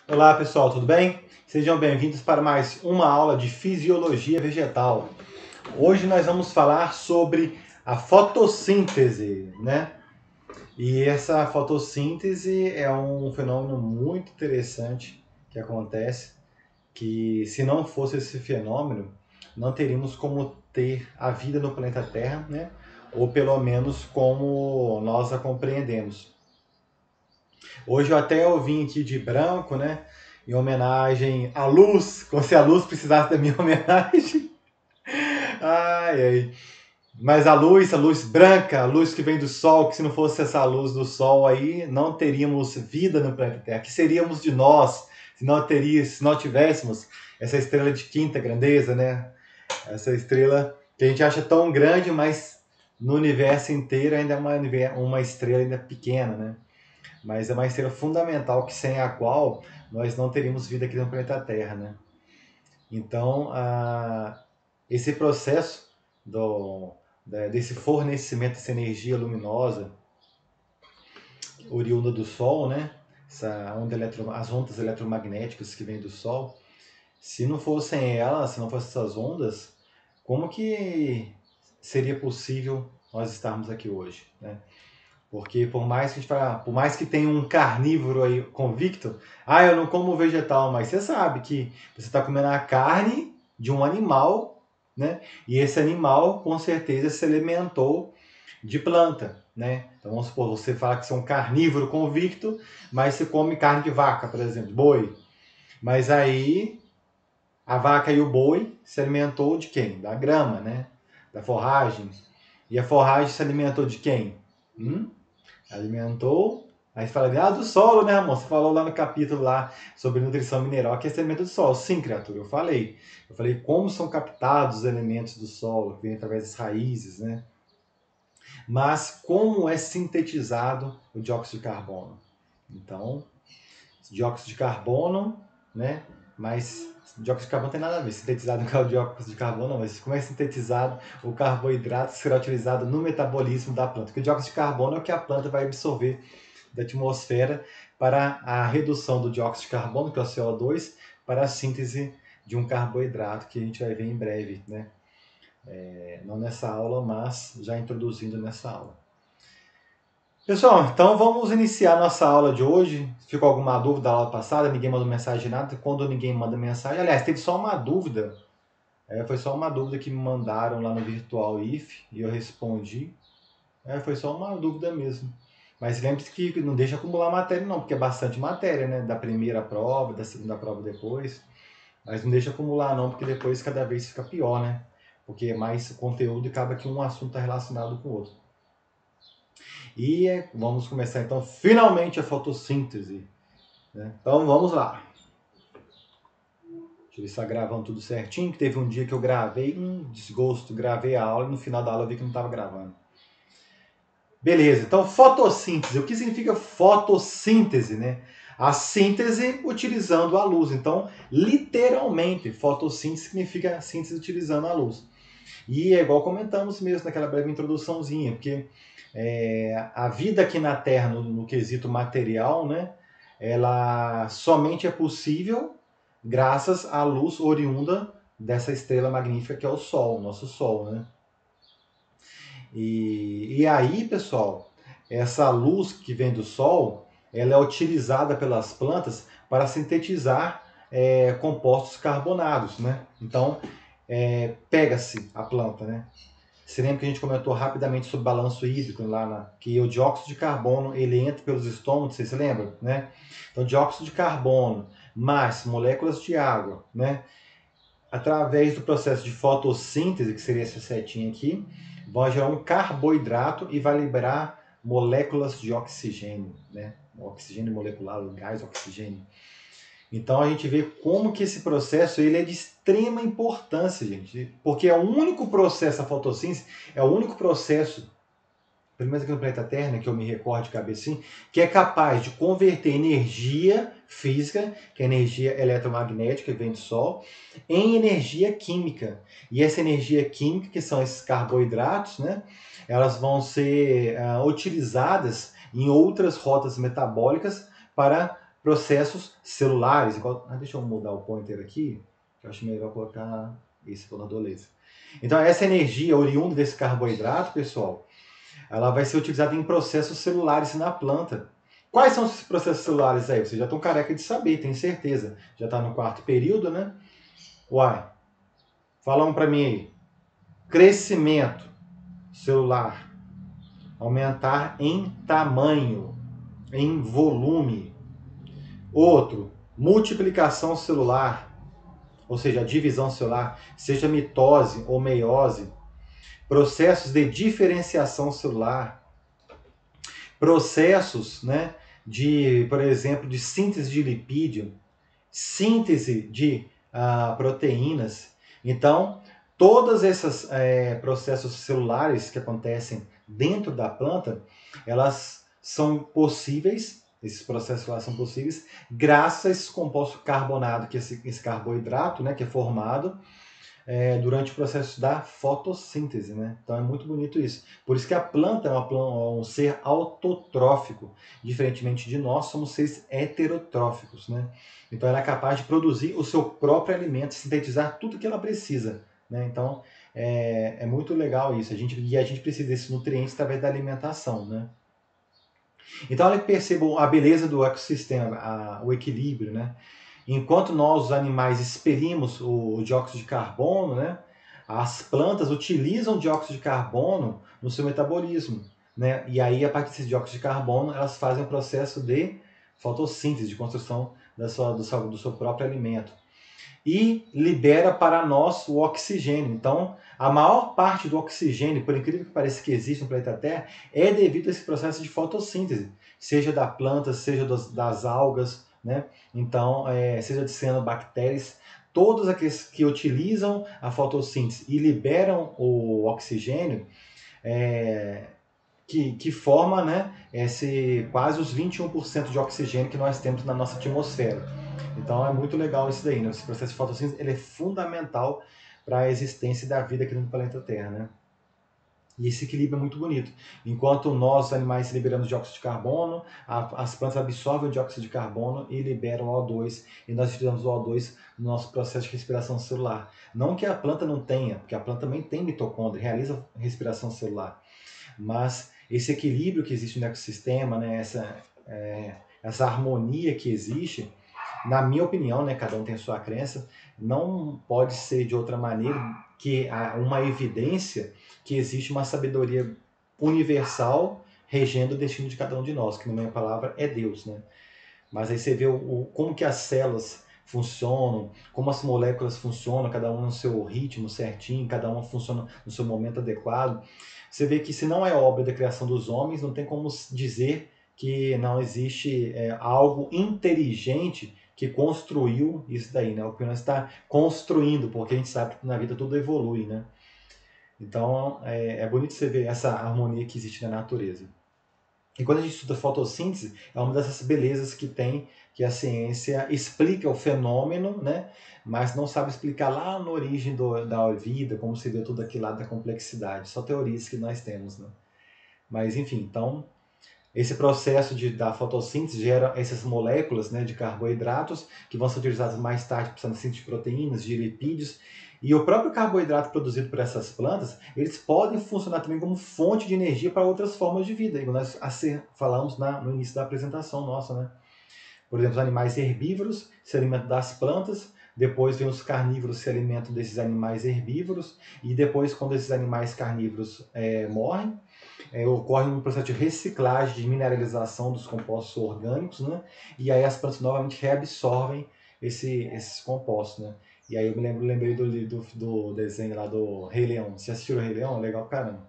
Olá pessoal, tudo bem? Sejam bem-vindos para mais uma aula de fisiologia vegetal. Hoje nós vamos falar sobre a fotossíntese, né? E essa fotossíntese é um fenômeno muito interessante que acontece, que se não fosse esse fenômeno, não teríamos como ter a vida no planeta Terra, né? Ou pelo menos como nós a compreendemos. Hoje eu vim aqui de branco, né? Em homenagem à luz, como se a luz precisasse da minha homenagem. Ai, ai. Mas a luz branca, a luz que vem do sol, que se não fosse essa luz do sol aí, não teríamos vida no planeta Terra. Que seríamos de nós se não tivéssemos essa estrela de quinta grandeza, né? Essa estrela que a gente acha tão grande, mas no universo inteiro ainda é uma estrela ainda pequena, né? Mas é uma estrela fundamental que sem a qual nós não teríamos vida aqui no planeta Terra, né? Então, esse processo desse fornecimento dessa energia luminosa oriunda do Sol, né? As ondas eletromagnéticas que vêm do Sol, se não fossem elas, se não fossem essas ondas, como que seria possível nós estarmos aqui hoje, né? Porque por mais que tenha um carnívoro aí convicto, eu não como vegetal, mas você sabe que você está comendo a carne de um animal, né? E esse animal com certeza se alimentou de planta, né? Então vamos supor, você fala que você é um carnívoro convicto, mas você come carne de vaca, por exemplo, boi. Mas aí a vaca e o boi se alimentou de quem? Da grama, né? Da forragem. E a forragem se alimentou de quem? Alimentou. Aí você fala, do solo, né, amor? Você falou lá no capítulo lá sobre nutrição mineral, que é esse elemento do solo. Sim, criatura, eu falei. Eu falei como são captados os elementos do solo, que vêm através das raízes, né? Mas como é sintetizado o dióxido de carbono? Então, dióxido de carbono, né? Mas dióxido de carbono não tem nada a ver. Sintetizado não é o dióxido de carbono, não. Mas como é sintetizado o carboidrato que será utilizado no metabolismo da planta? Porque o dióxido de carbono é o que a planta vai absorver da atmosfera para a redução do dióxido de carbono, que é o CO2, para a síntese de um carboidrato que a gente vai ver em breve, né? Não nessa aula, mas já introduzindo nessa aula. Pessoal, então vamos iniciar nossa aula de hoje. Ficou alguma dúvida da aula passada? Ninguém mandou mensagem nada. Quando ninguém manda mensagem, aliás, teve só uma dúvida. Foi só uma dúvida que me mandaram lá no Virtual If e eu respondi. Foi só uma dúvida mesmo. Mas lembre-se que não deixa acumular matéria não, porque é bastante matéria, né? Da primeira prova, da segunda prova depois. Mas não deixa acumular não, porque depois cada vez fica pior, né? Porque é mais conteúdo e acaba que um assunto está relacionado com o outro. E vamos começar então finalmente a fotossíntese, né? Então vamos lá. Deixa eu ver se está gravando tudo certinho, que teve um dia que eu gravei, desgosto, gravei a aula e no final da aula eu vi que não estava gravando. Beleza, então fotossíntese. O que significa fotossíntese, né? A síntese utilizando a luz. Então, literalmente, fotossíntese significa síntese utilizando a luz. E é igual comentamos mesmo naquela breve introduçãozinha, porque a vida aqui na Terra, no quesito material, né? Ela somente é possível graças à luz oriunda dessa estrela magnífica que é o Sol, nosso Sol, né? E aí, pessoal, essa luz que vem do Sol, ela é utilizada pelas plantas para sintetizar compostos carbonados, né? Então, pega-se a planta, né? Você lembra que a gente comentou rapidamente sobre balanço hídrico que o dióxido de carbono ele entra pelos estômagos, você se lembra, né? Então, dióxido de carbono mais moléculas de água, né? Através do processo de fotossíntese, que seria essa setinha aqui, vai gerar um carboidrato e vai liberar moléculas de oxigênio, né? Oxigênio molecular, o gás oxigênio. Então a gente vê como que esse processo ele é de extrema importância, gente, porque é o único processo, a fotossíntese é o único processo, pelo menos aqui no planeta Terra, né, que eu me recordo de cabecinha, que é capaz de converter energia física, que é energia eletromagnética que vem do Sol, em energia química. E essa energia química, que são esses carboidratos, né, elas vão ser utilizadas em outras rotas metabólicas para processos celulares. Deixa eu mudar o pointer aqui, que eu acho melhor colocar esse tornador laser. Então, essa energia oriunda desse carboidrato, pessoal, ela vai ser utilizada em processos celulares na planta. Quais são esses processos celulares aí? Vocês já estão careca de saber, tenho certeza. Já está no quarto período, né? Uai, fala para mim aí. Crescimento celular. Aumentar em tamanho, em volume. Outro, multiplicação celular, ou seja, a divisão celular, seja mitose ou meiose. Processos de diferenciação celular. Processos, né, por exemplo, de síntese de lipídio, síntese de proteínas. Então, todos esses processos celulares que acontecem dentro da planta, elas são possíveis, esses processos celulares são possíveis, graças a esse composto carbonado, que é esse carboidrato, né, que é formado durante o processo da fotossíntese, né? Então é muito bonito isso. Por isso que a planta é um ser autotrófico. Diferentemente de nós, somos seres heterotróficos, né? Então ela é capaz de produzir o seu próprio alimento, sintetizar tudo que ela precisa, né? Então é muito legal isso. A gente precisa desses nutrientes através da alimentação, né? Então olha que percebam a beleza do ecossistema, o equilíbrio, né? Enquanto nós, os animais, expelimos o dióxido de carbono, né, as plantas utilizam o dióxido de carbono no seu metabolismo. Né? E aí, a partir desse dióxido de carbono, elas fazem o processo de fotossíntese, de construção do seu próprio alimento. E libera para nós o oxigênio. Então, a maior parte do oxigênio, por incrível que pareça que existe no planeta Terra, é devido a esse processo de fotossíntese, seja da planta, seja das algas, né? Então, seja de cianobactérias, todos aqueles que utilizam a fotossíntese e liberam o oxigênio, que forma, né, quase os 21% de oxigênio que nós temos na nossa atmosfera. Então é muito legal isso daí, né? Esse processo de fotossíntese ele é fundamental para a existência da vida aqui no planeta Terra, né? E esse equilíbrio é muito bonito. Enquanto nós, animais, liberamos dióxido de carbono, as plantas absorvem o dióxido de carbono e liberam o O2, e nós utilizamos o O2 no nosso processo de respiração celular. Não que a planta não tenha, porque a planta também tem mitocôndria, realiza respiração celular. Mas esse equilíbrio que existe no ecossistema, né, essa harmonia que existe, na minha opinião, né, cada um tem a sua crença, não pode ser de outra maneira que uma evidência que existe uma sabedoria universal regendo o destino de cada um de nós, que na minha palavra é Deus, né? Mas aí você vê como que as células funcionam, como as moléculas funcionam, cada uma no seu ritmo certinho, cada uma funciona no seu momento adequado. Você vê que se não é obra da criação dos homens, não tem como dizer que não existe algo inteligente que construiu isso daí, né? O que nós está construindo, porque a gente sabe que na vida tudo evolui, né? Então é bonito você ver essa harmonia que existe na natureza. E quando a gente estuda fotossíntese, é uma dessas belezas que tem, que a ciência explica o fenômeno, né? Mas não sabe explicar lá na origem da vida, como se deu tudo aquilo lá da complexidade. Só teorias que nós temos, né? Mas enfim, então esse processo da fotossíntese gera essas moléculas, né, de carboidratos que vão ser utilizadas mais tarde para a síntese de proteínas, de lipídios. E o próprio carboidrato produzido por essas plantas, eles podem funcionar também como fonte de energia para outras formas de vida, como nós falamos no início da apresentação nossa, né? Por exemplo, os animais herbívoros se alimentam das plantas, depois vem os carnívoros se alimentam desses animais herbívoros, e depois, quando esses animais carnívoros morrem, ocorre um processo de reciclagem, de mineralização dos compostos orgânicos, né? E aí as plantas novamente reabsorvem esses compostos, né? E aí eu lembrei do desenho lá do Rei Leão. Você assistiu o Rei Leão? Legal, caramba.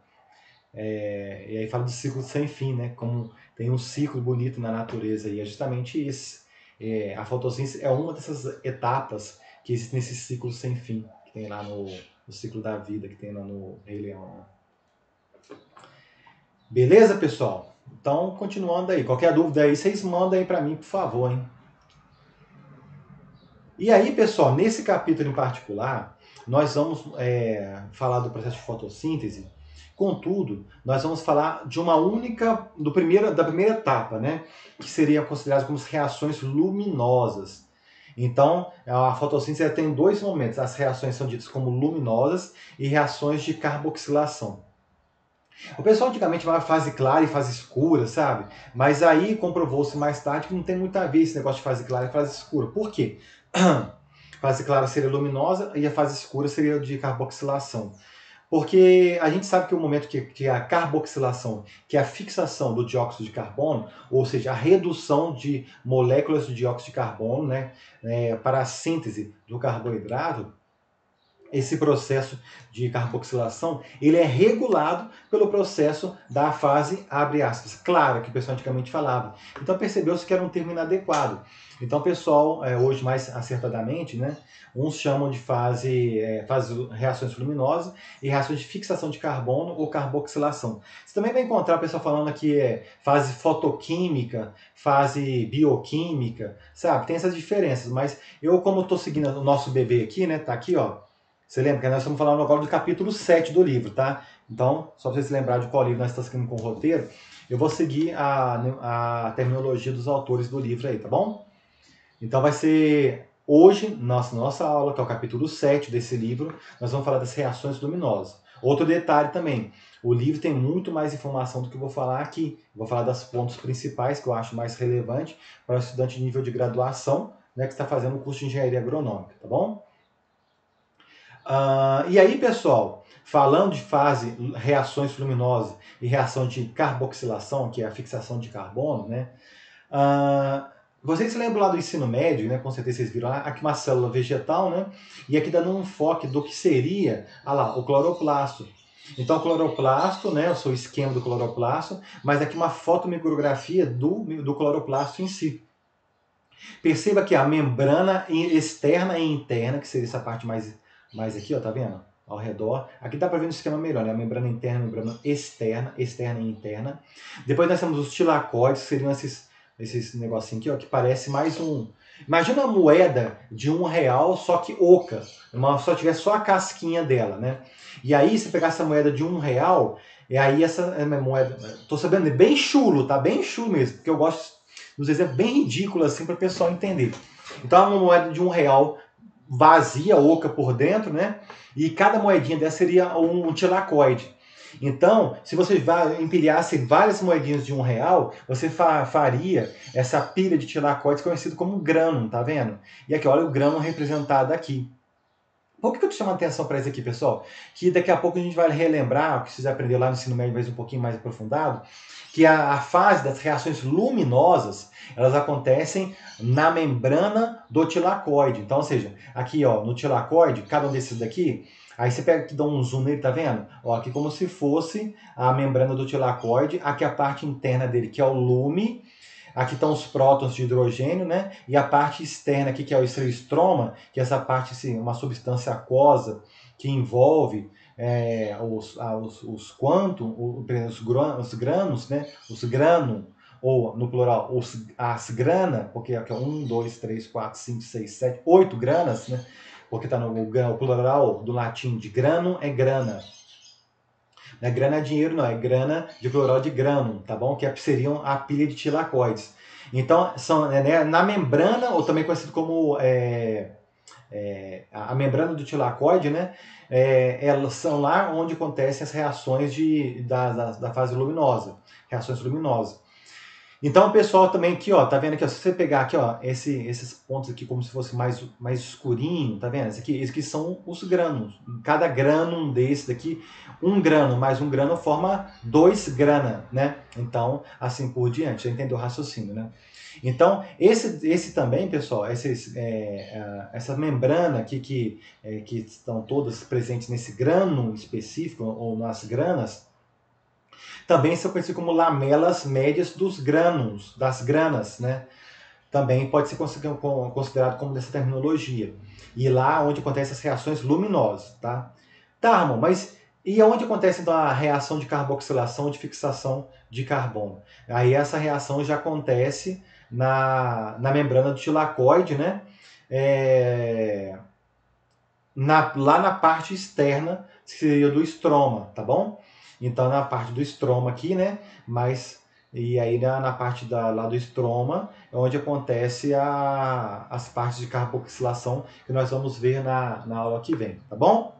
E aí fala do ciclo sem fim, né? Como tem um ciclo bonito na natureza, e é justamente isso. A fotossíntese é uma dessas etapas que existe nesse ciclo sem fim, que tem lá no ciclo da vida, que tem lá no Rei Leão, né? Beleza, pessoal? Então, continuando aí. Qualquer dúvida aí, vocês mandam aí para mim, por favor, hein? E aí, pessoal, nesse capítulo em particular, nós vamos falar do processo de fotossíntese, Contudo, nós vamos falar de uma única, da primeira etapa, né? Que seriam consideradas como reações luminosas. Então, a fotossíntese tem dois momentos. As reações são ditas como luminosas e reações de carboxilação. O pessoal antigamente falava fase clara e fase escura, sabe? Mas aí comprovou-se mais tarde que não tem muito a ver esse negócio de fase clara e fase escura. Por quê? Fase clara seria luminosa e a fase escura seria de carboxilação. Porque a gente sabe que o momento que a carboxilação, que é a fixação do dióxido de carbono, ou seja, a redução de moléculas de dióxido de carbono, né, para a síntese do carboidrato, esse processo de carboxilação, ele é regulado pelo processo da fase, abre aspas, clara, que o pessoal antigamente falava. Então percebeu-se que era um termo inadequado. Então o pessoal, hoje mais acertadamente, né, uns chamam de reações luminosas e reações de fixação de carbono ou carboxilação. Você também vai encontrar o pessoal falando que é fase fotoquímica, fase bioquímica, sabe? Tem essas diferenças, mas eu, como estou seguindo o nosso bebê aqui, né, tá aqui, ó, você lembra que nós estamos falando agora do capítulo 7 do livro, tá? Então, só para você se lembrar de qual livro nós estamos seguindo com o roteiro, eu vou seguir a terminologia dos autores do livro aí, tá bom? Então vai ser hoje, nossa aula, que é o capítulo 7 desse livro, nós vamos falar das reações luminosas. Outro detalhe também, o livro tem muito mais informação do que eu vou falar aqui. Eu vou falar dos pontos principais que eu acho mais relevante para o estudante de nível de graduação, né, que está fazendo o curso de engenharia agronômica, tá bom? E aí, pessoal, falando de fase, reações luminosas e reação de carboxilação, que é a fixação de carbono, né? Vocês se lembram lá do ensino médio, né? Com certeza vocês viram aqui uma célula vegetal, né? E aqui dando um enfoque do que seria, o cloroplasto. Então, o cloroplasto, né? O seu esquema do cloroplasto, mas aqui uma fotomicrografia do cloroplasto em si. Perceba que a membrana externa e interna, que seria essa parte mais aqui, ó, tá vendo? Ao redor. Aqui dá para ver no esquema melhor, né? A membrana interna, a membrana externa e interna. Depois nós temos os tilacoides, que seriam esses negocinhos aqui, ó, que parece mais um... Imagina uma moeda de R$1, só que oca. Só tiver só a casquinha dela, né? E aí, se pegar essa moeda de R$1, e aí essa moeda... Tô sabendo, é bem chulo, tá? Bem chulo mesmo, porque eu gosto dos exemplos bem ridículos, assim, para o pessoal entender. Então, é uma moeda de R$1 vazia, oca por dentro, né? E cada moedinha dessa seria um tilacoide. Então, se você empilhasse várias moedinhas de R$1, você faria essa pilha de tilacoides conhecido como grano, tá vendo? E aqui, olha o grano representado aqui. Por que eu estou chamando atenção para isso aqui, pessoal? Que daqui a pouco a gente vai relembrar, o que vocês aprenderam lá no ensino médio, mas um pouquinho mais aprofundado, que a fase das reações luminosas, elas acontecem na membrana do tilacoide. Então, ou seja, aqui ó, no tilacoide, cada um desses daqui, aí você pega aqui, dá um zoom nele, tá vendo? Ó, aqui como se fosse a membrana do tilacoide, aqui a parte interna dele, que é o lume. Aqui estão os prótons de hidrogênio, né? E a parte externa aqui, que é o estroma, que é essa parte, assim, uma substância aquosa que envolve os quantum, os granos, né? Os grano, ou no plural, as grana, porque aqui é 1, 2, 3, 4, 5, 6, 7, 8 granas, né? Porque está no plural do latim de grano é grana. Não é grana é dinheiro, não, é grana de plural de granum, tá bom? Que seriam a pilha de tilacoides. Então, são na membrana, ou também conhecido como a membrana do tilacoide, né? Elas são lá onde acontecem as reações da fase luminosa, reações luminosas. Então, o pessoal também aqui, ó, tá vendo aqui, ó, se você pegar aqui, ó, esses pontos aqui como se fosse mais escurinho, tá vendo? Esses aqui são os grãos. Cada grano desse daqui, um grano mais um grano forma 2 grana, né? Então, assim por diante, você entendeu o raciocínio, né? Então, esse também, pessoal, essa membrana aqui que estão todas presentes nesse grano específico, ou nas granas, também são conhecidos como lamelas médias dos grânulos, das granas, né? Também pode ser considerado como dessa terminologia. E lá onde acontecem as reações luminosas, tá? Tá, Ramon, mas e onde acontece então a reação de carboxilação, de fixação de carbono? Aí essa reação já acontece na membrana do tilacoide, né? Lá na parte externa, que seria do estroma, tá bom? Então, na parte do estroma aqui, né? Mas, e aí na parte lá do estroma é onde acontece as partes de carboxilação que nós vamos ver na aula que vem, tá bom?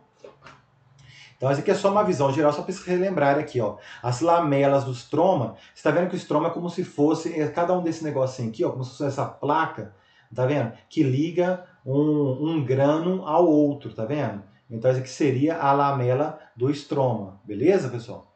Então, essa aqui é só uma visão geral, só para vocês relembrarem aqui, ó. As lamelas do estroma, você está vendo que o estroma é como se fosse, cada um desse negocinho aqui, ó, como se fosse essa placa, tá vendo? Que liga um grânulo ao outro, tá vendo? Então, essa aqui seria a lamela do estroma, beleza, pessoal?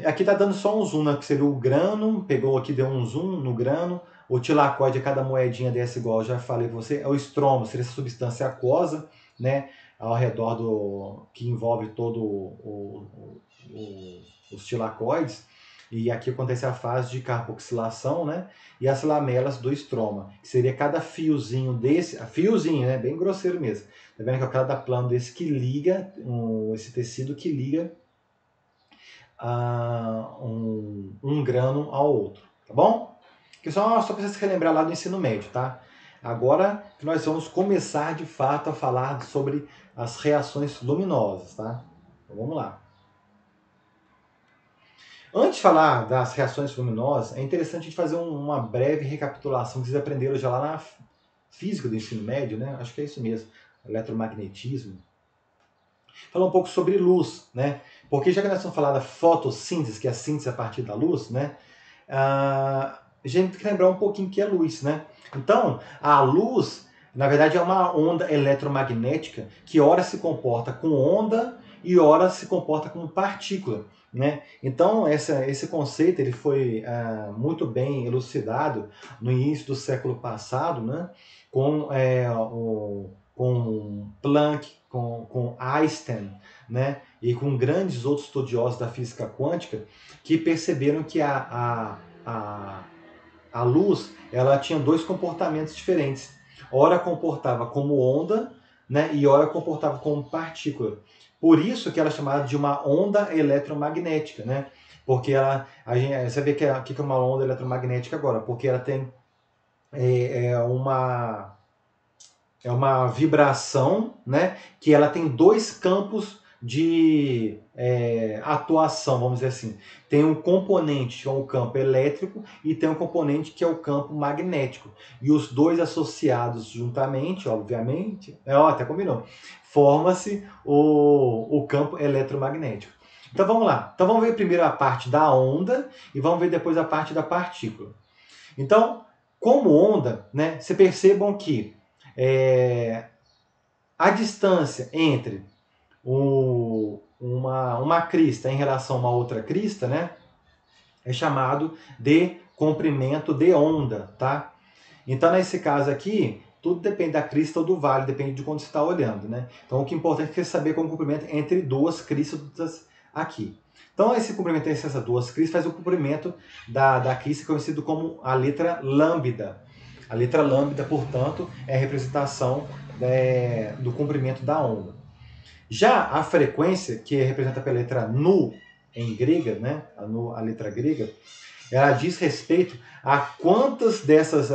Aqui tá dando só um zoom, né? Que seria o grano, pegou aqui, deu um zoom no grano. O tilacoide, cada moedinha dessa, igual eu já falei pra você, é o estromo, seria essa substância aquosa, né? Ao redor que envolve todo os tilacoides. E aqui acontece a fase de carboxilação, né? E as lamelas do estroma, que seria cada fiozinho desse, fiozinho, né? Bem grosseiro mesmo. Tá vendo que é cada plano desse que liga, esse tecido que liga um grano ao outro, tá bom? Que só para vocês relembrar lá do ensino médio, tá? Agora que nós vamos começar de fato a falar sobre as reações luminosas, tá? Então vamos lá. Antes de falar das reações luminosas, é interessante a gente fazer uma breve recapitulação que vocês aprenderam já lá na física do ensino médio, né? Acho que é isso mesmo, eletromagnetismo. Falar um pouco sobre luz, né? Porque já que nós estamos falando da fotossíntese, que é a síntese a partir da luz, né? A gente tem que lembrar um pouquinho que é luz, né? Então, a luz, na verdade, é uma onda eletromagnética que ora se comporta com onda e ora se comporta como partícula, né? Então, esse conceito ele foi muito bem elucidado no início do século passado, né? Com Planck, com Einstein, né? E com grandes outros estudiosos da física quântica que perceberam que a luz ela tinha dois comportamentos diferentes. Ora comportava como onda, né? E ora comportava como partícula. Por isso que ela é chamada de uma onda eletromagnética, né? Porque você vê que é uma onda eletromagnética agora, porque ela tem uma vibração, né? Que ela tem dois campos de atuação, vamos dizer assim. Tem um componente que é o campo elétrico e tem um componente que é o campo magnético. E os dois associados juntamente, obviamente, até combinou, forma-se o campo eletromagnético. Então vamos lá. Então vamos ver primeiro a parte da onda e vamos ver depois a parte da partícula. Então, como onda, né, vocês percebam que a distância entre uma crista em relação a uma outra crista, né, é chamado de comprimento de onda, tá? Então, nesse caso aqui, tudo depende da crista ou do vale, depende de quando você está olhando, né? Então, o que é importante é você saber como comprimento entre duas cristas aqui. Então, esse comprimento entre essas duas cristas faz o comprimento da crista conhecido como a letra lambda. A letra lambda, portanto, é a representação do comprimento da onda. Já a frequência, que é representada pela letra nu em grega, né? A letra grega, ela diz respeito a quantas dessas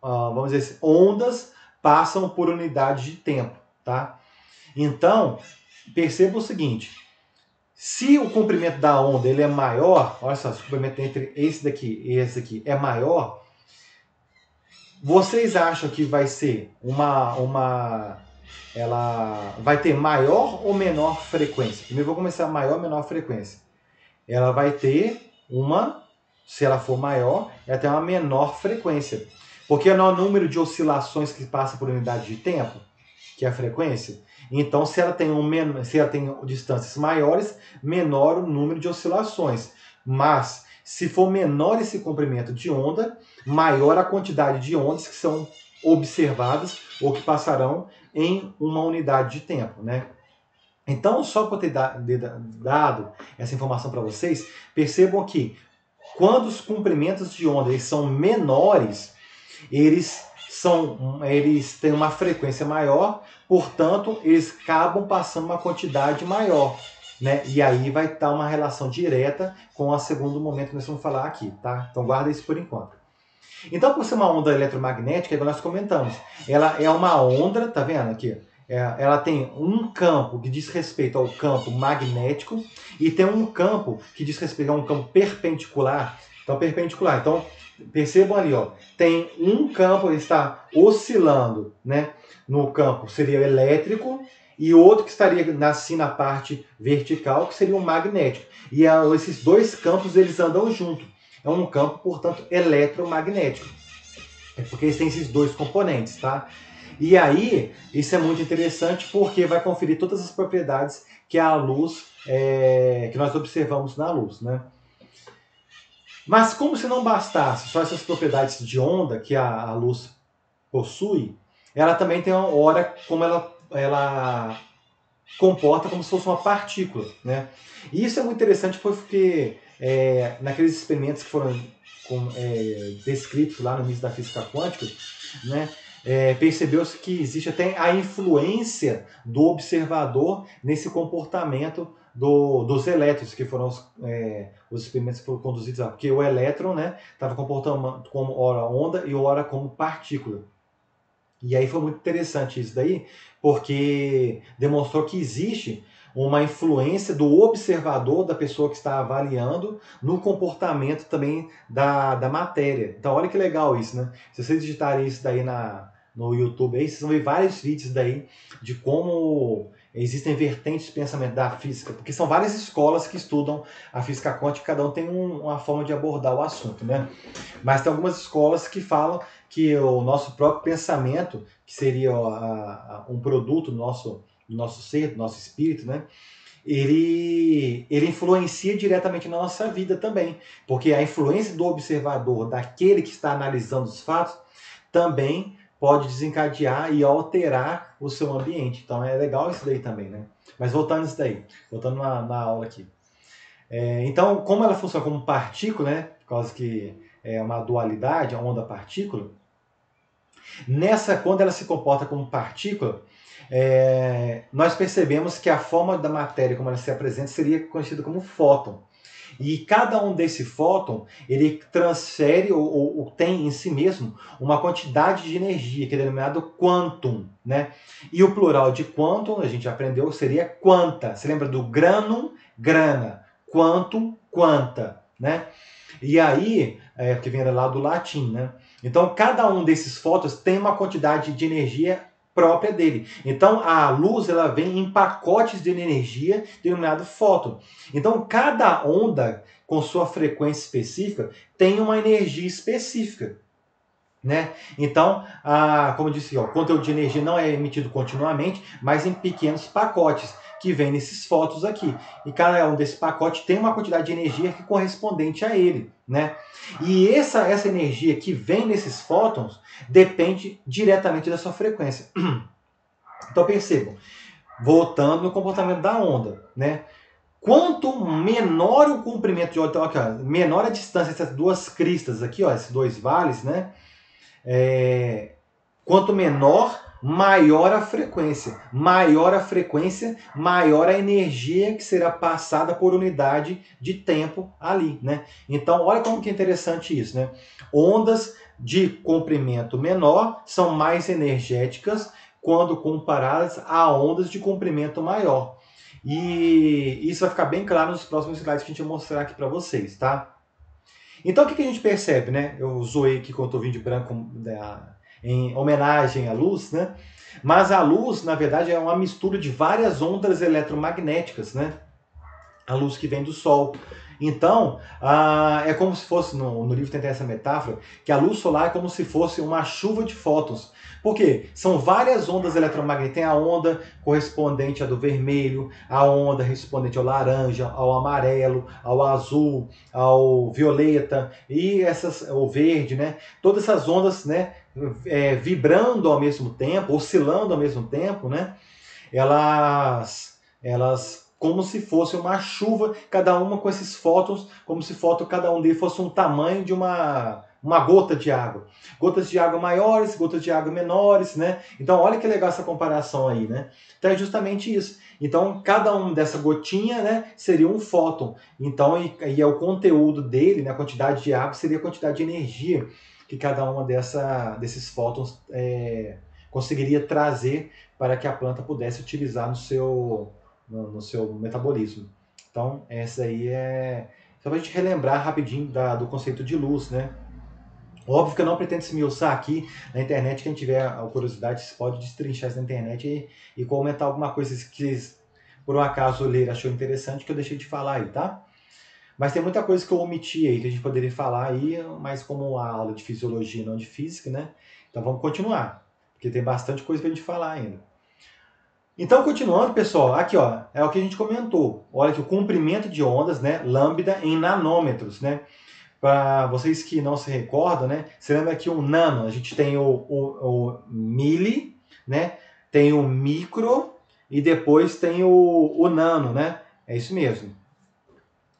vamos dizer assim, ondas passam por unidade de tempo, tá? Então, perceba o seguinte, se o comprimento da onda ele é maior, olha só, se o comprimento entre esse daqui e esse aqui é maior, vocês acham que vai ser ela vai ter maior ou menor frequência? Primeiro vou começar maior ou menor frequência. Ela vai ter se ela for maior, ela tem uma menor frequência. Porque é o número de oscilações que passa por unidade de tempo, que é a frequência. Então, se ela tem distâncias maiores, menor o número de oscilações. Mas, se for menor esse comprimento de onda, maior a quantidade de ondas que são observadas ou que passarão em uma unidade de tempo, né? Então, só por ter dado essa informação para vocês, percebam que quando os comprimentos de onda eles são menores, eles têm uma frequência maior, portanto, eles acabam passando uma quantidade maior, né? E aí vai estar uma relação direta com o segundo momento que nós vamos falar aqui, tá? Então guarda isso por enquanto. Então, por ser uma onda eletromagnética, como nós comentamos, ela é uma onda, tá vendo aqui? ela tem um campo que diz respeito ao campo magnético e tem um campo que diz respeito a um campo perpendicular. Então, percebam ali, ó, tem um campo que está oscilando, né? No campo seria o elétrico e outro que estaria assim na parte vertical, que seria o magnético. E esses dois campos eles andam juntos. É um campo, portanto, eletromagnético. É porque eles têm esses dois componentes, tá? E aí, isso é muito interessante porque vai conferir todas as propriedades que a luz, que nós observamos na luz, né? Mas como se não bastasse só essas propriedades de onda que a luz possui, ela também tem uma hora como ela comporta como se fosse uma partícula, né? E isso é muito interessante porque naqueles experimentos que foram descritos lá no início da física quântica, né? Percebeu-se que existe até a influência do observador nesse comportamento dos elétrons, que foram os experimentos que foram conduzidos lá. Porque o elétron, né, estava comportando como ora onda e ora como partícula. E aí foi muito interessante isso daí, porque demonstrou que existe uma influência do observador, da pessoa que está avaliando, no comportamento também da matéria. Então olha que legal isso, né? Se vocês digitarem isso daí no YouTube, aí, vocês vão ver vários vídeos daí de como existem vertentes de pensamento da física, porque são várias escolas que estudam a física quântica, cada um tem uma forma de abordar o assunto, né? Mas tem algumas escolas que falam que o nosso próprio pensamento, que seria um produto do nosso ser, do nosso espírito, né? Ele influencia diretamente na nossa vida também. Porque a influência do observador, daquele que está analisando os fatos, também pode desencadear e alterar o seu ambiente. Então é legal isso daí também, né? Mas voltando isso daí, voltando na aula aqui. Então, como ela funciona como partícula, né? Por causa que é uma dualidade, a onda-partícula, quando ela se comporta como partícula, nós percebemos que a forma da matéria como ela se apresenta seria conhecida como fóton. E cada um desse fóton, ele transfere ou tem em si mesmo uma quantidade de energia, que é denominado quantum, né? E o plural de quantum, a gente aprendeu, seria quanta. Você lembra do granum, grana, quantum, quanta, né? E aí, que vem lá do latim, né? Então, cada um desses fótons tem uma quantidade de energia própria dele. Então, a luz ela vem em pacotes de energia denominado fóton. Então, cada onda com sua frequência específica tem uma energia específica. Né? Então, como eu disse, o conteúdo de energia não é emitido continuamente, mas em pequenos pacotes que vem nesses fótons aqui. E cada um desses pacotes tem uma quantidade de energia que é correspondente a ele. Né? E essa energia que vem nesses fótons depende diretamente da sua frequência. Então percebam, voltando no comportamento da onda, né? Quanto menor o comprimento de onda, então, aqui, ó, menor a distância dessas duas cristas aqui, ó, esses dois vales, né? Quanto menor, maior a frequência. Maior a frequência, maior a energia que será passada por unidade de tempo ali, né? Então, olha como que é interessante isso, né? Ondas de comprimento menor são mais energéticas quando comparadas a ondas de comprimento maior. E isso vai ficar bem claro nos próximos slides que a gente vai mostrar aqui para vocês, tá? Então, o que a gente percebe, né? Eu zoei aqui com o tô vindo de branco em homenagem à luz, né? Mas a luz, na verdade, é uma mistura de várias ondas eletromagnéticas, né? A luz que vem do Sol. Então, é como se fosse, no livro tem essa metáfora, que a luz solar é como se fosse uma chuva de fótons. Por quê? São várias ondas eletromagnéticas. Tem a onda correspondente à do vermelho, a onda correspondente ao laranja, ao amarelo, ao azul, ao violeta e o verde, né? Todas essas ondas, né, vibrando ao mesmo tempo, oscilando ao mesmo tempo, né? Elas como se fosse uma chuva, cada uma com esses fótons, como se cada um deles fosse um tamanho de uma gota de água. Gotas de água maiores, gotas de água menores, né? Então, olha que legal essa comparação aí, né? Então, é justamente isso. Então, cada um dessa gotinha, né, seria um fóton. Então, e é o conteúdo dele, né, a quantidade de água, seria a quantidade de energia que cada uma desses fótons conseguiria trazer para que a planta pudesse utilizar no seu metabolismo. Então, essa aí é... Só para a gente relembrar rapidinho do conceito de luz, né? Óbvio que eu não pretendo se esmiuçar aqui na internet. Quem tiver a curiosidade, você pode destrinchar isso na internet e comentar alguma coisa que por um acaso ler achou interessante que eu deixei de falar aí, tá? Mas tem muita coisa que eu omiti aí, que a gente poderia falar aí, mas como a aula de fisiologia, não de física, né? Então vamos continuar, porque tem bastante coisa pra gente falar ainda. Então, continuando, pessoal, aqui ó, é o que a gente comentou. Olha que o comprimento de ondas, né, lambda em nanômetros, né? Para vocês que não se recordam, né? Você lembra que o nano, a gente tem o mili, né? Tem o micro e depois tem o nano, né? É isso mesmo.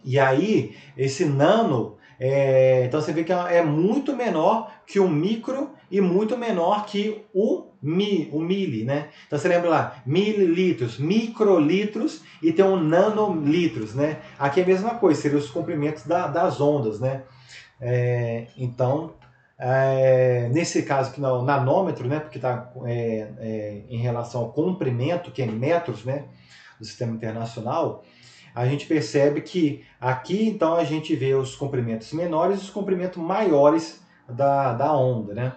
E aí, esse nano, então você vê que é muito menor que o micro e muito menor que o mili, né? Então você lembra lá, mililitros, microlitros e tem um nanolitros, né? Aqui é a mesma coisa, seriam os comprimentos das ondas, né? Então, nesse caso aqui no nanômetro, né? Porque está em relação ao comprimento, que é em metros, né? Do sistema internacional, a gente percebe que aqui então a gente vê os comprimentos menores e os comprimentos maiores da onda, né?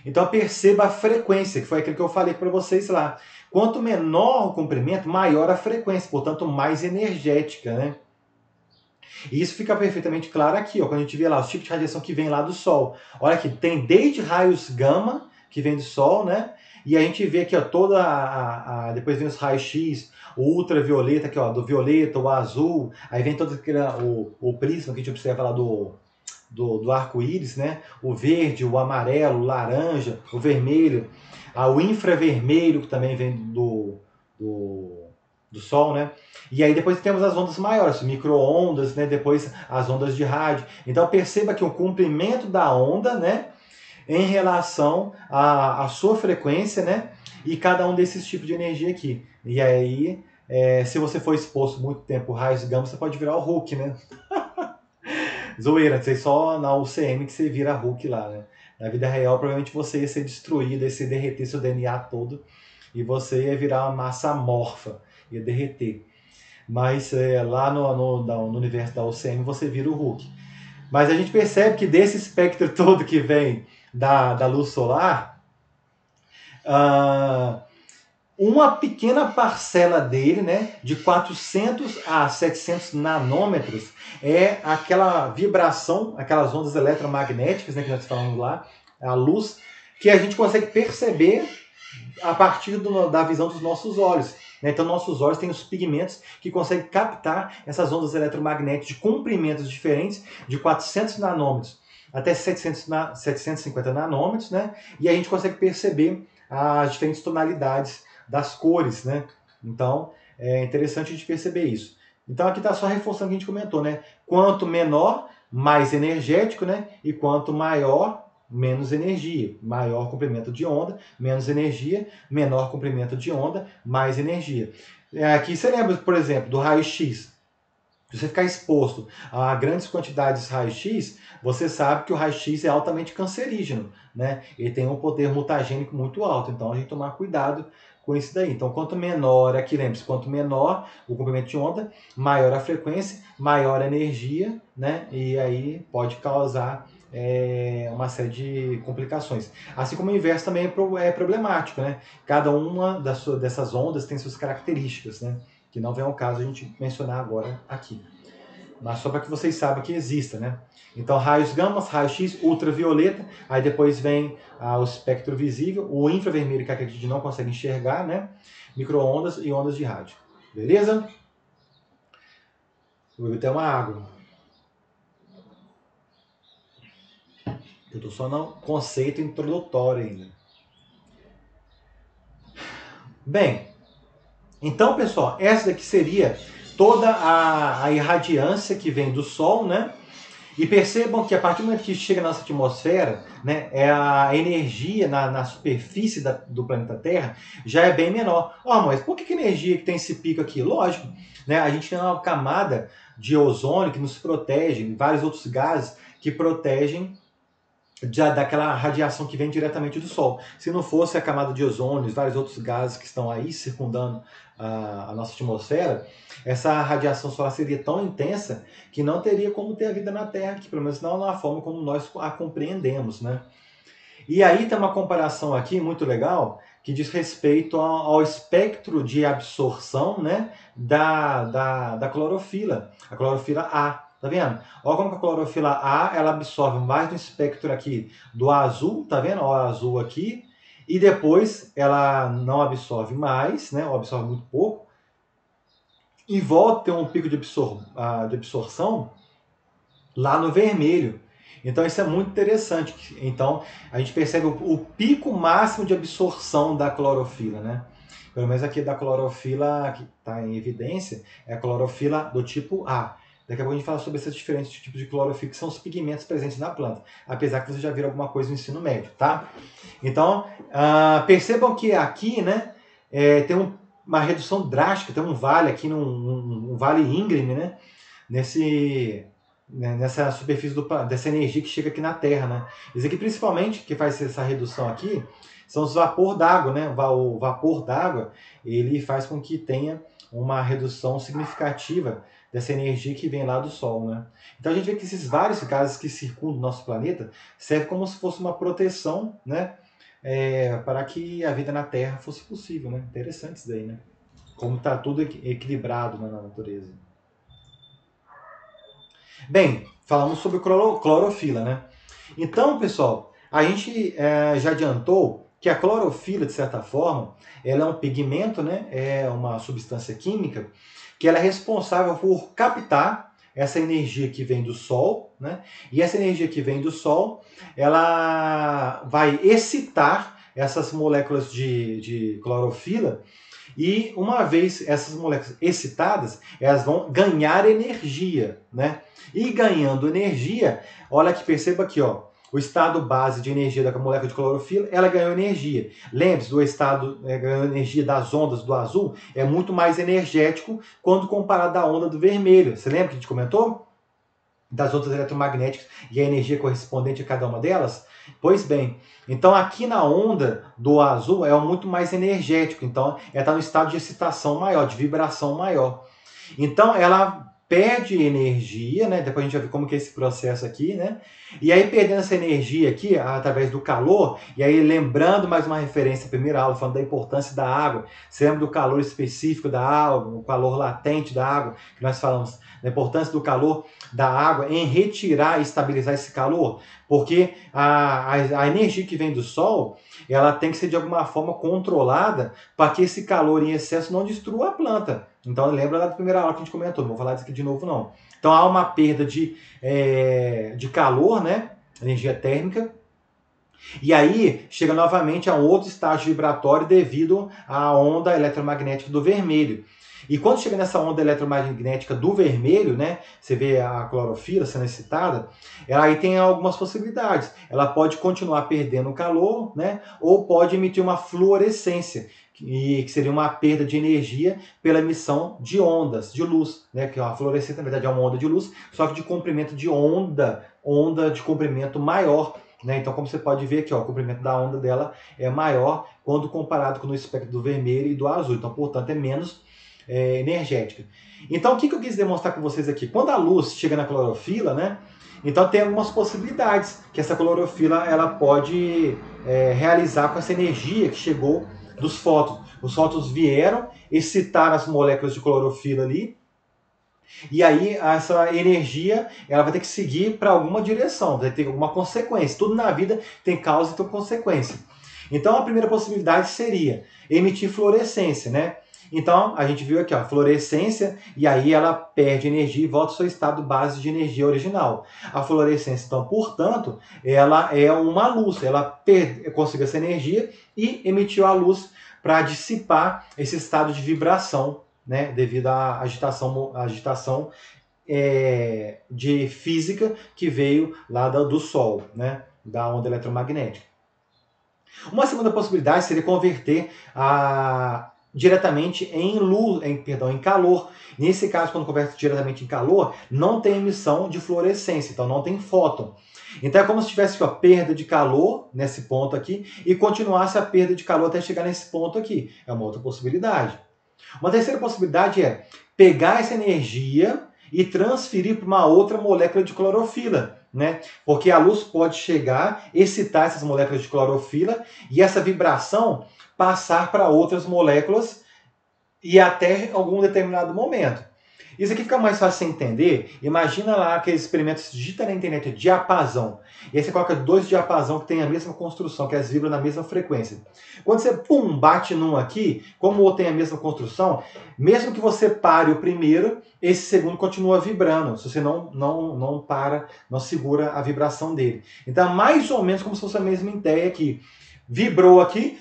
Então perceba a frequência, que foi aquilo que eu falei para vocês lá. Quanto menor o comprimento, maior a frequência, portanto mais energética, né? E isso fica perfeitamente claro aqui, ó, quando a gente vê lá os tipos de radiação que vem lá do Sol. Olha aqui, tem desde raios gama, que vem do Sol, né? E a gente vê aqui, ó, depois vem os raios X, o ultravioleta, aqui, ó, do violeta, o azul, aí vem todo aquele, o prisma que a gente observa lá do arco-íris, né? O verde, o amarelo, o laranja, o vermelho, o infravermelho, que também vem do Sol, né? E aí depois temos as ondas maiores, micro-ondas, né? Depois as ondas de rádio. Então perceba que o comprimento da onda, né? Em relação à sua frequência, né? E cada um desses tipos de energia aqui. E aí, se você for exposto muito tempo a raios gama, você pode virar o Hulk, né? Zoeira, sei só na UCM que você vira Hulk lá, né? Na vida real, provavelmente você ia ser destruído, ia se derreter seu DNA todo e você ia virar uma massa amorfa, ia derreter. Mas lá no universo da UCM você vira o Hulk. Mas a gente percebe que desse espectro todo que vem da luz solar, uma pequena parcela dele, né, de 400 a 700 nanômetros, é aquela vibração, aquelas ondas eletromagnéticas, né, que nós falamos lá, a luz, que a gente consegue perceber a partir da visão dos nossos olhos. Né? Então, nossos olhos têm os pigmentos que conseguem captar essas ondas eletromagnéticas de comprimentos diferentes, de 400 nanômetros até 750 nanômetros, né? E a gente consegue perceber as diferentes tonalidades das cores, né? Então, é interessante a gente perceber isso. Então, aqui está só reforçando o que a gente comentou, né? Quanto menor, mais energético, né? E quanto maior, menos energia. Maior comprimento de onda, menos energia. Menor comprimento de onda, mais energia. Aqui você lembra, por exemplo, do raio-x. Se você ficar exposto a grandes quantidades de raio-x, você sabe que o raio-x é altamente cancerígeno, né? Ele tem um poder mutagênico muito alto, então a gente tem que tomar cuidado com isso daí. Então, quanto menor, aqui lembre-se, quanto menor o comprimento de onda, maior a frequência, maior a energia, né? E aí pode causar uma série de complicações. Assim como o inverso também é problemático, né? Cada uma dessas ondas tem suas características, né? Que não vem ao caso a gente mencionar agora aqui. Mas só para que vocês saibam que exista, né? Então, raios gama, raio-x, ultravioleta, aí depois vem o espectro visível, o infravermelho, que a gente não consegue enxergar, né? Micro-ondas e ondas de rádio. Beleza? Vou beber até uma água. Eu estou só no conceito introdutório ainda. Bem, então, pessoal, essa daqui seria toda a irradiância que vem do Sol, né? E percebam que a partir do momento que chega na nossa atmosfera, né, a energia na superfície do planeta Terra já é bem menor. Mas por que energia que tem esse pico aqui? Lógico, né, a gente tem uma camada de ozônio que nos protege, e vários outros gases que protegem daquela radiação que vem diretamente do Sol. Se não fosse a camada de ozônio, vários outros gases que estão aí circundando a nossa atmosfera, essa radiação solar seria tão intensa que não teria como ter a vida na Terra, que pelo menos não na forma como nós a compreendemos, né? E aí tem uma comparação aqui muito legal que diz respeito ao espectro de absorção, né, da clorofila, a clorofila A. Tá vendo? Olha como que a clorofila A ela absorve mais no espectro aqui do azul, tá vendo? Olha o azul aqui. E depois ela não absorve mais, né? Ou absorve muito pouco. E volta a ter um pico de absorção lá no vermelho. Então isso é muito interessante. Então a gente percebe o pico máximo de absorção da clorofila, né? Pelo menos aqui da clorofila que está em evidência é a clorofila do tipo A. Daqui a pouco a gente fala sobre esses diferentes tipos de clorofila, que são os pigmentos presentes na planta. Apesar que vocês já viram alguma coisa no ensino médio, tá? Então, percebam que aqui, né, tem uma redução drástica, tem um vale aqui, um vale íngreme, né? Nessa superfície dessa energia que chega aqui na Terra, né? Isso aqui, principalmente, que faz essa redução aqui, são os vapor d'água, né? O vapor d'água, ele faz com que tenha uma redução significativa dessa energia que vem lá do Sol, né? Então a gente vê que esses vários gases que circundam o nosso planeta servem como se fosse uma proteção, né? Para que a vida na Terra fosse possível, né? Interessante isso daí, né? Como está tudo equilibrado, né, na natureza. Bem, falamos sobre clorofila, né? Então, pessoal, a gente já adiantou que a clorofila, de certa forma, ela é um pigmento, né? É uma substância química que ela é responsável por captar essa energia que vem do Sol, né? E essa energia que vem do Sol, ela vai excitar essas moléculas de clorofila e uma vez essas moléculas excitadas, elas vão ganhar energia, né? E ganhando energia, olha que perceba aqui, ó, o estado base de energia da molécula de clorofila, ela ganhou energia. Lembre-se do estado ganhou energia das ondas do azul, é muito mais energético quando comparado à onda do vermelho. Você lembra que a gente comentou? Das ondas eletromagnéticas e a energia correspondente a cada uma delas? Pois bem, então aqui na onda do azul é muito mais energético, então ela está no estado de excitação maior, de vibração maior. Então ela perde energia, né? Depois a gente vai ver como que é esse processo aqui, né? E aí perdendo essa energia aqui, através do calor, e aí lembrando mais uma referência à primeira aula, falando da importância da água, você lembra do calor específico da água, o calor latente da água, que nós falamos, da importância do calor da água em retirar e estabilizar esse calor, porque a energia que vem do Sol, ela tem que ser de alguma forma controlada para que esse calor em excesso não destrua a planta. Então lembra da primeira aula que a gente comentou, não vou falar disso aqui de novo não. Então há uma perda de calor, né? Energia térmica. E aí chega novamente a um outro estágio vibratório devido à onda eletromagnética do vermelho. E quando chega nessa onda eletromagnética do vermelho, né, você vê a clorofila sendo excitada, ela aí tem algumas possibilidades. Ela pode continuar perdendo calor, né, ou pode emitir uma fluorescência, que seria uma perda de energia pela emissão de ondas de luz, né, que a fluorescência na verdade é uma onda de luz, só que de comprimento de onda de comprimento maior. Né? Então, como você pode ver aqui, ó, o comprimento da onda dela é maior quando comparado com o espectro do vermelho e do azul. Então, portanto, é menos energética. Então, o que eu quis demonstrar com vocês aqui? Quando a luz chega na clorofila, né? Então, tem algumas possibilidades que essa clorofila ela pode realizar com essa energia que chegou dos fótons. Os fótons vieram, excitaram as moléculas de clorofila ali, e aí essa energia ela vai ter que seguir para alguma direção, vai ter alguma consequência. Tudo na vida tem causa e tem consequência. Então a primeira possibilidade seria emitir fluorescência, né? Então a gente viu aqui, ó, fluorescência, e aí ela perde energia e volta ao seu estado base de energia original. A fluorescência, então, portanto, ela é uma luz, ela conseguiu essa energia e emitiu a luz para dissipar esse estado de vibração, né, devido à agitação de física que veio lá do Sol, né, da onda eletromagnética. Uma segunda possibilidade seria converter diretamente em calor. Nesse caso, quando converte diretamente em calor, não tem emissão de fluorescência, então não tem fóton. Então é como se tivesse ó, perda de calor nesse ponto aqui e continuasse a perda de calor até chegar nesse ponto aqui. É uma outra possibilidade. Uma terceira possibilidade é pegar essa energia e transferir para uma outra molécula de clorofila, né? Porque a luz pode chegar, excitar essas moléculas de clorofila e essa vibração passar para outras moléculas e até algum determinado momento. Isso aqui fica mais fácil de entender. Imagina lá aqueles experimentos, digita na internet diapasão. E aí você coloca dois diapasão que tem a mesma construção, que elas vibram na mesma frequência. Quando você pum, bate num aqui, como o outro tem a mesma construção, mesmo que você pare o primeiro, esse segundo continua vibrando. Se você não para, não segura a vibração dele. Então, mais ou menos como se fosse a mesma ideia aqui. Vibrou aqui,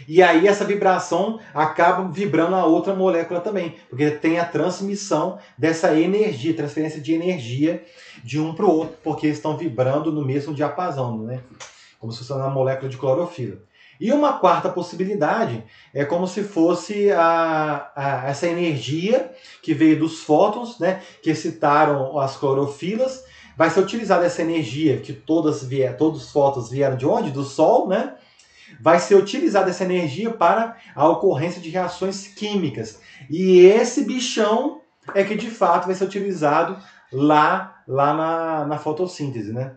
e aí essa vibração acaba vibrando a outra molécula também, porque tem a transmissão dessa energia, transferência de energia de um para o outro, porque estão vibrando no mesmo diapasão, né? Como se fosse uma molécula de clorofila. E uma quarta possibilidade é como se fosse essa energia que veio dos fótons, né, que excitaram as clorofilas, vai ser utilizada essa energia que todos os fótons vieram de onde? Do Sol, né? Vai ser utilizada essa energia para a ocorrência de reações químicas. E esse bichão é que de fato vai ser utilizado lá na fotossíntese, né?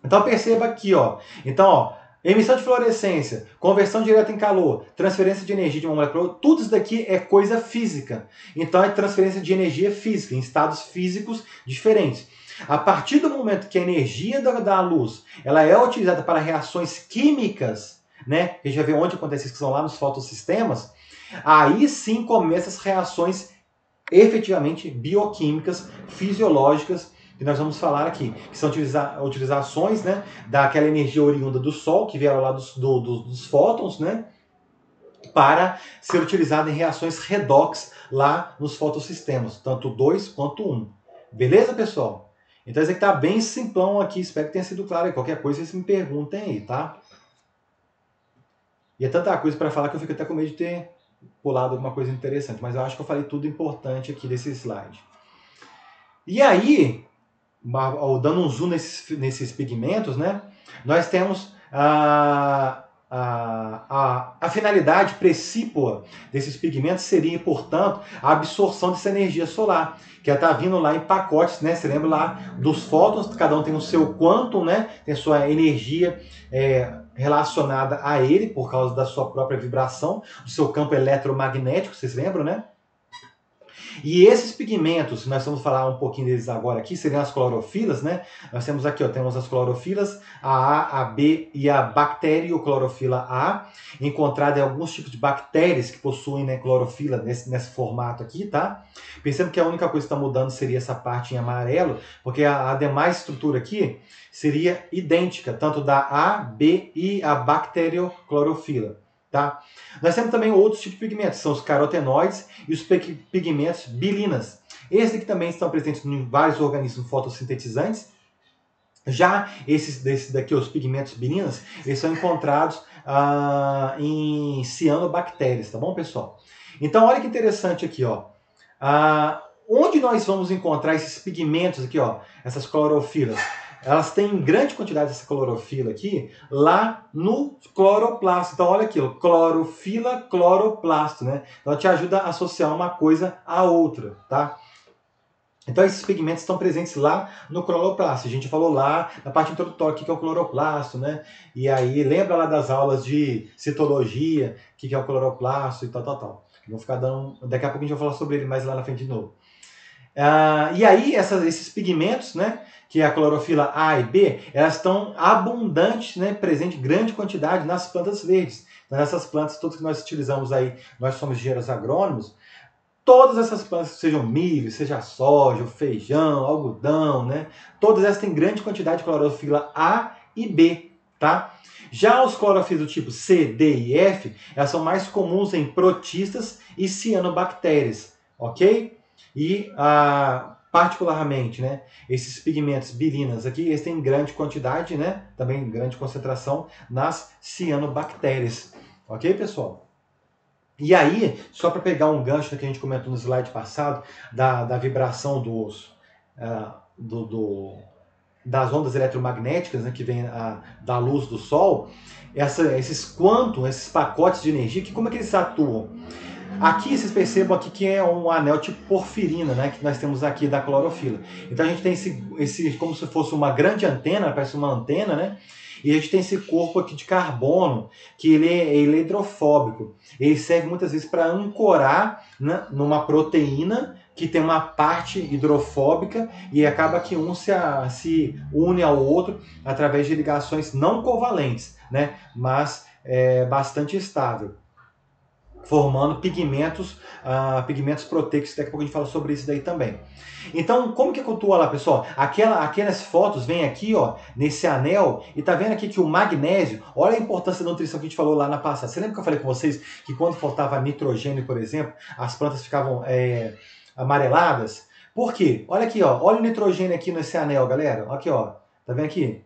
Então perceba aqui, ó. Então, ó, emissão de fluorescência, conversão direta em calor, transferência de energia de uma molécula para outra, tudo isso daqui é coisa física. Então é transferência de energia física, em estados físicos diferentes. A partir do momento que a energia da luz ela é utilizada para reações químicas, né? A gente já vê onde acontece isso, que são lá nos fotossistemas, aí sim começam as reações efetivamente bioquímicas, fisiológicas, que nós vamos falar aqui, que são utilizações, né, daquela energia oriunda do Sol, que vieram lá dos fótons, né, para ser utilizada em reações redox lá nos fotossistemas, tanto 2 quanto 1. Beleza, pessoal? Então isso aqui está bem simplão aqui, espero que tenha sido claro. Qualquer coisa vocês me perguntem aí, tá? E é tanta coisa para falar que eu fico até com medo de ter pulado alguma coisa interessante, mas eu acho que eu falei tudo importante aqui desse slide. E aí, dando um zoom nesses pigmentos, né, nós temos a finalidade precípua desses pigmentos seria, portanto, a absorção dessa energia solar, que está vindo lá em pacotes, né? Você lembra lá dos fótons, cada um tem o seu quantum, né? Tem a sua energia relacionada a ele, por causa da sua própria vibração, do seu campo eletromagnético, vocês lembram, né? E esses pigmentos, nós vamos falar um pouquinho deles agora aqui, seriam as clorofilas, né? Nós temos aqui, ó, temos as clorofilas, a B e a bacterioclorofila A, encontrada em alguns tipos de bactérias que possuem, né, clorofila nesse formato aqui, tá? Pensando que a única coisa que está mudando seria essa parte em amarelo, porque a demais estrutura aqui seria idêntica, tanto da A, B e a bacterioclorofila. Tá? Nós temos também outros tipos de pigmentos, são os carotenoides e os pigmentos bilinas. Esses aqui também estão presentes em vários organismos fotossintetizantes. Já esses daqui, os pigmentos bilinas, eles são encontrados em cianobactérias, tá bom, pessoal? Então, olha que interessante aqui, ó. Onde nós vamos encontrar esses pigmentos aqui, ó, essas clorofilas? Elas têm grande quantidade dessa clorofila aqui lá no cloroplasto. Então, olha aqui, ó, clorofila, cloroplasto, né? Então, ela te ajuda a associar uma coisa à outra, tá? Então, esses pigmentos estão presentes lá no cloroplasto. A gente falou lá na parte introdutória o que é o cloroplasto, né? E aí, lembra lá das aulas de citologia, o que é o cloroplasto e tal. Vou ficar dando... Daqui a pouco a gente vai falar sobre ele mais lá na frente de novo. E aí, esses pigmentos, né, que é a clorofila A e B, elas estão abundantes, né, presente em grande quantidade nas plantas verdes. Então, nessas plantas, todas que nós utilizamos aí, nós somos engenheiros agrônomos, todas essas plantas, sejam milho, seja soja, feijão, algodão, né, todas essas têm grande quantidade de clorofila A e B, tá? Já os clorofilas do tipo C, D e F, elas são mais comuns em protistas e cianobactérias, ok? E, particularmente, né, esses pigmentos bilinas aqui, eles têm grande quantidade, né, também grande concentração nas cianobactérias. Ok, pessoal? E aí, só para pegar um gancho que a gente comentou no slide passado, da vibração das ondas eletromagnéticas, né, que vem da luz do Sol, esses quantum, esses pacotes de energia, que como é que eles atuam? Aqui vocês percebam aqui que é um anel tipo porfirina, né, que nós temos aqui da clorofila. Então a gente tem esse como se fosse uma grande antena, parece uma antena, né? E a gente tem esse corpo aqui de carbono, que ele é hidrofóbico. Ele serve muitas vezes para ancorar, né, numa proteína que tem uma parte hidrofóbica e acaba que um se une ao outro através de ligações não covalentes, né, mas bastante estável, formando pigmentos, pigmentos proteicos. Daqui a pouco a gente fala sobre isso daí também. Então, como que atua lá, pessoal? Aquelas fotos vêm aqui, ó, nesse anel, e tá vendo aqui que o magnésio, olha a importância da nutrição que a gente falou lá na passada. Você lembra que eu falei com vocês que quando faltava nitrogênio, por exemplo, as plantas ficavam amareladas? Por quê? Olha aqui, ó, olha o nitrogênio aqui nesse anel, galera. Aqui, ó, tá vendo aqui?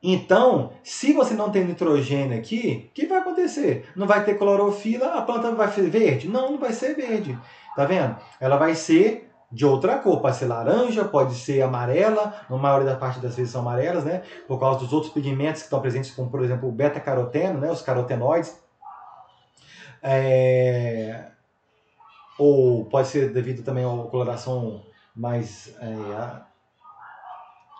Então, se você não tem nitrogênio aqui, o que vai acontecer? Não vai ter clorofila, a planta vai ser verde? Não, não vai ser verde. Tá vendo? Ela vai ser de outra cor, pode ser laranja, pode ser amarela, na maioria da parte das vezes são amarelas, né? Por causa dos outros pigmentos que estão presentes, como por exemplo o beta-caroteno, né? Os carotenoides. Ou pode ser devido também à coloração mais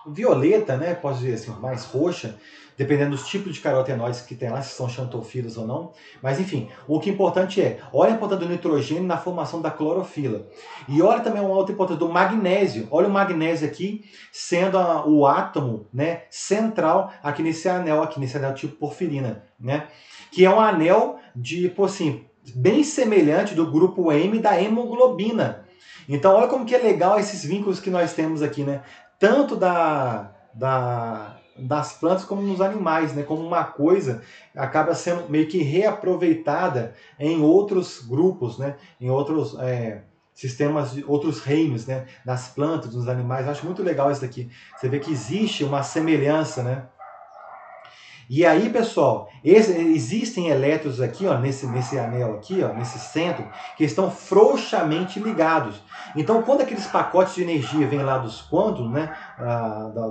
violeta, né? Posso dizer assim, mais roxa, dependendo dos tipos de carotenoides que tem lá, se são xantofilas ou não. Mas enfim, o que é importante olha a importância do nitrogênio na formação da clorofila. E olha também uma outra importância do magnésio. Olha o magnésio aqui, sendo o átomo, né, central aqui nesse anel tipo porfirina, né? Que é um anel de, assim, bem semelhante do grupo M da hemoglobina. Então olha como que é legal esses vínculos que nós temos aqui, né? Tanto das plantas como nos animais, né? Como uma coisa acaba sendo meio que reaproveitada em outros grupos, né? Em outros sistemas, outros reinos, né? Nas plantas, nos animais. Eu acho muito legal isso daqui. Você vê que existe uma semelhança, né? E aí, pessoal, existem elétrons aqui, ó, nesse anel aqui, ó, nesse centro, que estão frouxamente ligados. Então, quando aqueles pacotes de energia vêm lá dos quantos, né,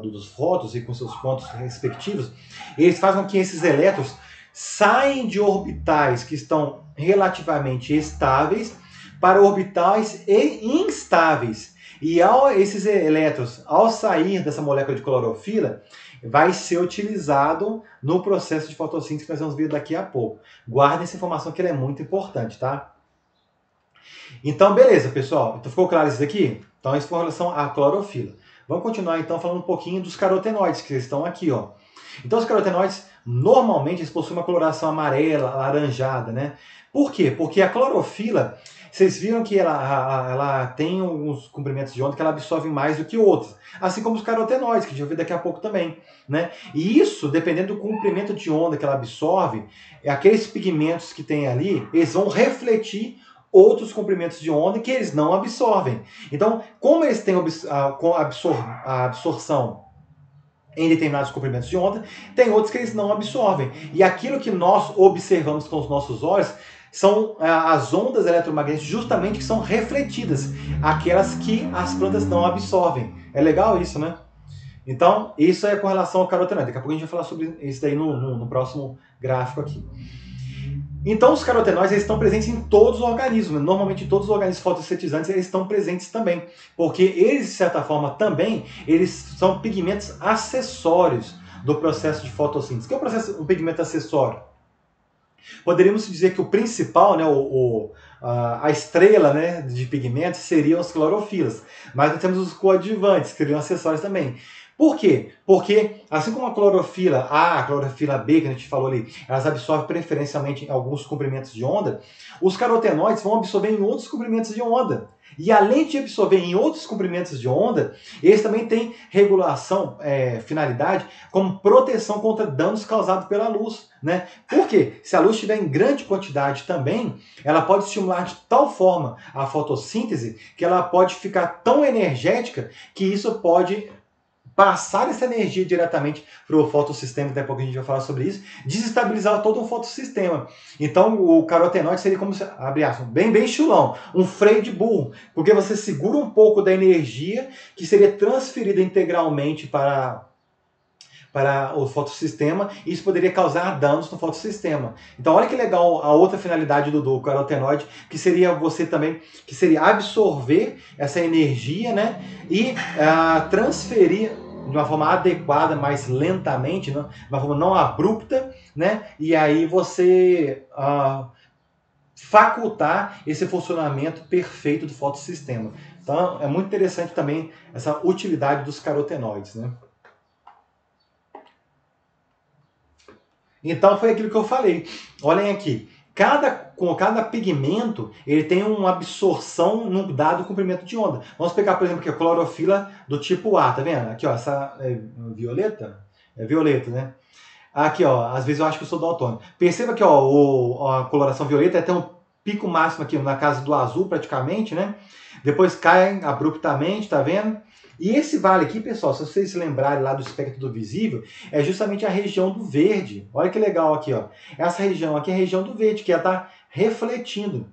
dos fótons e com seus pontos respectivos, eles fazem com que esses elétrons saem de orbitais que estão relativamente estáveis para orbitais instáveis. E esses elétrons, ao sair dessa molécula de clorofila, vai ser utilizado no processo de fotossíntese que nós vamos ver daqui a pouco. Guarda essa informação que ela é muito importante, tá? Então, beleza, pessoal. Então, ficou claro isso daqui? Então, isso foi em relação à clorofila. Vamos continuar, então, falando um pouquinho dos carotenoides, que estão aqui, ó. Então, os carotenoides, normalmente, eles possuem uma coloração amarela, alaranjada, né? Por quê? Porque a clorofila, vocês viram que ela tem alguns comprimentos de onda que ela absorve mais do que outros. Assim como os carotenoides, que a gente vai ver daqui a pouco também, né? E isso, dependendo do comprimento de onda que ela absorve, aqueles pigmentos que tem ali, eles vão refletir outros comprimentos de onda que eles não absorvem. Então, como eles têm a absorção em determinados comprimentos de onda, tem outros que eles não absorvem. E aquilo que nós observamos com os nossos olhos são as ondas eletromagnéticas justamente que são refletidas, aquelas que as plantas não absorvem. É legal isso, né? Então, isso é com relação ao carotenoide. Daqui a pouco a gente vai falar sobre isso daí no próximo gráfico aqui. Então, os carotenoides eles estão presentes em todos os organismos. Normalmente, todos os organismos fotossintetizantes eles estão presentes também. Porque eles, de certa forma, também eles são pigmentos acessórios do processo de fotossíntese. O que é um pigmento acessório? Poderíamos dizer que o principal, né, a estrela, né, de pigmentos seriam as clorofilas. Mas nós temos os coadjuvantes, que seriam acessórios também. Por quê? Porque, assim como a clorofila A, a clorofila B, que a gente falou ali, elas absorvem preferencialmente em alguns comprimentos de onda, os carotenoides vão absorver em outros comprimentos de onda. E além de absorver em outros comprimentos de onda, eles também têm regulação, finalidade, como proteção contra danos causados pela luz, né? Por quê? Se a luz estiver em grande quantidade também, ela pode estimular de tal forma a fotossíntese que ela pode ficar tão energética que isso pode passar essa energia diretamente para o fotossistema, daqui a pouco a gente vai falar sobre isso, desestabilizar todo o fotossistema. Então o carotenoide seria como, abre aspas, bem chulão, um freio de burro, porque você segura um pouco da energia que seria transferida integralmente para o fotossistema, e isso poderia causar danos no fotossistema. Então olha que legal a outra finalidade do carotenoide, que seria você também, que seria absorver essa energia, né, e transferir de uma forma adequada, mais lentamente, né, de uma forma não abrupta, né, e aí você facultar esse funcionamento perfeito do fotossistema. Então é muito interessante também essa utilidade dos carotenoides, né. Então foi aquilo que eu falei. Olhem aqui, cada pigmento ele tem uma absorção num dado comprimento de onda. Vamos pegar, por exemplo, aqui a clorofila do tipo A, tá vendo? Aqui, ó, essa é violeta? É violeta, né? Aqui, ó, às vezes eu acho que eu sou daltônico. Perceba que, ó, a coloração violeta tem um pico máximo aqui na casa do azul, praticamente, né? Depois cai abruptamente, tá vendo? E esse vale aqui, pessoal, se vocês se lembrarem lá do espectro do visível, é justamente a região do verde. Olha que legal aqui, ó. Essa região aqui é a região do verde, que ela está refletindo.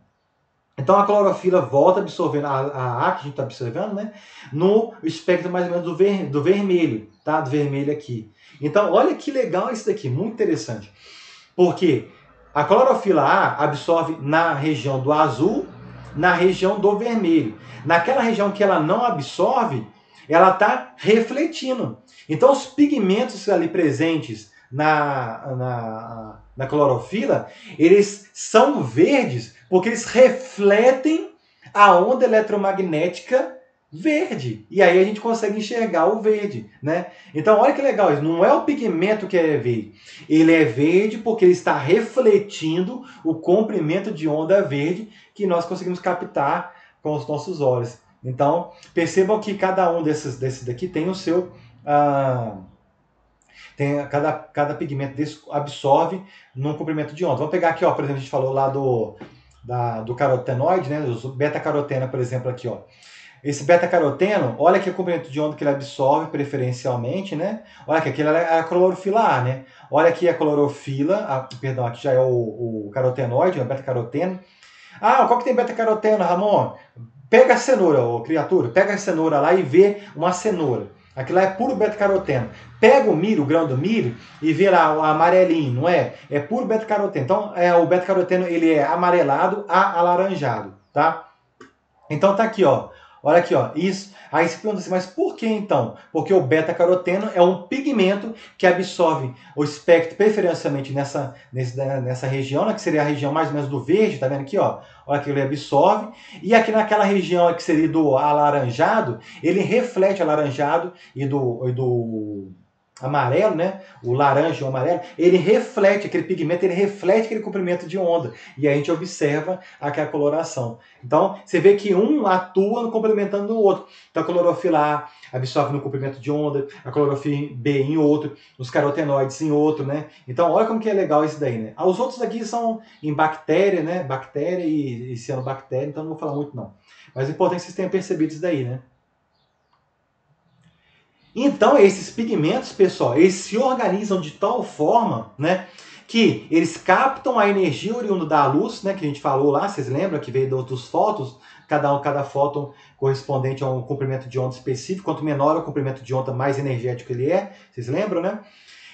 Então a clorofila volta absorvendo a A que a gente está observando, né? No espectro mais ou menos do vermelho, tá? Do vermelho aqui. Então olha que legal isso daqui, muito interessante. Porque a clorofila A absorve na região do azul, na região do vermelho. Naquela região que ela não absorve, ela está refletindo. Então os pigmentos ali presentes na clorofila, eles são verdes porque eles refletem a onda eletromagnética verde. E aí a gente consegue enxergar o verde, né? Então olha que legal isso. Não é o pigmento que é verde. Ele é verde porque ele está refletindo o comprimento de onda verde que nós conseguimos captar com os nossos olhos. Então percebam que cada um desses daqui tem o seu... cada pigmento desse absorve num comprimento de onda. Vamos pegar aqui, ó, por exemplo, a gente falou lá do carotenoide, né? O beta-caroteno, por exemplo, aqui, ó. Esse beta-caroteno, olha aqui o comprimento de onda que ele absorve preferencialmente, né? Olha aqui, aquilo é a clorofila A, né? Olha aqui a clorofila, perdão, aqui já é o carotenoide, o beta-caroteno. Ah, qual que tem beta-caroteno, Ramon? Pega a cenoura, ô criatura, pega a cenoura lá e vê uma cenoura. Aquilo lá é puro beta-caroteno. Pega o milho, o grão do milho, e vê lá o amarelinho, não é? É puro beta-caroteno. Então, o beta-caroteno ele é amarelado a alaranjado, tá? Então tá aqui, ó. Olha aqui, ó. Isso. Aí você pergunta assim, mas por que então? Porque o beta-caroteno é um pigmento que absorve o espectro preferencialmente nessa região, né, que seria a região mais ou menos do verde, tá vendo aqui, ó? Olha que ele absorve. E aqui naquela região que seria do alaranjado, ele reflete alaranjado e do amarelo, né? O laranja e o amarelo, ele reflete aquele pigmento, ele reflete aquele comprimento de onda. E aí a gente observa aquela coloração. Então, você vê que um atua complementando o outro. Então, a clorofila A absorve no comprimento de onda, a clorofila B em outro, os carotenoides em outro, né? Então, olha como que é legal isso daí, né? Os outros aqui são em bactéria, né? Bactéria e cianobactéria, então não vou falar muito não. Mas é importante que vocês tenham percebido isso daí, né? Então, esses pigmentos, pessoal, eles se organizam de tal forma, né, que eles captam a energia oriunda da luz, né, que a gente falou lá, vocês lembram que veio dos fótons, cada fóton correspondente a um comprimento de onda específico, quanto menor o comprimento de onda, mais energético ele é, vocês lembram, né?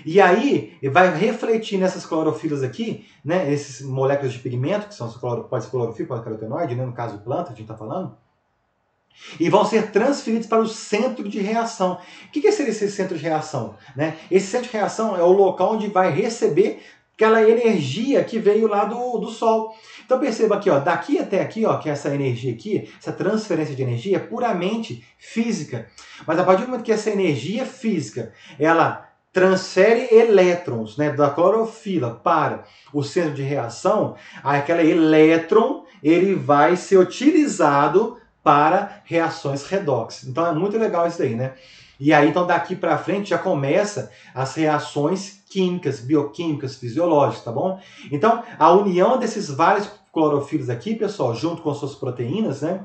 E aí, vai refletir nessas clorofilas aqui, né, esses moléculas de pigmento, que são pode ser clorofila, pode ser carotenoide, né, no caso de planta, a gente está falando, e vão ser transferidos para o centro de reação. O que seria esse centro de reação? Né? Esse centro de reação é o local onde vai receber aquela energia que veio lá do Sol. Então perceba aqui, ó, daqui até aqui, ó, que essa energia aqui, essa transferência de energia é puramente física. Mas a partir do momento que essa energia física, ela transfere elétrons, né, da clorofila para o centro de reação, aquele elétron ele vai ser utilizado para reações redox. Então é muito legal isso daí, né? E aí, então, daqui para frente já começa as reações químicas, bioquímicas, fisiológicas, tá bom? Então, a união desses vários clorofilos aqui, pessoal, junto com suas proteínas, né?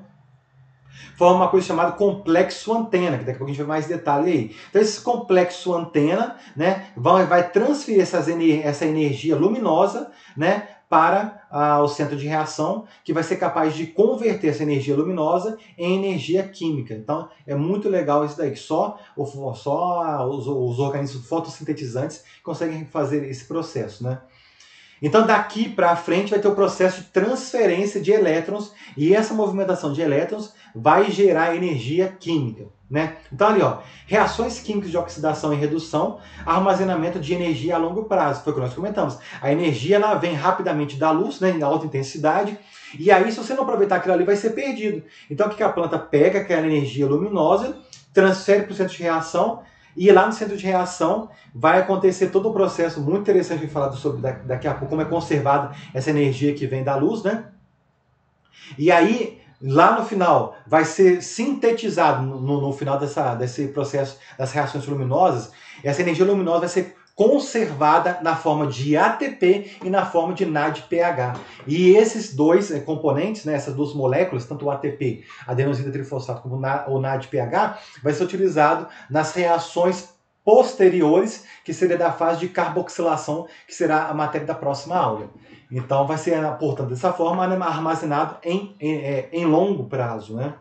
Forma uma coisa chamada complexo antena, que daqui a pouco a gente vai mais detalhe aí. Então esse complexo antena, né, vai transferir essa energia luminosa, né, para o centro de reação, que vai ser capaz de converter essa energia luminosa em energia química. Então é muito legal isso daí, que só os organismos fotossintetizantes conseguem fazer esse processo, né? Então daqui para frente vai ter o processo de transferência de elétrons e essa movimentação de elétrons vai gerar energia química, né? Então ali, ó, reações químicas de oxidação e redução, armazenamento de energia a longo prazo, foi o que nós comentamos. A energia ela vem rapidamente da luz, né, em alta intensidade, e aí se você não aproveitar aquilo ali vai ser perdido. Então o que a planta pega aquela energia luminosa, transfere para o centro de reação. E lá no centro de reação vai acontecer todo um processo muito interessante de falar sobre daqui a pouco, como é conservada essa energia que vem da luz, né? E aí, lá no final, vai ser sintetizado, no final desse processo das reações luminosas, essa energia luminosa vai ser conservada na forma de ATP e na forma de NADPH. E esses dois componentes, né, essas duas moléculas, tanto o ATP, adenosina trifosfato, como o NADPH, vai ser utilizado nas reações posteriores, que seria da fase de carboxilação, que será a matéria da próxima aula. Então vai ser, portanto, dessa forma, armazenado em longo prazo, né?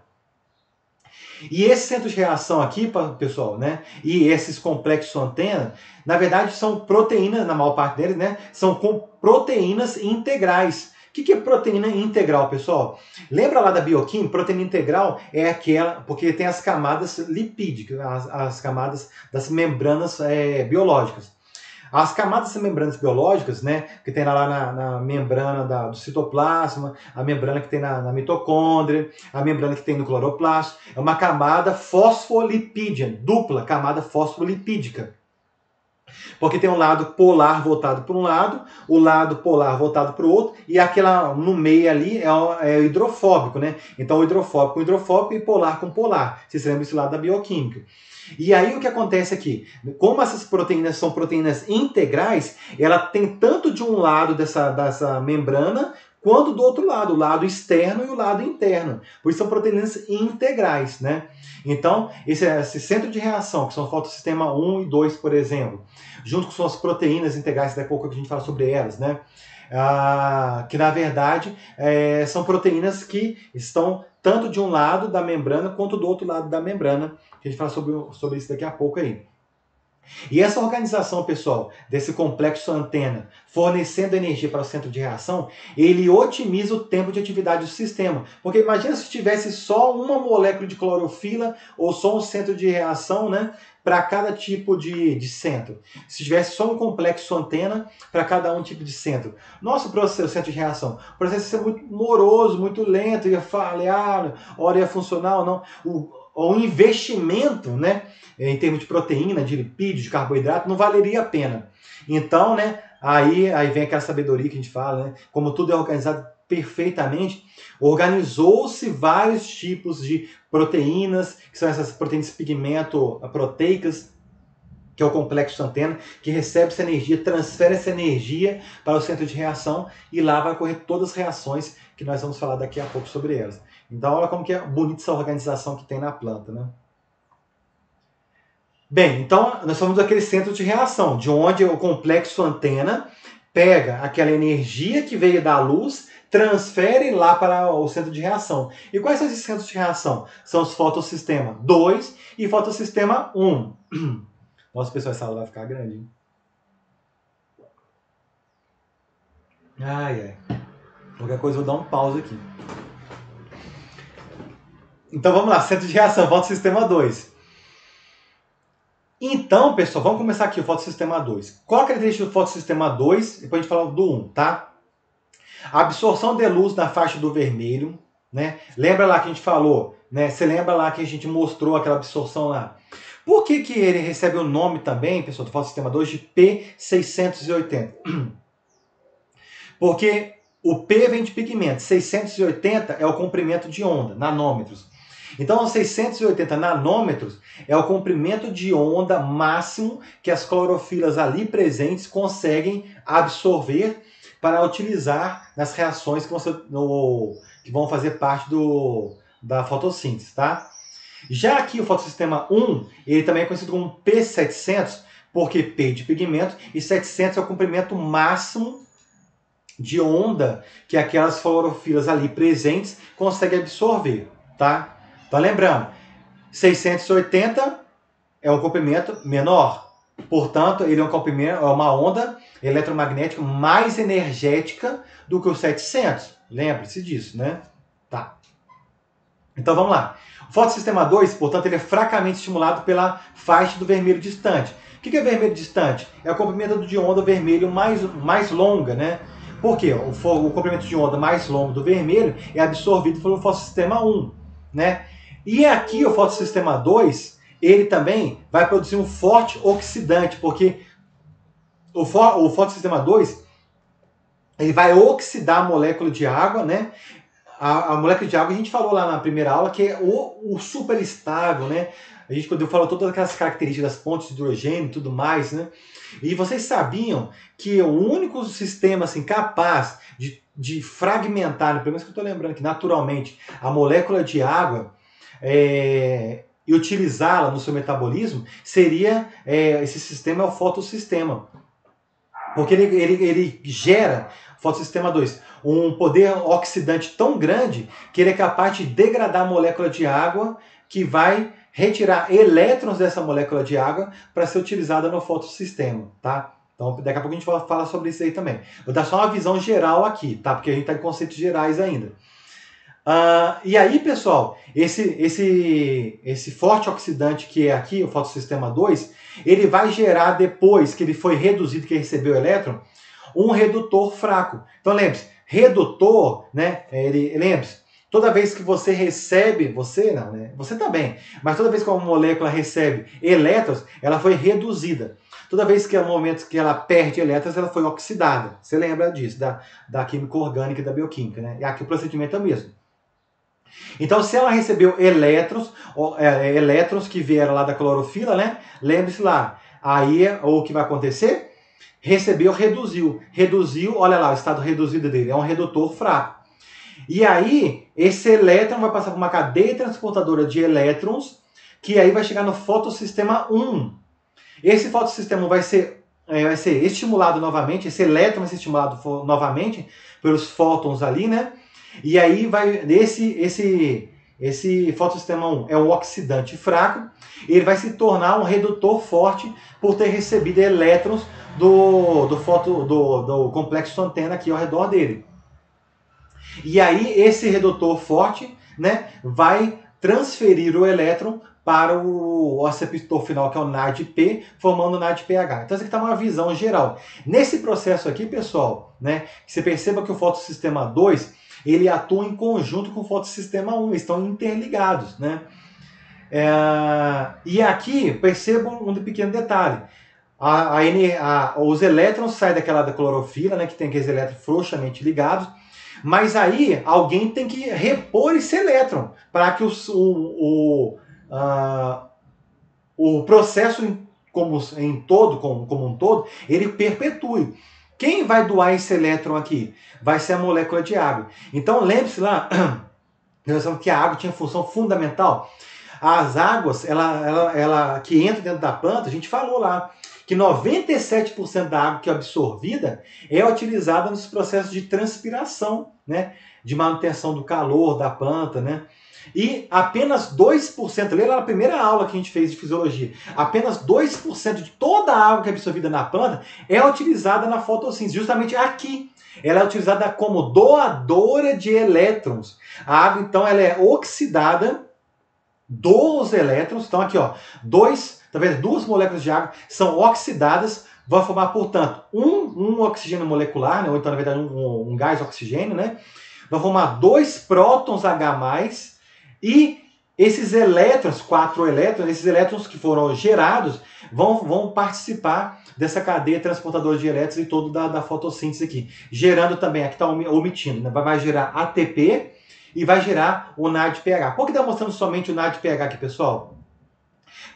E esses centros de reação aqui, pessoal, né? E esses complexos antena, na verdade são proteínas, na maior parte deles, né? São proteínas integrais. O que é proteína integral, pessoal? Lembra lá da bioquímica? Proteína integral é aquela, porque tem as camadas lipídicas, as camadas das membranas biológicas. As camadas das membranas biológicas, né, que tem lá na membrana do citoplasma, a membrana que tem na mitocôndria, a membrana que tem no cloroplasto, é uma camada fosfolipídica, dupla camada fosfolipídica. Porque tem um lado polar voltado para um lado, o lado polar voltado para o outro, e aquela no meio ali é hidrofóbico, né? Então hidrofóbico com hidrofóbico e polar com polar. Vocês lembram isso lá da bioquímica. E aí o que acontece aqui? Como essas proteínas são proteínas integrais, ela tem tanto de um lado dessa membrana, quanto do outro lado, o lado externo e o lado interno. Por isso são proteínas integrais, né? Então, esse centro de reação, que são o fotossistema 1 e 2, por exemplo, junto com suas proteínas integrais, daqui a pouco a gente fala sobre elas, né? Que na verdade são proteínas que estão tanto de um lado da membrana quanto do outro lado da membrana. A gente fala sobre isso daqui a pouco aí. E essa organização, pessoal, desse complexo antena, fornecendo energia para o centro de reação, ele otimiza o tempo de atividade do sistema. Porque imagina se tivesse só uma molécula de clorofila ou só um centro de reação, né, para cada tipo de centro. Se tivesse só um complexo antena para cada um tipo de centro. Nosso processo, centro de reação, o processo ia ser muito moroso, muito lento, ia falhar, hora ia funcionar ou não. O investimento, né, em termos de proteína, de lipídio, de carboidrato, não valeria a pena. Então, né, aí vem aquela sabedoria que a gente fala, né, como tudo é organizado perfeitamente, organizou-se vários tipos de proteínas, que são essas proteínas de pigmento proteicas, que é o complexo antena, que recebe essa energia, transfere essa energia para o centro de reação e lá vai ocorrer todas as reações que nós vamos falar daqui a pouco sobre elas. Então, olha como que é bonita essa organização que tem na planta, né? Bem, então nós falamos daquele centro de reação, de onde o complexo antena pega aquela energia que veio da luz, transfere lá para o centro de reação. E quais são esses centros de reação? São os fotossistema 2 e fotossistema 1. Nossa, pessoal, essa aula vai ficar grande, hein? Ai. Qualquer coisa eu vou dar um pause aqui. Então vamos lá, centro de reação, fotossistema 2. Então, pessoal, vamos começar aqui o fotossistema 2. Qual a característica do fotossistema 2? Depois a gente fala do 1, tá? A absorção de luz na faixa do vermelho, né? Lembra lá que a gente falou, né? Você lembra lá que a gente mostrou aquela absorção lá? Por que ele recebe o nome também, pessoal, do fotossistema 2 de P680? Porque o P vem de pigmento, 680 é o comprimento de onda, nanômetros. Então, 680 nanômetros é o comprimento de onda máximo que as clorofilas ali presentes conseguem absorver para utilizar nas reações que vão fazer parte da fotossíntese, tá? Já aqui o fotossistema 1, ele também é conhecido como P700, porque P de pigmento e 700 é o comprimento máximo de onda que aquelas clorofilas ali presentes conseguem absorver, tá? Então lembrando, 680 é um comprimento menor, portanto ele é um comprimento, é uma onda eletromagnética mais energética do que o 700. Lembre-se disso, né? Tá. Então vamos lá. O fotossistema 2, portanto, ele é fracamente estimulado pela faixa do vermelho distante. O que é vermelho distante? É o comprimento de onda vermelho mais longa, né? Por quê? O comprimento de onda mais longo do vermelho é absorvido pelo fotossistema 1, né? E aqui o fotossistema 2, ele também vai produzir um forte oxidante, porque o fotossistema 2, ele vai oxidar a molécula de água, né? A molécula de água, a gente falou lá na primeira aula, que é o super estável, né? A gente falou todas aquelas características das pontes de hidrogênio e tudo mais, né? E vocês sabiam que o único sistema assim, capaz de fragmentar, pelo menos que eu estou lembrando aqui, naturalmente, a molécula de água e utilizá-la no seu metabolismo, seria esse sistema é o fotossistema. Porque ele gera, fotossistema 2, um poder oxidante tão grande que ele é capaz de degradar a molécula de água, que vai retirar elétrons dessa molécula de água para ser utilizada no fotossistema, tá? Então daqui a pouco a gente vai falar sobre isso aí também. Vou dar só uma visão geral aqui, tá? Porque a gente está em conceitos gerais ainda. E aí, pessoal, esse forte oxidante que é aqui, o fotossistema 2, ele vai gerar, depois que ele foi reduzido, que recebeu o elétron, um redutor fraco. Então lembre-se, redutor, né? Lembre-se, toda vez que você recebe, você não, né? Você também, mas toda vez que uma molécula recebe elétrons, ela foi reduzida. Toda vez que é o momento que ela perde elétrons, ela foi oxidada. Você lembra disso, da química orgânica e da bioquímica, né? E aqui o procedimento é o mesmo. Então, se ela recebeu elétrons que vieram lá da clorofila, né? Lembre-se lá, aí o que vai acontecer? Recebeu, reduziu. Reduziu, olha lá, o estado reduzido dele, é um redutor fraco. E aí, esse elétron vai passar por uma cadeia transportadora de elétrons, que aí vai chegar no fotossistema 1. Esse fotossistema vai ser estimulado novamente, esse elétron vai ser estimulado novamente pelos fótons ali, né? E aí vai esse fotossistema 1 é um oxidante fraco, ele vai se tornar um redutor forte por ter recebido elétrons do complexo antena aqui ao redor dele. E aí esse redutor forte, né, vai transferir o elétron para o receptor final, que é o NADP, formando o NADPH. Então, essa aqui está uma visão geral. Nesse processo aqui, pessoal, né, você perceba que o fotossistema 2, ele atua em conjunto com o fotossistema 1, estão interligados, né? E aqui, percebam um pequeno detalhe. Os elétrons saem da clorofila, né, que tem aqueles elétrons frouxamente ligados, mas aí alguém tem que repor esse elétron para que o processo como um todo, ele perpetue. Quem vai doar esse elétron aqui? Vai ser a molécula de água. Então lembre-se lá, que a água tinha função fundamental. As águas, ela que entra dentro da planta, a gente falou lá, que 97% da água que é absorvida é utilizada nos processos de transpiração, né? De manutenção do calor da planta, né? E apenas 2%, lembra na primeira aula que a gente fez de fisiologia, apenas 2% de toda a água que é absorvida na planta é utilizada na fotossíntese, justamente aqui. Ela é utilizada como doadora de elétrons. A água, então, ela é oxidada dos elétrons. Então, aqui, ó, duas moléculas de água são oxidadas, vão formar, portanto, um oxigênio molecular, né? Ou então, na verdade, um gás oxigênio, né? Vão formar 2 prótons H+, e esses elétrons, 4 elétrons, esses elétrons que foram gerados, vão participar dessa cadeia transportadora de elétrons e todo da fotossíntese aqui. Gerando também, aqui está omitindo, né? Vai gerar ATP e vai gerar o NADPH. Por que está mostrando somente o NADPH aqui, pessoal?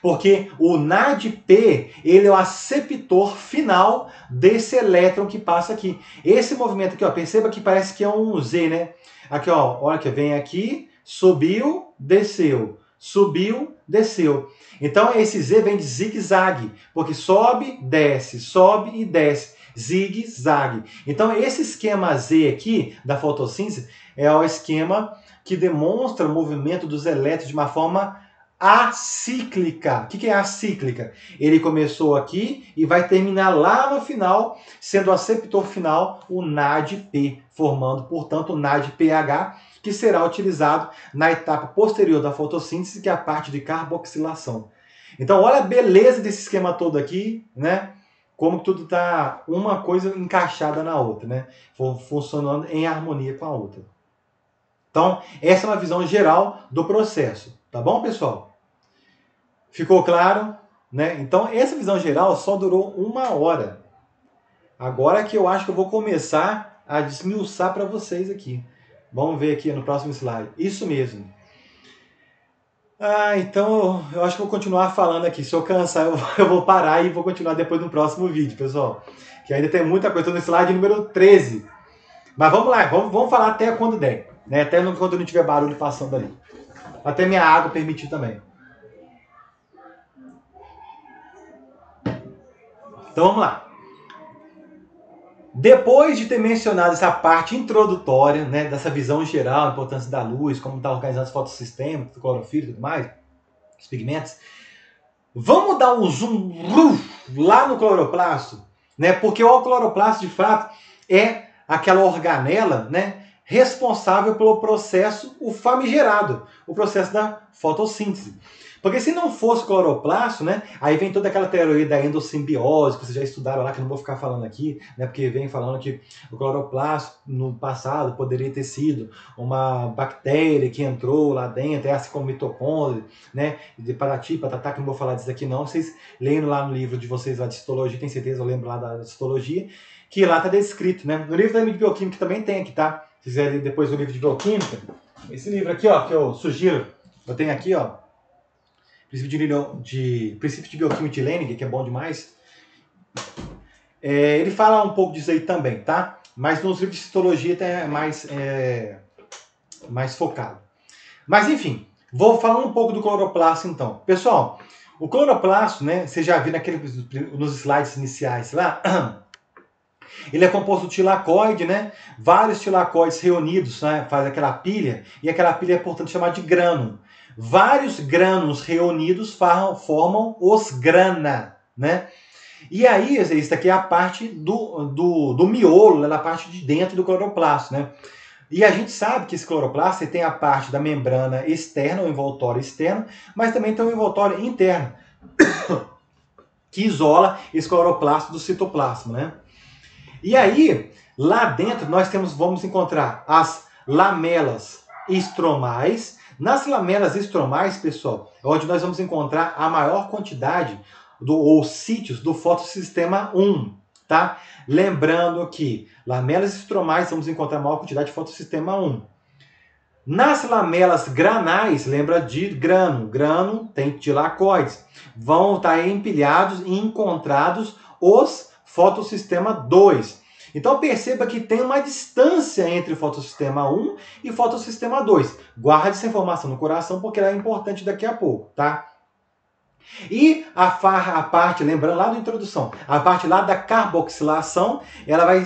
Porque o NADP, ele é o aceptor final desse elétron que passa aqui. Esse movimento aqui, ó, perceba que parece que é um Z, né? Aqui, ó, olha que vem aqui, Subiu, desceu. Subiu, desceu. Então esse Z vem de zigue-zague, porque sobe e desce. Zigue-zague. Então esse esquema Z aqui da fotossíntese é o esquema que demonstra o movimento dos elétrons de uma forma acíclica. O que é acíclica? Ele começou aqui e vai terminar lá no final, sendo o aceptor final o NADP, formando, portanto, o NADPH, que será utilizado na etapa posterior da fotossíntese, que é a parte de carboxilação. Então, olha a beleza desse esquema todo aqui, né? Como tudo está uma coisa encaixada na outra, né? Funcionando em harmonia com a outra. Então, essa é uma visão geral do processo, tá bom, pessoal? Ficou claro? Né? Então, essa visão geral só durou 1 hora. Agora que eu acho que eu vou começar a desmiuçar para vocês aqui. Vamos ver aqui no próximo slide. Isso mesmo. Então eu acho que vou continuar falando aqui. Se eu cansar, eu vou parar e vou continuar depois no próximo vídeo, pessoal. Que ainda tem muita coisa no slide número 13. Mas vamos lá, vamos falar até quando der. Né? Até quando não tiver barulho passando ali. Até minha água permitir também. Então vamos lá. Depois de ter mencionado essa parte introdutória, né, dessa visão geral, a importância da luz, como está organizado os fotossistemas, clorofila e tudo mais, os pigmentos, vamos dar um zoom lá no cloroplasto, né, porque o cloroplasto, de fato, é aquela organela, né, responsável pelo processo, o famigerado, o processo da fotossíntese. Porque se não fosse cloroplasto, né, aí vem toda aquela teoria da endossimbiose, que vocês já estudaram lá, que eu não vou ficar falando aqui, né, porque vem falando que o cloroplasto, no passado, poderia ter sido uma bactéria que entrou lá dentro, é assim como mitocôndria, né, de patati, patatá, que não vou falar disso aqui não, vocês lendo lá no livro de vocês lá de histologia, tem certeza, eu lembro lá da histologia, que lá está descrito, né, no livro da bioquímica também tem aqui, tá? Se quiser ler depois o livro de bioquímica, esse livro aqui, ó, que eu sugiro, eu tenho aqui, ó, Princípio de Bioquímica de Lenig, que é bom demais. Ele fala um pouco disso aí também, tá? Mas nos livros de citologia é mais focado. Mas enfim, vou falar um pouco do cloroplasto então. Pessoal, o cloroplasto, né, você já viu nos slides iniciais lá, ele é composto de tilacoide, né? Vários tilacoides reunidos, né? Faz aquela pilha, e aquela pilha é, portanto, chamada de grânulo. Vários grânulos reunidos formam os grana, né? E aí, isso aqui é a parte do miolo, né? Na parte de dentro do cloroplasto, né? E a gente sabe que esse cloroplasto tem a parte da membrana externa, o envoltório externo, mas também tem o envoltório interno, que isola esse cloroplasto do citoplasma, né? E aí, lá dentro, nós vamos encontrar as lamelas estromais. Nas lamelas estromais, pessoal, é onde nós vamos encontrar a maior quantidade ou sítios do fotossistema 1, tá? Lembrando que lamelas estromais vamos encontrar a maior quantidade de fotossistema 1. Nas lamelas granais, lembra de grano. Grano tem tilacoides. Vão estar empilhados e encontrados os fotossistema 2. Então perceba que tem uma distância entre o fotossistema 1 e o fotossistema 2. Guarde essa informação no coração porque ela é importante daqui a pouco, tá? E a parte, lembrando lá da introdução, a parte lá da carboxilação, ela vai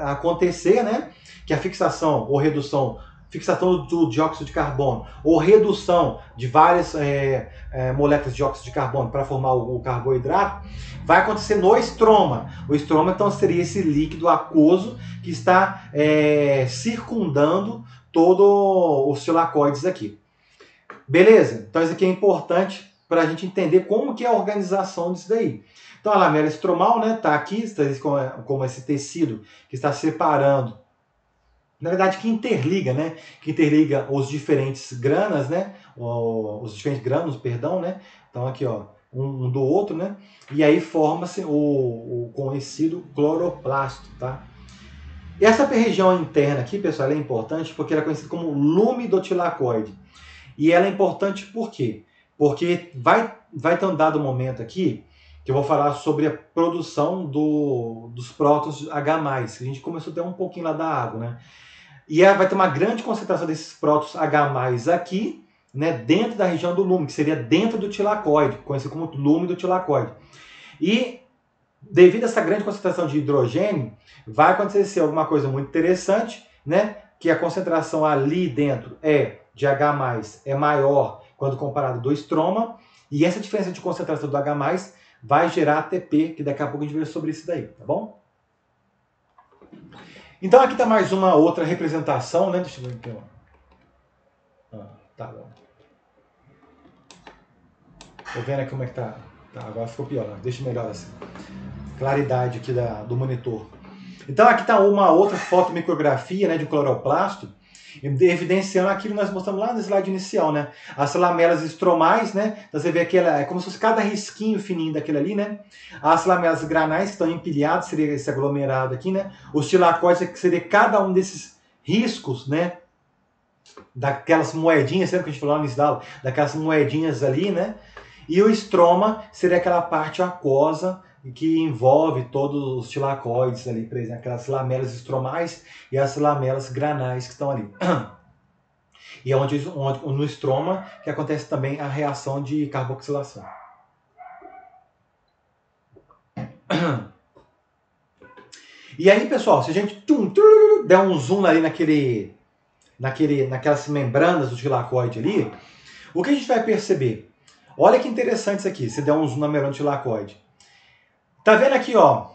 acontecer, né? Que a fixação ou redução do dióxido de carbono ou redução de várias moléculas de dióxido de carbono para formar o carboidrato, vai acontecer no estroma. O estroma, então, seria esse líquido aquoso que está circundando todos os tilacoides aqui. Beleza? Então, isso aqui é importante para a gente entender como que é a organização disso daí. Então, a lamela estromal, né, está aqui, como esse tecido que está separando, na verdade, que interliga, né? Que interliga os diferentes granas, né? Os diferentes grãos, perdão, né? Então aqui, ó, um do outro, né? E aí forma-se o conhecido cloroplasto, tá? E essa região interna aqui, pessoal, ela é importante porque ela é conhecida como lume do tilacoide. E ela é importante por quê? Porque vai ter um dado momento aqui que eu vou falar sobre a produção dos prótons H+, que a gente começou até um pouquinho lá da água, né? E vai ter uma grande concentração desses prótons H+ aqui, né, dentro da região do lume, que seria dentro do tilacoide, conhecido como lume do tilacoide. E devido a essa grande concentração de hidrogênio, vai acontecer alguma coisa muito interessante, né, que a concentração ali dentro de H+ é maior quando comparado do estroma, e essa diferença de concentração do H+ vai gerar ATP, que daqui a pouco a gente vai ver sobre isso daí, tá bom? Então aqui está mais uma outra representação, né? Deixa eu ver aqui, ó. Tá bom. Tô vendo aqui como é que tá. Tá, agora ficou pior, né? Deixa melhor assim. Claridade aqui do monitor. Então aqui está uma outra fotomicrografia, né, de cloroplasto, evidenciando aquilo que nós mostramos lá no slide inicial, né? As lamelas estromais, né? Então você vê que é como se fosse cada risquinho fininho daquele ali, né? As lamelas granais que estão empilhadas, seria esse aglomerado aqui, né? Os tilacoides, que seria cada um desses riscos, né? Daquelas moedinhas, sempre que a gente falou no início da aula, daquelas moedinhas ali, né? E o estroma seria aquela parte aquosa que envolve todos os tilacoides ali, por exemplo, aquelas lamelas estromais e as lamelas granais que estão ali. E é onde no estroma que acontece também a reação de carboxilação. E aí, pessoal, se a gente der um zoom ali naquelas membranas do tilacoide ali, o que a gente vai perceber? Olha que interessante isso aqui, se der um zoom na membrana do tilacoide. Tá vendo aqui, ó,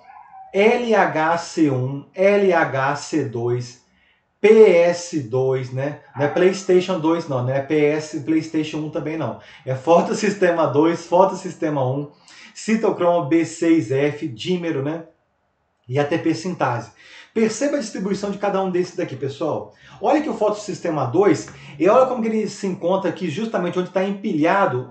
LHC1, LHC2, PS2, né? Não é PlayStation 2 não, não é PS PlayStation 1 também não. É fotossistema 2, fotossistema 1, citocromo B6F, dímero, né? E ATP sintase. Perceba a distribuição de cada um desses daqui, pessoal. Olha que o fotossistema 2, e olha como que ele se encontra aqui, justamente onde está empilhado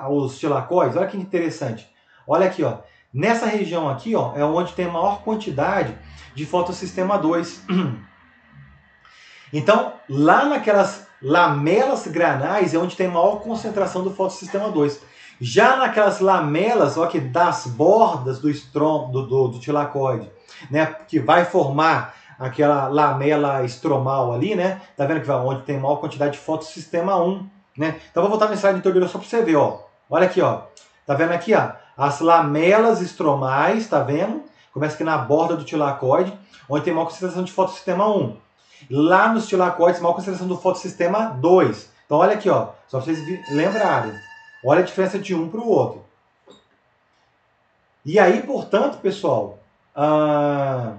os tilacoides. Olha que interessante. Olha aqui, ó. Nessa região aqui, ó, é onde tem a maior quantidade de fotossistema 2. Então, lá naquelas lamelas granais é onde tem a maior concentração do fotossistema 2. Já naquelas lamelas, ó, que das bordas do tilacoide, né, que vai formar aquela lamela estromal ali, né? Tá vendo que vai onde tem maior quantidade de fotossistema 1, né? Então vou voltar no slide anterior só para você ver, ó. Olha aqui, ó. Tá vendo aqui, ó? As lamelas estromais, tá vendo? Começa aqui na borda do tilacoide, onde tem maior concentração de fotossistema 1. Lá nos tilacoides, maior concentração do fotossistema 2. Então olha aqui, ó, só para vocês lembrarem. Olha a diferença de um para o outro. E aí, portanto, pessoal, a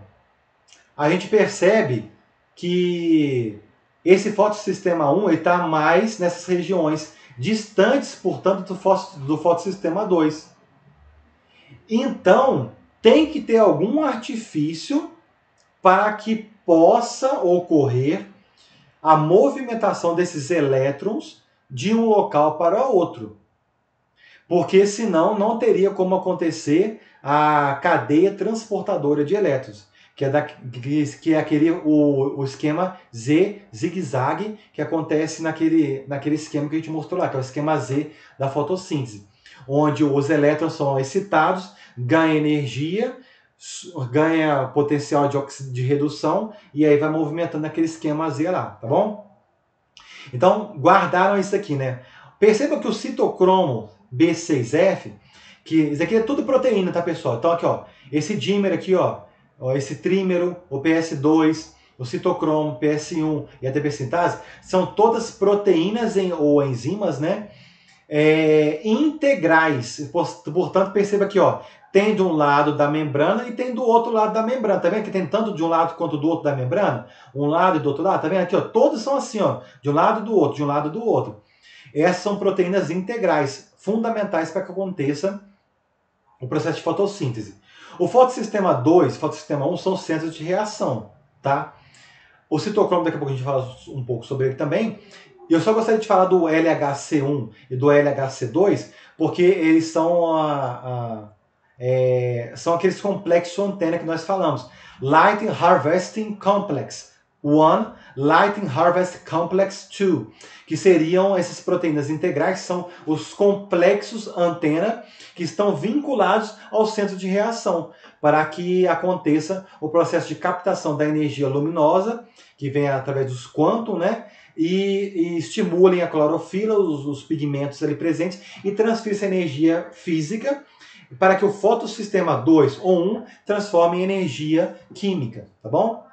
gente percebe que esse fotossistema 1 está mais nessas regiões distantes, portanto, do fotossistema 2. Então, tem que ter algum artifício para que possa ocorrer a movimentação desses elétrons de um local para outro. Porque senão não teria como acontecer a cadeia transportadora de elétrons, que é o esquema Z zigue-zague que acontece naquele esquema que a gente mostrou lá, que é o esquema Z da fotossíntese, onde os elétrons são excitados, ganham energia, ganha potencial de redução e aí vai movimentando aquele esquema Z lá, tá bom? Então, guardaram isso aqui, né? Perceba que o citocromo B6F, que isso aqui é tudo proteína, tá, pessoal? Então, aqui, ó, esse dímero aqui, ó, esse trímero, o PS2, o citocromo, PS1 e a ATP sintase, são todas proteínas ou enzimas, né? Integrais. Portanto, perceba aqui, ó, tem de um lado da membrana e tem do outro lado da membrana. Tá vendo que tem tanto de um lado quanto do outro da membrana? Um lado e do outro lado. Tá vendo aqui, ó? Todos são assim, ó, de um lado e do outro, de um lado e do outro. Essas são proteínas integrais, fundamentais para que aconteça o processo de fotossíntese. O fotossistema 2 e o fotossistema 1 são centros de reação, tá? O citocromo, daqui a pouco a gente fala um pouco sobre ele também. E eu só gostaria de falar do LHC1 e do LHC2, porque eles são são aqueles complexos antena que nós falamos. Light Harvesting Complex, 1, Light and Harvest Complex 2, que seriam essas proteínas integrais, que são os complexos antena que estão vinculados ao centro de reação, para que aconteça o processo de captação da energia luminosa, que vem através dos quânton, né? E estimulem a clorofila, os pigmentos ali presentes, e transfira essa energia física para que o fotossistema 2 ou 1 transforme em energia química, tá bom?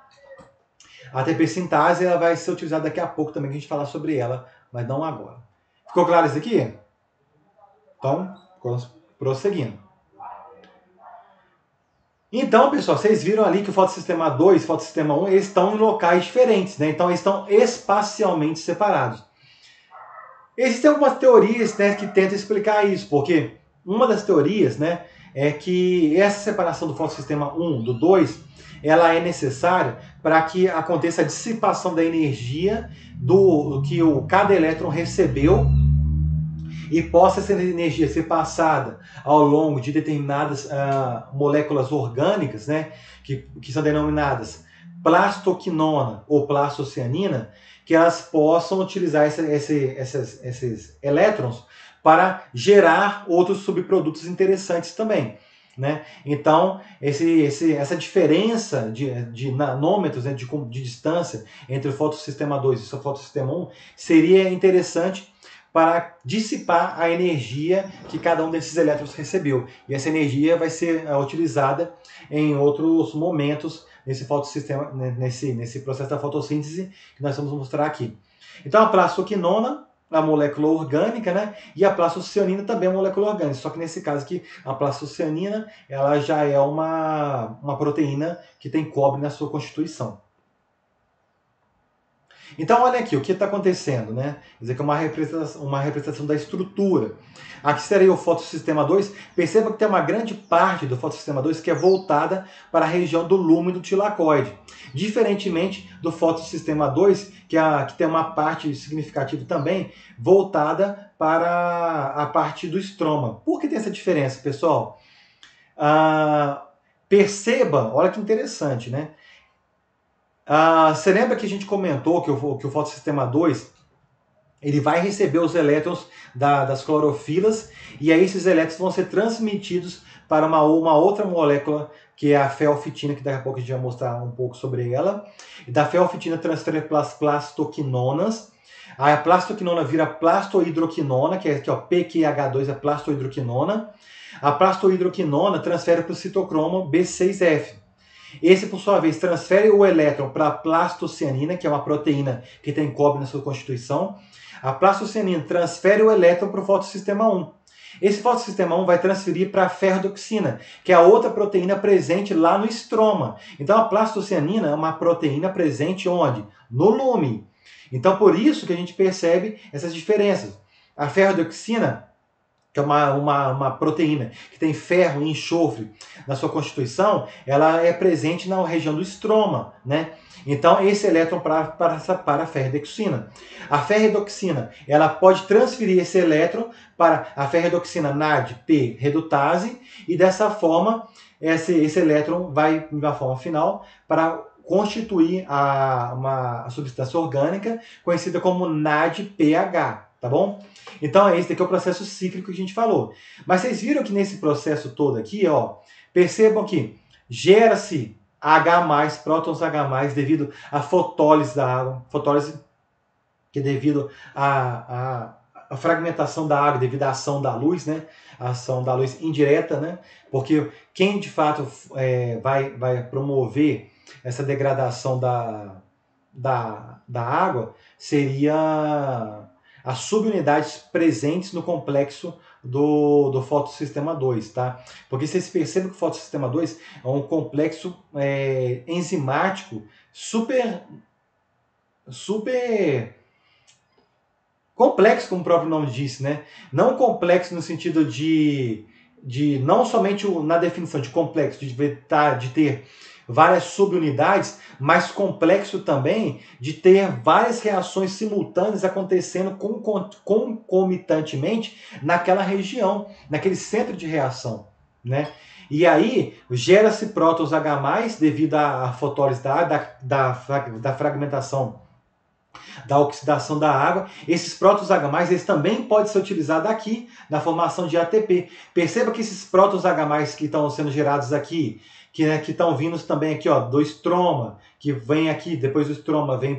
A ATP sintase ela vai ser utilizada daqui a pouco também, que a gente falar sobre ela, mas não agora. Ficou claro isso aqui? Então, prosseguindo. Então, pessoal, vocês viram ali que o fotossistema 2 e o fotossistema 1 eles estão em locais diferentes, né? Então, eles estão espacialmente separados. Existem algumas teorias, né, que tentam explicar isso, porque uma das teorias, né, é que essa separação do fotossistema 1 do 2 ela é necessária para que aconteça a dissipação da energia do que cada elétron recebeu e possa essa energia ser passada ao longo de determinadas moléculas orgânicas, né, que são denominadas plastoquinona ou plastocianina, que elas possam utilizar esses elétrons para gerar outros subprodutos interessantes também. Né? Então, essa diferença de nanômetros, né, de distância entre o fotossistema 2 e o fotossistema 1 seria interessante para dissipar a energia que cada um desses elétrons recebeu. E essa energia vai ser utilizada em outros momentos nesse fotossistema, nesse processo da fotossíntese que nós vamos mostrar aqui. Então, a plastoquinona, a molécula orgânica, né? E a plastocianina também é uma molécula orgânica, só que nesse caso aqui, a plastocianina, ela já é uma proteína que tem cobre na sua constituição. Então, olha aqui, o que está acontecendo, né? Quer dizer que é uma representação da estrutura. Aqui seria o fotossistema 2. Perceba que tem uma grande parte do fotossistema 2 que é voltada para a região do lume do tilacoide. Diferentemente do fotossistema 2, que tem uma parte significativa também voltada para a parte do estroma. Por que tem essa diferença, pessoal? Perceba, olha que interessante, né? Você lembra que a gente comentou que o fotossistema 2 ele vai receber os elétrons das clorofilas e aí esses elétrons vão ser transmitidos para uma outra molécula que é a feofitina, que daqui a pouco a gente vai mostrar um pouco sobre ela. E da feofitina transfere para as plastoquinonas. Aí a plastoquinona vira plastohidroquinona, que é aqui, ó, PQH2 é plastohidroquinona. A plastohidroquinona transfere para o citocromo B6F. Esse, por sua vez, transfere o elétron para a plastocianina, que é uma proteína que tem cobre na sua constituição. A plastocianina transfere o elétron para o fotossistema 1. Esse fotossistema 1 vai transferir para a ferrodoxina, que é a outra proteína presente lá no estroma. Então, a plastocianina é uma proteína presente onde? No lume. Então, por isso que a gente percebe essas diferenças. A ferrodoxina, que é uma proteína que tem ferro e enxofre na sua constituição, ela é presente na região do estroma, né? Então, esse elétron para a ferredoxina. A ferredoxina, ela pode transferir esse elétron para a ferredoxina NAD-P redutase e dessa forma, esse elétron vai, na forma final, para constituir uma substância orgânica conhecida como NADPH, tá bom? Então, esse daqui é o processo cíclico que a gente falou. Mas vocês viram que nesse processo todo aqui, ó, percebam que gera-se H+, prótons H+, devido à fotólise da água. Fotólise que é devido à fragmentação da água, devido à ação da luz, né? A ação da luz indireta, né? Porque quem de fato vai promover essa degradação da água seria as subunidades presentes no complexo do fotossistema 2, tá? Porque vocês percebem que o fotossistema 2 é um complexo enzimático super complexo, como o próprio nome disse, né? Não complexo no sentido de não somente na definição de complexo, de ter várias subunidades, mas complexo também de ter várias reações simultâneas acontecendo concomitantemente naquela região, naquele centro de reação, né? E aí gera-se prótons H+, devido à fotólise da fragmentação, da oxidação da água. Esses prótons H+, eles também podem ser utilizados aqui na formação de ATP. Perceba que esses prótons H+, que estão sendo gerados aqui, que estão vindo também aqui, ó, do estroma, que vem aqui, depois do estroma vem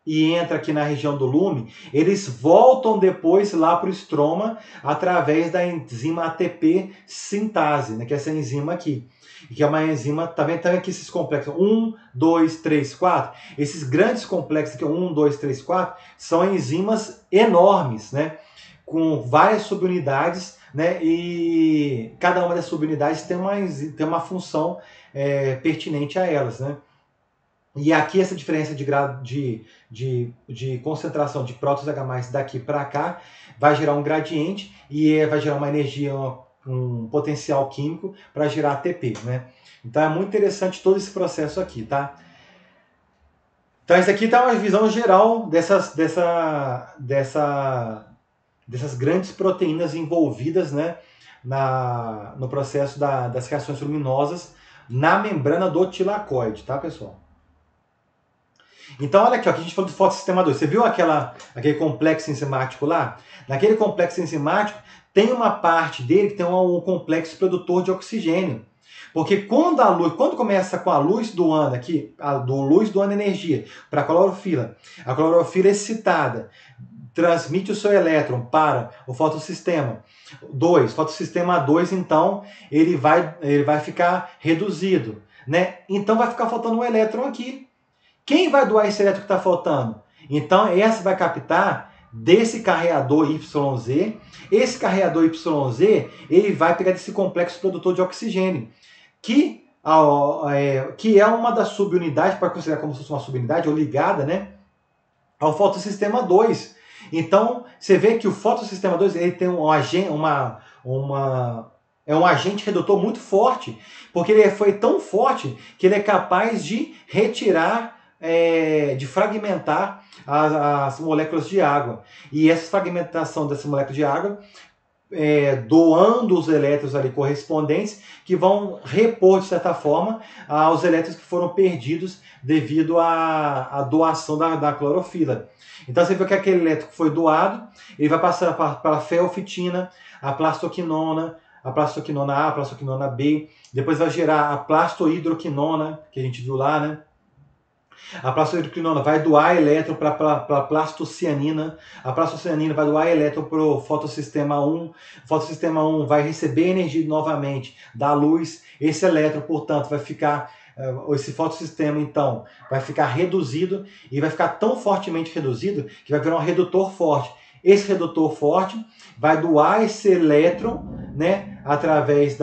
e entra aqui na região do lume, eles voltam depois lá para o estroma através da enzima ATP sintase, né, que é essa enzima aqui. Que é uma enzima, tá vendo aqui esses complexos, 1, 2, 3, 4, esses grandes complexos aqui, 1, 2, 3, 4, são enzimas enormes, né, com várias subunidades, né, e cada uma das subunidades tem uma função pertinente a elas, né. E aqui essa diferença de grado de concentração de prótons H+ daqui para cá vai gerar um gradiente e vai gerar uma energia, um potencial químico para gerar ATP, né? Então é muito interessante todo esse processo aqui, tá? Então essa aqui tá uma visão geral dessas grandes proteínas envolvidas, né, no processo das reações luminosas na membrana do tilacoide, tá, pessoal? Então, olha aqui, ó, que a gente falou do fotossistema 2. Você viu aquele complexo enzimático lá? Naquele complexo enzimático, tem uma parte dele que tem um complexo produtor de oxigênio. Porque quando começa com a luz do ano aqui, luz do ano energia, para a clorofila é excitada, transmite o seu elétron para o fotossistema 2. Fotossistema 2, então, ele vai ficar reduzido, né? Então, vai ficar faltando um elétron aqui. Quem vai doar esse elétron que está faltando? Então, essa vai captar desse carreador YZ. Esse carreador YZ, ele vai pegar desse complexo produtor de oxigênio, que é uma das subunidades, para considerar como se fosse uma subunidade, ou ligada, né, ao fotossistema 2. Então, você vê que o fotossistema 2 ele tem um agente redutor muito forte, porque ele foi tão forte que ele é capaz de retirar, de fragmentar as moléculas de água. E essa fragmentação dessa molécula de água, doando os elétrons ali correspondentes, que vão repor, de certa forma, os elétrons que foram perdidos devido à doação da clorofila. Então você vê que aquele elétron que foi doado, ele vai passar para a feofitina, a plastoquinona A, a plastoquinona B, depois vai gerar a plastohidroquinona, que a gente viu lá, né? A plastohidroquinona vai doar elétron para a plastocianina. A plastocianina vai doar elétron para o fotossistema 1. O fotossistema 1 vai receber energia novamente da luz. Esse elétron, portanto, vai ficar... Esse fotossistema, então, vai ficar reduzido e vai ficar tão fortemente reduzido que vai virar um redutor forte. Esse redutor forte vai doar esse elétron, né, através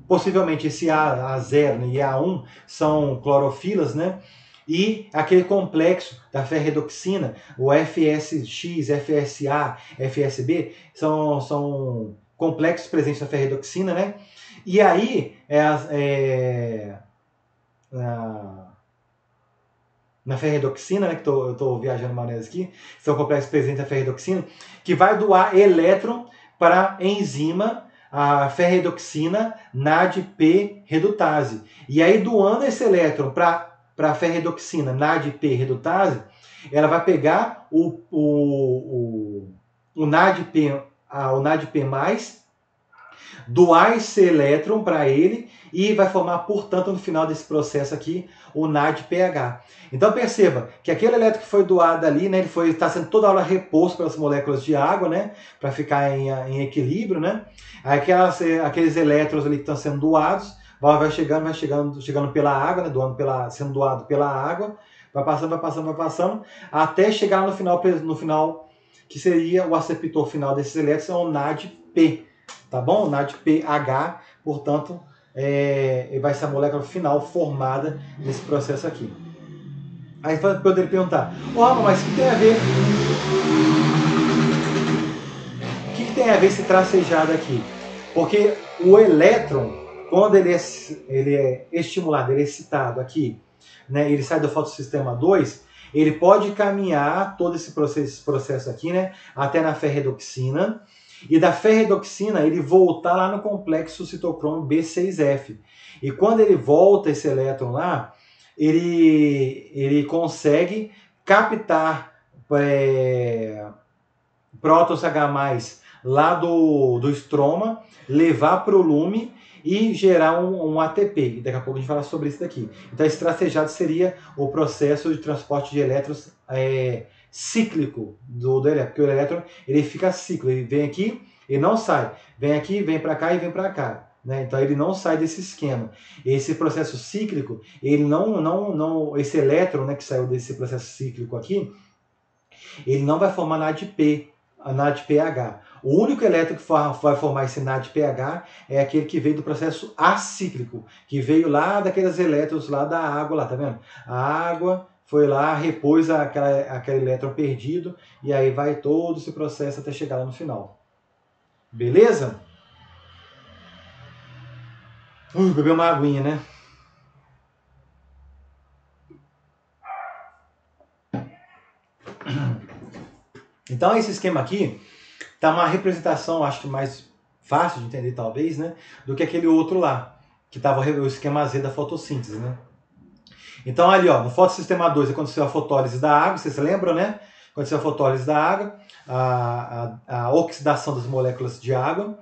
possivelmente esse A0, né, e A1 são clorofilas, né? E aquele complexo da ferredoxina, o FSX, FSA, FSB, são complexos presentes na ferredoxina, né? E aí, na ferredoxina, né, que eu estou viajando maionese aqui, são complexos presentes na ferredoxina, que vai doar elétron para a enzima, a ferredoxina NADP redutase. E aí, doando esse elétron para a ferredoxina NADP redutase, ela vai pegar o NADP+, doar esse elétron para ele e vai formar, portanto, no final desse processo aqui, o NADPH. Então perceba que aquele elétron que foi doado ali, né, ele está sendo toda hora reposto pelas moléculas de água, né, para ficar em equilíbrio, né. Aí aqueles elétrons ali que estão sendo doados, vai chegando pela água, né, sendo doado pela água, vai passando, até chegar no final que seria o aceptor final desses elétrons, é o NADP. Tá bom? NADPH, portanto, vai ser a molécula final formada nesse processo aqui. Aí você poderia perguntar, mas o que tem a ver? O que tem a ver esse tracejado aqui? Porque o elétron, quando ele é estimulado, ele é excitado aqui, né, ele sai do fotossistema 2, ele pode caminhar todo esse processo aqui, né, até na ferredoxina. e da ferredoxina ele voltar lá no complexo citocromo B6F. E quando ele volta esse elétron lá, ele consegue captar prótons H+, lá do estroma, levar para o lume e gerar um ATP. E daqui a pouco a gente fala sobre isso daqui. Então, esse tracejado seria o processo de transporte de elétrons cíclico do elétron. Porque o elétron ele fica cíclico, ele vem aqui e não sai. Vem aqui, vem para cá e vem para cá. Né? Então, ele não sai desse esquema. Esse processo cíclico, ele esse elétron, né, que saiu desse processo cíclico aqui, ele não vai formar NADP, a NADPH. O único elétron que vai formar esse NADPH é aquele que veio do processo acíclico, que veio lá daqueles elétrons lá da água, lá, tá vendo? A água foi lá, repôs aquele elétron perdido, e aí vai todo esse processo até chegar lá no final. Beleza? Beber uma aguinha, né? Então, esse esquema aqui tá uma representação, acho que mais fácil de entender, talvez, né? Do que aquele outro lá, que tava o esquema Z da fotossíntese, né? Então, ali, ó, no fotossistema 2 aconteceu a fotólise da água, vocês lembram, né? Aconteceu a fotólise da água, a oxidação das moléculas de água,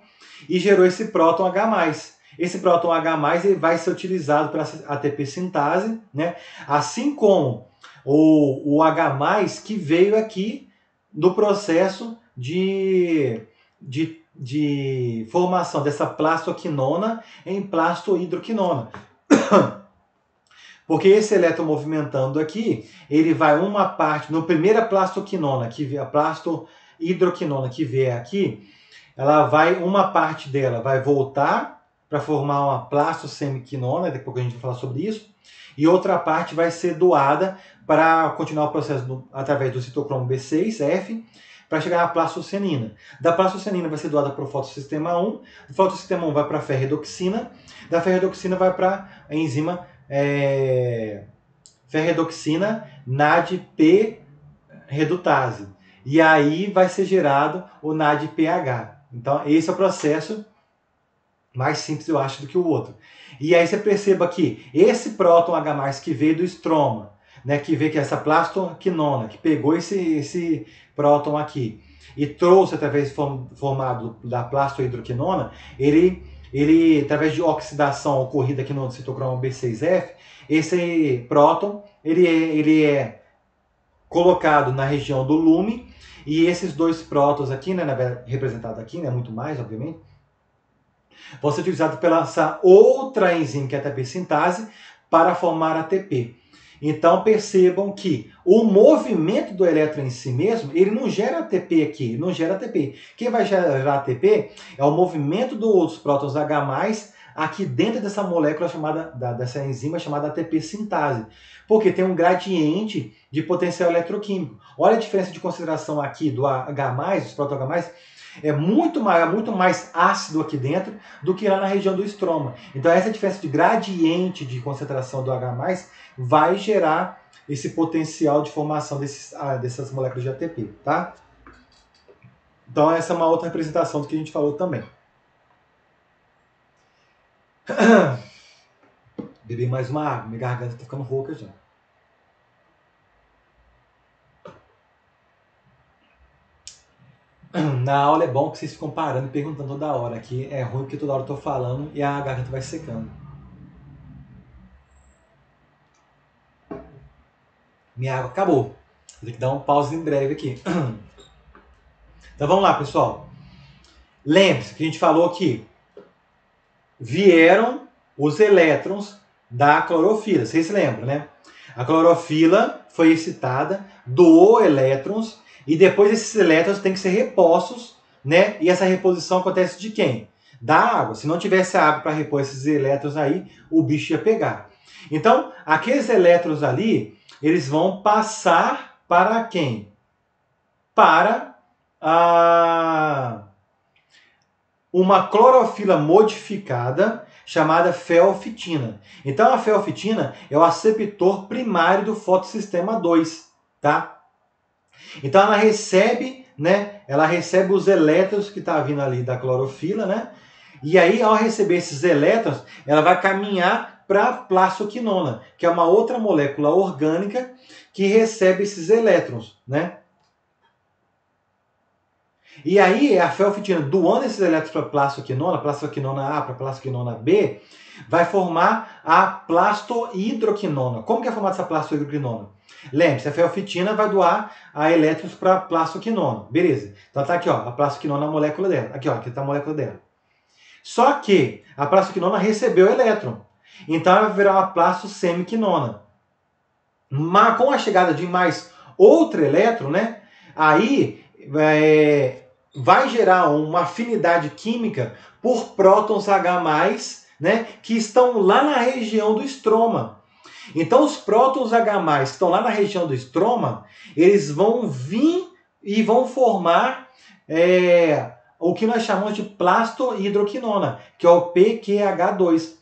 e gerou esse próton H+. Esse próton H+, ele vai ser utilizado para ATP sintase, né? Assim como o H+, que veio aqui do processo de formação dessa plastoquinona em plastohidroquinona. Porque esse elétron movimentando aqui, ele vai uma parte, no primeira plastoquinona, a plastohidroquinona que vier aqui, ela vai, uma parte dela vai voltar para formar uma plastosemiquinona, daqui a pouco a gente vai falar sobre isso, e outra parte vai ser doada para continuar o processo através do citocromo B6F, para chegar na plastocianina. Da plastocianina vai ser doada para o fotossistema 1, do fotossistema 1 vai para a ferredoxina, da ferredoxina vai para a enzima ferredoxina NADP redutase. E aí vai ser gerado o NADPH. Então, esse é o processo mais simples, eu acho, do que o outro. E aí você perceba que esse próton H+, que veio do estroma, né, que veio que essa plastoquinona, que pegou esse próton aqui e trouxe através formado da plastohidroquinona, ele através de oxidação ocorrida aqui no citocromo B6F, esse próton ele é colocado na região do lume, e esses dois prótons aqui, né, representado aqui, né, muito mais, obviamente, vão ser utilizados pela essa outra enzima, que é a ATP sintase, para formar ATP. Então percebam que o movimento do elétron em si mesmo, ele não gera ATP aqui, ele não gera ATP. Quem vai gerar ATP é o movimento dos prótons H+, aqui dentro dessa molécula dessa enzima chamada ATP sintase. Porque tem um gradiente de potencial eletroquímico. Olha a diferença de concentração aqui do H+, dos prótons H+, é muito mais ácido aqui dentro do que lá na região do estroma. Então essa diferença de gradiente de concentração do H+, vai gerar esse potencial de formação dessas moléculas de ATP, tá? Então essa é uma outra representação do que a gente falou também. Beber mais uma água, minha garganta tá ficando rouca já. Na aula é bom que vocês ficam parando e perguntando toda hora. Aqui é ruim porque toda hora eu tô falando e a garganta vai secando. Minha água acabou. Vou ter que dar um pause em breve aqui. Então vamos lá, pessoal. Lembre-se que a gente falou que vieram os elétrons da clorofila. Vocês lembram, né? A clorofila foi excitada, doou elétrons, e depois esses elétrons têm que ser repostos, né? E essa reposição acontece de quem? Da água. Se não tivesse água para repor esses elétrons aí, o bicho ia pegar. Então, aqueles elétrons ali, eles vão passar para quem? Para uma clorofila modificada chamada feofitina. Então, a feofitina é o aceptor primário do fotossistema 2, tá? Então ela recebe né, ela recebe os elétrons que está vindo ali da clorofila, né? E aí, ao receber esses elétrons, ela vai caminhar para a plastoquinona, que é uma outra molécula orgânica que recebe esses elétrons, né? E aí, a felfitina, doando esses elétrons para a plastoquinona A para a plastoquinona B, vai formar a plastohidroquinona. Como que é formada essa plastohidroquinona? Lembre-se, a felfitina vai doar a elétrons para a plastoquinona. Beleza. Então tá aqui, ó, a plastoquinona, a molécula dela. Aqui, ó, aqui tá a molécula dela. Só que a plastoquinona recebeu elétron. Então ela vai virar uma plastosemiquinona. Mas com a chegada de mais outro elétron, né? Aí vai gerar uma afinidade química por prótons H+, né? Que estão lá na região do estroma. Então os prótons H+, que estão lá na região do estroma, eles vão vir e vão formar o que nós chamamos de plastohidroquinona, que é o PQH2.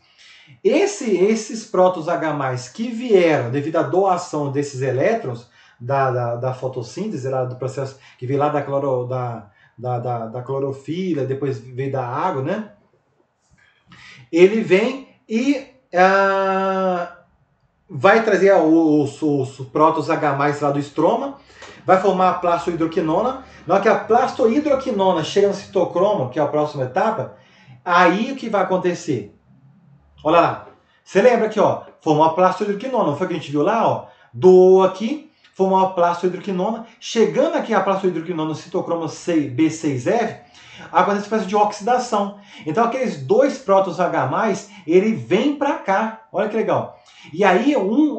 Esses prótons H+, que vieram devido à doação desses elétrons da fotossíntese, do processo que veio lá da clorofila, depois veio da água, né? Ele vem e vai trazer os prótons H+, lá do estroma, vai formar a plastohidroquinona. Na hora que a plastohidroquinona chega no citocromo, que é a próxima etapa, aí o que vai acontecer? Olha lá. Você lembra aqui, ó, formou a plastohidroquinona, não foi o que a gente viu lá, ó? Doou aqui, formou a plastohidroquinona. Chegando aqui a plastohidroquinona no citocromo B6F, acontece uma espécie de oxidação. Então aqueles dois prótons H+, ele vem para cá. Olha que legal. E aí,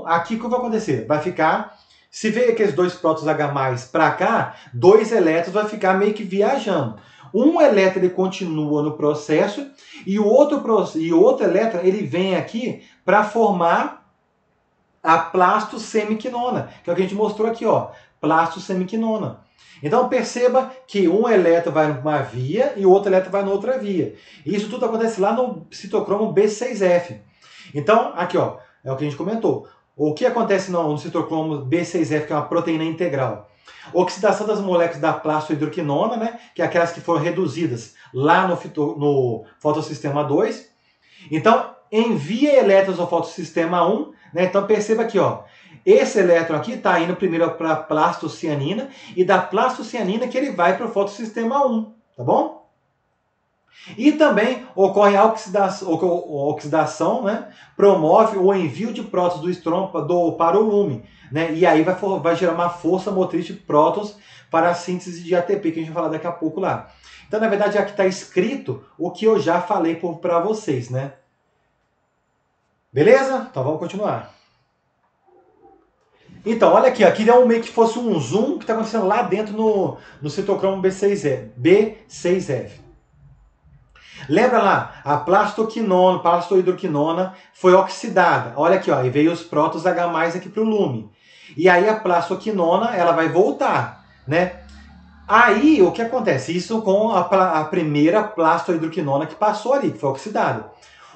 aqui o que vai acontecer? Vai ficar, se veio aqueles dois prótons H+ para cá, dois elétrons vai ficar meio que viajando. Um elétron ele continua no processo e o outro elétron ele vem aqui para formar a plastosemiquinona, que é o que a gente mostrou aqui, ó, plastosemiquinona. Então perceba que um elétron vai numa via e o outro elétron vai na outra via. E isso tudo acontece lá no citocromo B6F. Então, aqui, ó, é o que a gente comentou. O que acontece no citocromo B6F, que é uma proteína integral? Oxidação das moléculas da plastohidroquinona, né, que é aquelas que foram reduzidas lá no fotossistema 2. Então, envia elétrons ao fotossistema 1. Né, então, perceba aqui, ó, esse elétron aqui está indo primeiro para a plastocianina e da plastocianina que ele vai para o fotossistema 1, tá bom? E também ocorre a oxidação, né, promove o envio de prótons do estroma para o lume, né, e aí vai gerar uma força motriz de prótons para a síntese de ATP, que a gente vai falar daqui a pouco lá. Então, na verdade, aqui está escrito o que eu já falei para vocês, né? Beleza? Então vamos continuar. Então, olha aqui, aqui é meio que fosse um zoom que está acontecendo lá dentro no citocromo B6F. Lembra lá, a plastohidroquinona foi oxidada. Olha aqui, ó, e veio os prótons H+ aqui para o lume. E aí a plastoquinona, ela vai voltar, né? Aí, o que acontece? Isso com a primeira plastohidroquinona que passou ali, que foi oxidada.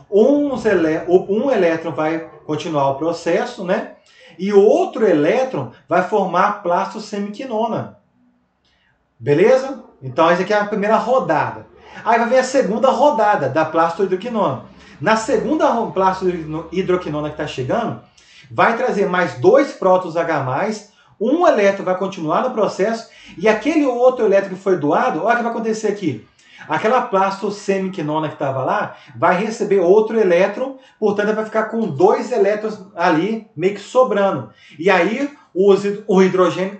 Um elétron vai continuar o processo, né? E outro elétron vai formar a plastosemiquinona. Beleza? Então, essa aqui é a primeira rodada. Aí vai vir a segunda rodada da plastohidroquinona. Na segunda plastohidroquinona que está chegando, vai trazer mais dois prótons H+, um elétron vai continuar no processo, e aquele outro elétron que foi doado, olha o que vai acontecer aqui. Aquela plastosemiquinona que estava lá vai receber outro elétron, portanto vai ficar com dois elétrons ali meio que sobrando. E aí o hidrogênio,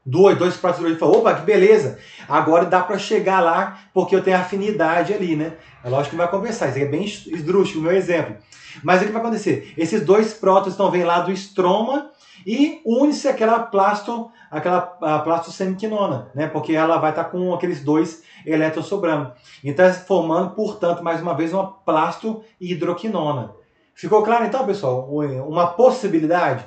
dois prótons de hidrogênio, falou, opa, que beleza, agora dá para chegar lá porque eu tenho afinidade ali, né? É lógico que não vai compensar, isso aqui é bem esdrúxulo, o meu exemplo. Mas o que vai acontecer? Esses dois prótons estão vêm lá do estroma e une-se aquela plastosemiquinona, né? Porque ela vai estar com aqueles dois elétrons sobrando. Então, formando, portanto, mais uma vez, uma plastohidroquinona. Ficou claro, então, pessoal? Uma possibilidade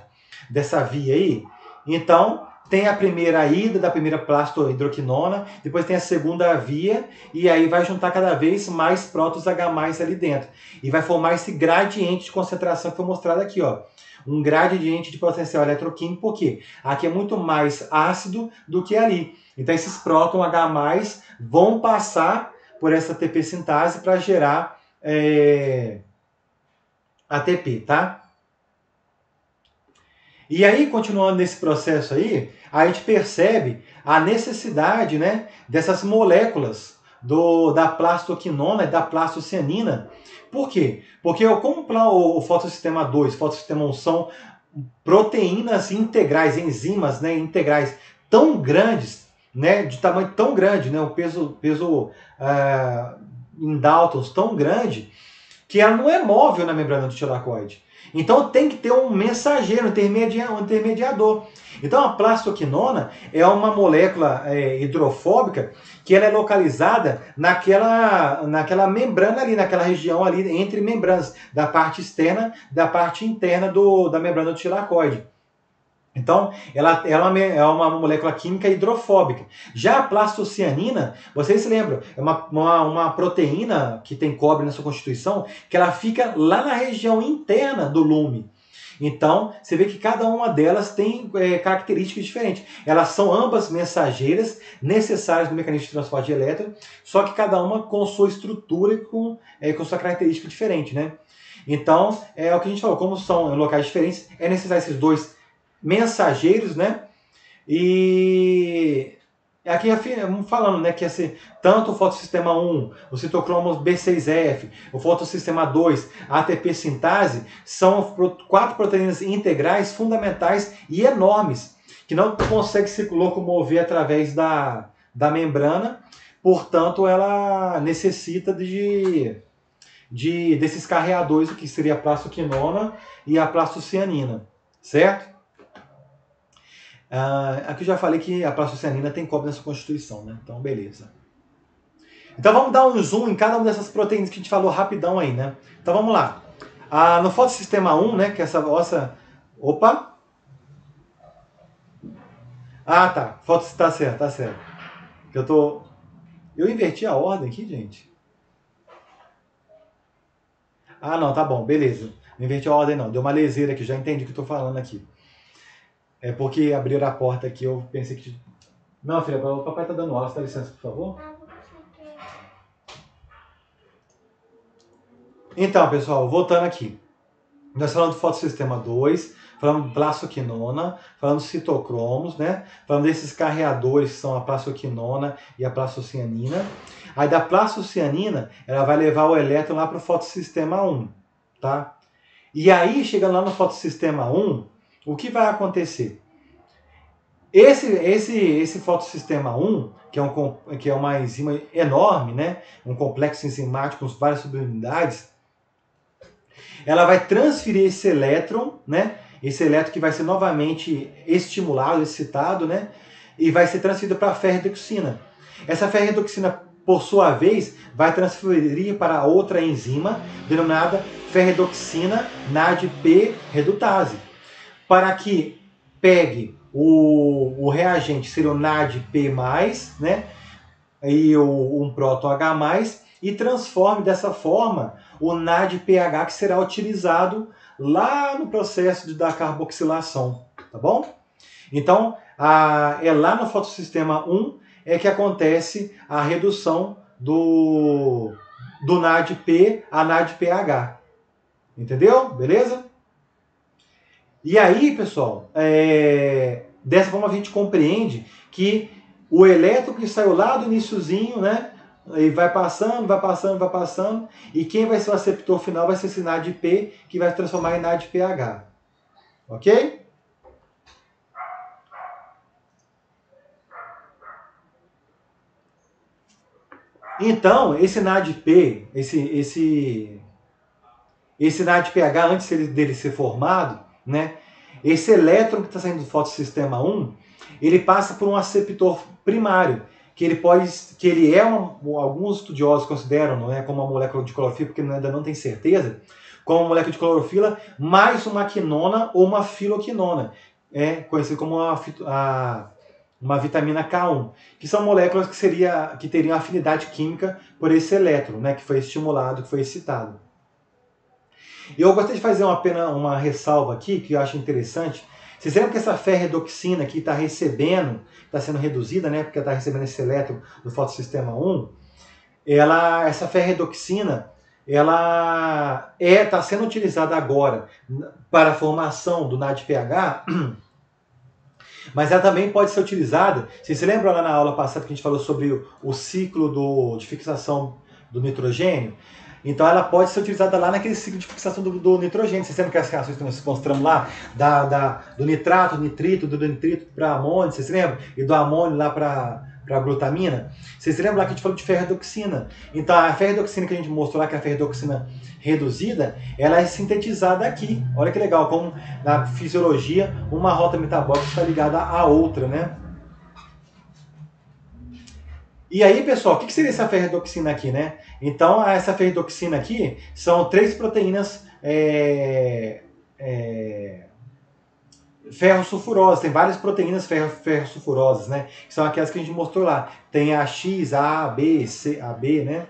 dessa via aí? Então, tem a primeira ida da primeira plastohidroquinona, depois tem a segunda via, e aí vai juntar cada vez mais prótons H+ ali dentro. E vai formar esse gradiente de concentração que foi mostrado aqui, ó. Um gradiente de potencial eletroquímico, porque aqui é muito mais ácido do que ali. Então esses prótons H+ vão passar por essa ATP sintase para gerar ATP, tá? E aí, continuando nesse processo aí, a gente percebe a necessidade, né, dessas moléculas da plastoquinona e da plastocianina. Por quê? Porque como o fotossistema 2 e o fotossistema 1 são proteínas integrais, enzimas, né, integrais tão grandes, né, de tamanho tão grande, né, o peso em Daltons tão grande, que ela não é móvel na membrana do tilacoide. Então tem que ter um mensageiro, um intermediador. Então a plastoquinona é uma molécula hidrofóbica que ela é localizada naquela membrana ali, naquela região ali entre membranas, da parte externa, da parte interna da membrana do tilacoide. Então, ela é uma molécula química hidrofóbica. Já a plastocianina, vocês se lembram, é uma proteína que tem cobre na sua constituição, que ela fica lá na região interna do lume. Então, você vê que cada uma delas tem características diferentes. Elas são ambas mensageiras, necessárias no mecanismo de transporte de elétron, só que cada uma com sua estrutura e com sua característica diferente, né? Então, é o que a gente falou, como são em locais diferentes, é necessário esses dois mensageiros, né? E aqui falando, né, que tanto o fotossistema 1, o citocromo B6F, o fotossistema 2, a ATP sintase, são 4 proteínas integrais fundamentais e enormes, que não conseguem se locomover através da membrana, portanto ela necessita desses carreadores, que seria a plastoquinona e a plastocianina, certo? Aqui eu já falei que a plastocianina tem cobre na sua constituição, né? Então, beleza. Então vamos dar um zoom em cada uma dessas proteínas que a gente falou rapidão aí, né? Então vamos lá. No fotossistema 1, né? Que é essa nossa... Opa! Tá. Tá certo, tá certo. Eu inverti a ordem aqui, gente. Não, tá bom, beleza. Não inverti a ordem não. Deu uma leseira aqui, já entendi o que eu tô falando aqui. É porque abriram a porta aqui, eu pensei que... Não, filha, o papai tá dando aula, você dá licença, por favor? Então, pessoal, voltando aqui. Nós falamos do fotossistema 2, falamos de plastoquinona, falamos de citocromos, né? Falamos desses carreadores que são a plastoquinona e a plastocianina. Aí da plastocianina, ela vai levar o elétron lá para o fotossistema 1, tá? E aí, chegando lá no fotossistema 1, o que vai acontecer? Esse fotossistema 1, que é uma enzima enorme, né? Um complexo enzimático com várias subunidades, ela vai transferir esse elétron, né? Esse elétron que vai ser novamente estimulado, excitado, né? E vai ser transferido para a ferredoxina. Essa ferredoxina, por sua vez, vai transferir para outra enzima, denominada ferredoxina NADP redutase, para que pegue o reagente, seria o NADP+, né? E um próton H+, e transforme dessa forma o NADPH, que será utilizado lá no processo da carboxilação, tá bom? Então, é lá no fotossistema 1 que acontece a redução do NADP a NADPH. Entendeu? Beleza? E aí, pessoal, dessa forma a gente compreende que o elétron que saiu lá do iniciozinho, né? E vai passando, e quem vai ser o aceptor final vai ser esse NADP, que vai se transformar em NADPH. Ok? Então, esse NADP, esse NADPH, antes dele ser formado, né? Esse elétron que está saindo do fotossistema 1, ele passa por um aceptor primário, que ele alguns estudiosos consideram, não é, como uma molécula de clorofila, porque ainda não tem certeza, como uma molécula de clorofila mais uma quinona ou uma filoquinona. é conhecido como uma vitamina K1, que são moléculas que teriam afinidade química por esse elétron, né, que foi estimulado, que foi excitado. E eu gostaria de fazer uma ressalva aqui, que eu acho interessante. Vocês lembram que essa ferredoxina aqui está recebendo, está sendo reduzida, né, porque está recebendo esse elétron do fotossistema 1, essa ferredoxina, ela está sendo utilizada agora para a formação do NADPH, mas ela também pode ser utilizada. Vocês se lembram lá na aula passada que a gente falou sobre o ciclo de fixação do nitrogênio? Então ela pode ser utilizada lá naquele ciclo de fixação do nitrogênio. Vocês lembram que as reações que nós mostramos lá, do nitrato, do nitrito para amônio, vocês lembram? E do amônio lá para glutamina? Vocês lembram lá que a gente falou de ferredoxina? Então a ferredoxina que a gente mostrou lá, que é a ferredoxina reduzida, ela é sintetizada aqui. Olha que legal, como na fisiologia uma rota metabólica está ligada à outra, né? E aí, pessoal, o que seria essa ferredoxina aqui, né? Então, essa ferredoxina aqui são 3 proteínas ferrosulfurosas. Tem várias proteínas ferrosulfurosas, né? Que são aquelas que a gente mostrou lá. Tem a X, a B, C, a B, né?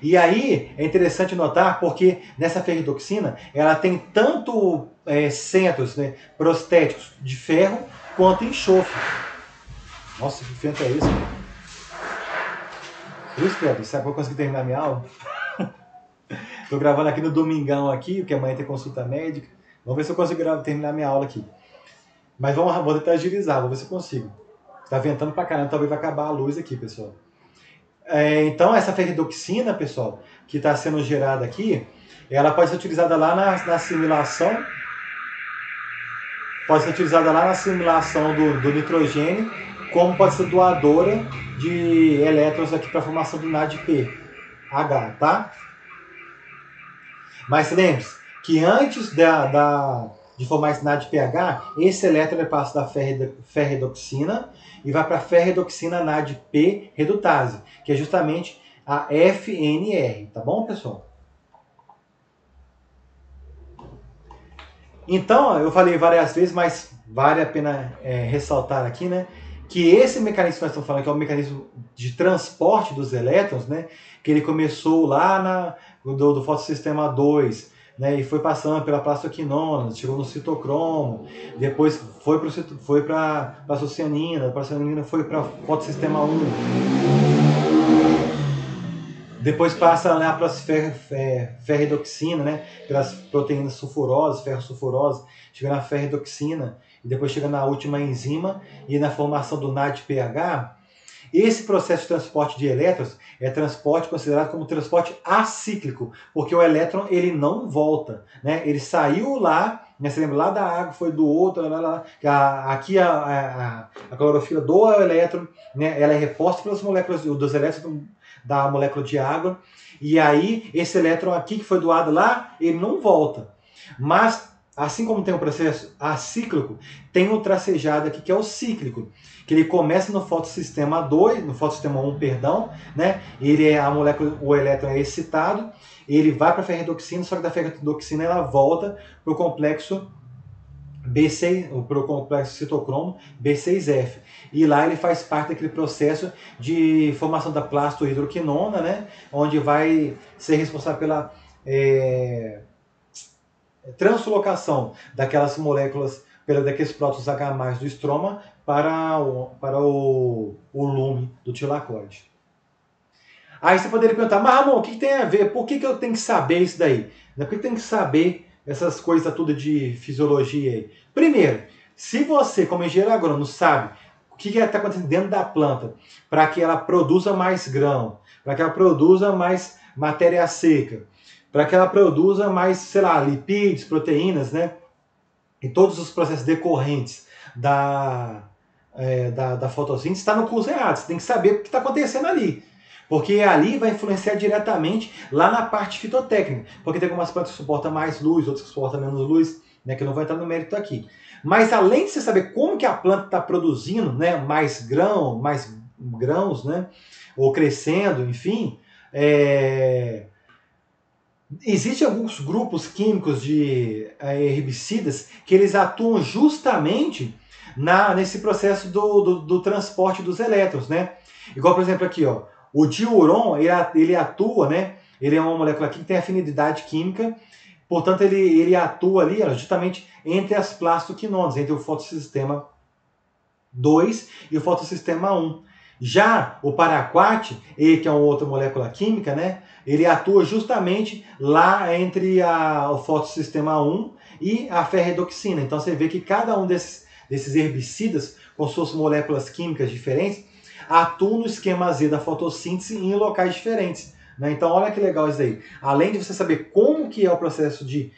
E aí é interessante notar porque nessa ferredoxina ela tem tanto centros, né, prostéticos de ferro quanto enxofre. Nossa, que vento é esse? Cruz, Pedro, será que eu vou conseguir terminar minha aula? Estou gravando aqui no domingão aqui, porque amanhã tem consulta médica. Vamos ver se eu consigo terminar minha aula aqui. Mas vou tentar agilizar, vou ver se eu consigo. Está ventando pra caramba, talvez vai acabar a luz aqui, pessoal. Então, essa ferredoxina, pessoal, que está sendo gerada aqui, ela pode ser utilizada lá na simulação. Pode ser utilizada lá na simulação do nitrogênio, como pode ser doadora de elétrons aqui para a formação do NADPH, tá? Mas lembre-se que antes de formar esse NADPH, esse elétron passa da ferredoxina e vai para a ferredoxina NADP redutase, que é justamente a FNR, tá bom, pessoal? Então, eu falei várias vezes, mas vale a pena ressaltar aqui, né, que esse mecanismo que nós estamos falando, que é o mecanismo de transporte dos elétrons, né, que ele começou lá do fotossistema 2, né, e foi passando pela plastoquinona, chegou no citocromo, depois foi para a plastocianina, a plastocianina foi para o fotossistema 1, depois passa né, para ferredoxina, né, pelas proteínas sulfurosas, ferrosulfurosas, chega na ferredoxina, e depois chega na última enzima e na formação do NADPH. Esse processo de transporte de elétrons é transporte considerado como transporte acíclico, porque o elétron ele não volta, né? Ele saiu lá, né? Você lembra lá da água, foi do outro, aqui a clorofila doa o elétron, né? Ela é reposta pelas moléculas dos elétrons da molécula de água, e aí esse elétron aqui que foi doado lá, ele não volta. Mas assim como tem um processo acíclico, tem um tracejado aqui que é o cíclico, que ele começa no fotossistema 2, no fotossistema 1, perdão, né? O elétron é excitado, ele vai para a ferredoxina, só que da ferredoxina ela volta para o complexo B6, para o complexo citocromo B6F. E lá ele faz parte daquele processo de formação da plastohidroquinona, né? Onde vai ser responsável pela translocação daquelas moléculas, daqueles prótons H+ do estroma para o lume do tilacoide. Aí você poderia perguntar, mas Ramon, o que tem a ver? Por que eu tenho que saber isso daí? Por que eu tenho que saber essas coisas tudo de fisiologia aí? Primeiro, se você, como engenheiro agrônomo, sabe o que está acontecendo dentro da planta para que ela produza mais grão, para que ela produza mais matéria seca, para que ela produza mais, sei lá, lipídios, proteínas, né? E todos os processos decorrentes da fotossíntese está no curso errado. Você tem que saber o que está acontecendo ali. Porque ali vai influenciar diretamente lá na parte fitotécnica. Porque tem algumas plantas que suportam mais luz, outras que suportam menos luz, né, que eu não vou entrar no mérito aqui. Mas além de você saber como que a planta está produzindo, né, mais grãos, né, ou crescendo, enfim, Existem alguns grupos químicos de herbicidas que eles atuam justamente nesse processo do transporte dos elétrons, né? Igual, por exemplo, aqui, ó, o diuron, ele atua, né? Ele é uma molécula que tem afinidade química, portanto, ele atua ali, ó, justamente entre as plastoquinonas, entre o fotossistema 2 e o fotossistema 1. Já o paraquat, ele que é uma outra molécula química, né? Ele atua justamente lá entre o fotossistema 1 e a ferredoxina. Então você vê que cada um desses herbicidas, com suas moléculas químicas diferentes, atuam no esquema Z da fotossíntese em locais diferentes. Né? Então olha que legal isso aí. Além de você saber como que é o processo de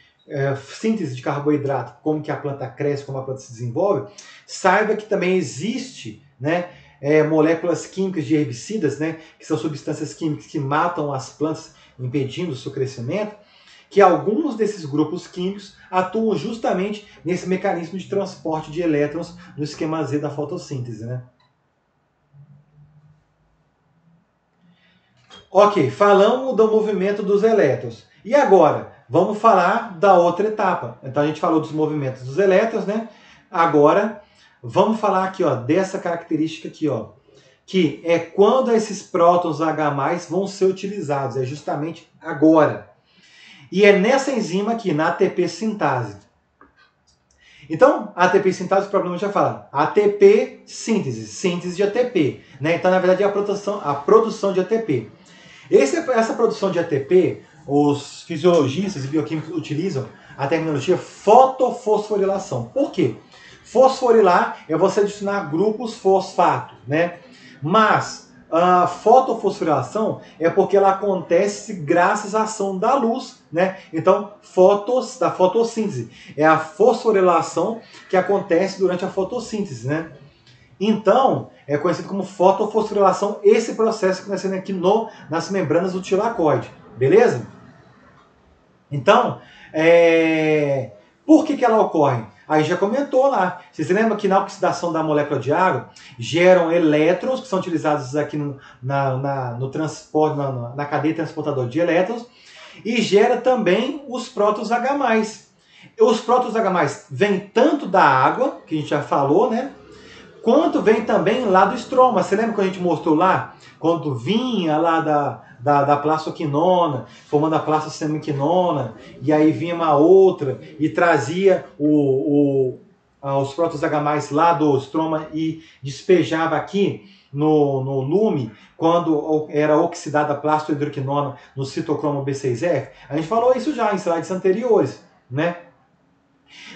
síntese de carboidrato, como que a planta cresce, como a planta se desenvolve, saiba que também existe, né, moléculas químicas de herbicidas, né, que são substâncias químicas que matam as plantas, impedindo o seu crescimento, que alguns desses grupos químicos atuam justamente nesse mecanismo de transporte de elétrons no esquema Z da fotossíntese. Né? Ok, falamos do movimento dos elétrons. E agora, vamos falar da outra etapa. Então a gente falou dos movimentos dos elétrons, né? Agora, vamos falar aqui, ó, dessa característica aqui, ó, que é quando esses prótons H+ vão ser utilizados, é justamente agora. E é nessa enzima aqui, na ATP sintase. Então, a ATP sintase, o problema já fala, ATP síntese, síntese de ATP. Né? Então, na verdade, é a produção de ATP. Essa produção de ATP, os fisiologistas e bioquímicos utilizam a terminologia fotofosforilação. Por quê? Fosforilar é você adicionar grupos fosfato, né? Mas a fotofosforilação é porque ela acontece graças à ação da luz, né? Então, da fotossíntese. É a fosforilação que acontece durante a fotossíntese, né? Então, é conhecido como fotofosforilação esse processo que nós temos aqui nas membranas do tilacoide. Beleza? Então, por que ela ocorre? Aí já comentou lá. Vocês lembram que na oxidação da molécula de água geram elétrons que são utilizados aqui no transporte, na cadeia transportadora de elétrons, e gera também os prótons H+. Os prótons H+ vêm tanto da água, que a gente já falou, né? Quanto vem também lá do estroma. Você lembra que a gente mostrou lá? Quando vinha lá da plastoquinona, formando a plastosemiquinona, e aí vinha uma outra e trazia os prótons H+ lá do estroma e despejava aqui no lume, quando era oxidada a plastohidroquinona no citocromo B6F. A gente falou isso já em slides anteriores, né?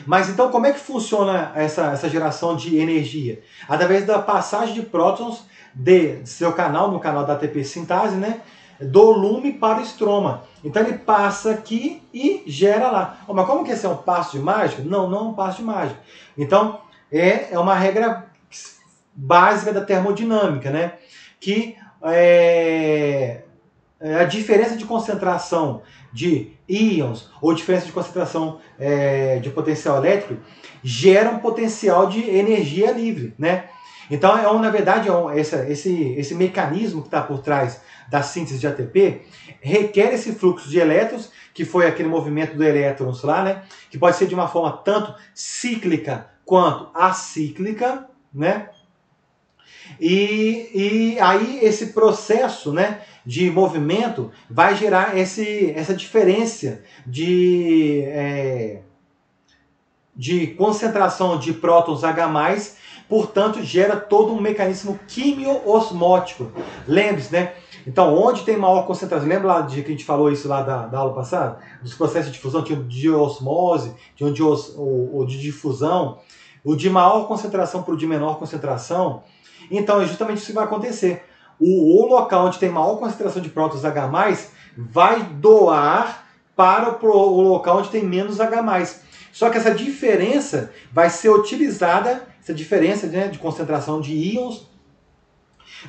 Mas então como é que funciona essa geração de energia? Através da passagem de prótons de seu canal, no canal da ATP sintase, né? Do lume para o estroma. Então ele passa aqui e gera lá. Oh, mas como que esse é um passo de mágica? Não, não é um passo de mágica. Então é uma regra básica da termodinâmica, né? Que a diferença de concentração de íons ou diferença de concentração de potencial elétrico gera um potencial de energia livre, né? Então, na verdade, esse mecanismo que está por trás da síntese de ATP requer esse fluxo de elétrons, que foi aquele movimento do elétrons lá, né? Que pode ser de uma forma tanto cíclica quanto acíclica, né? E aí esse processo, né, de movimento vai gerar essa diferença de concentração de prótons H+, portanto gera todo um mecanismo quimio-osmótico. Lembre-se, né? Então, onde tem maior concentração, lembra lá que a gente falou isso lá da aula passada? Dos processos de difusão, tinha o de osmose, tinha o de difusão, o de maior concentração para o de menor concentração. Então, é justamente isso que vai acontecer. O local onde tem maior concentração de prótons H+, vai doar para o local onde tem menos H+. Só que essa diferença vai ser utilizada, essa diferença, né, de concentração de íons,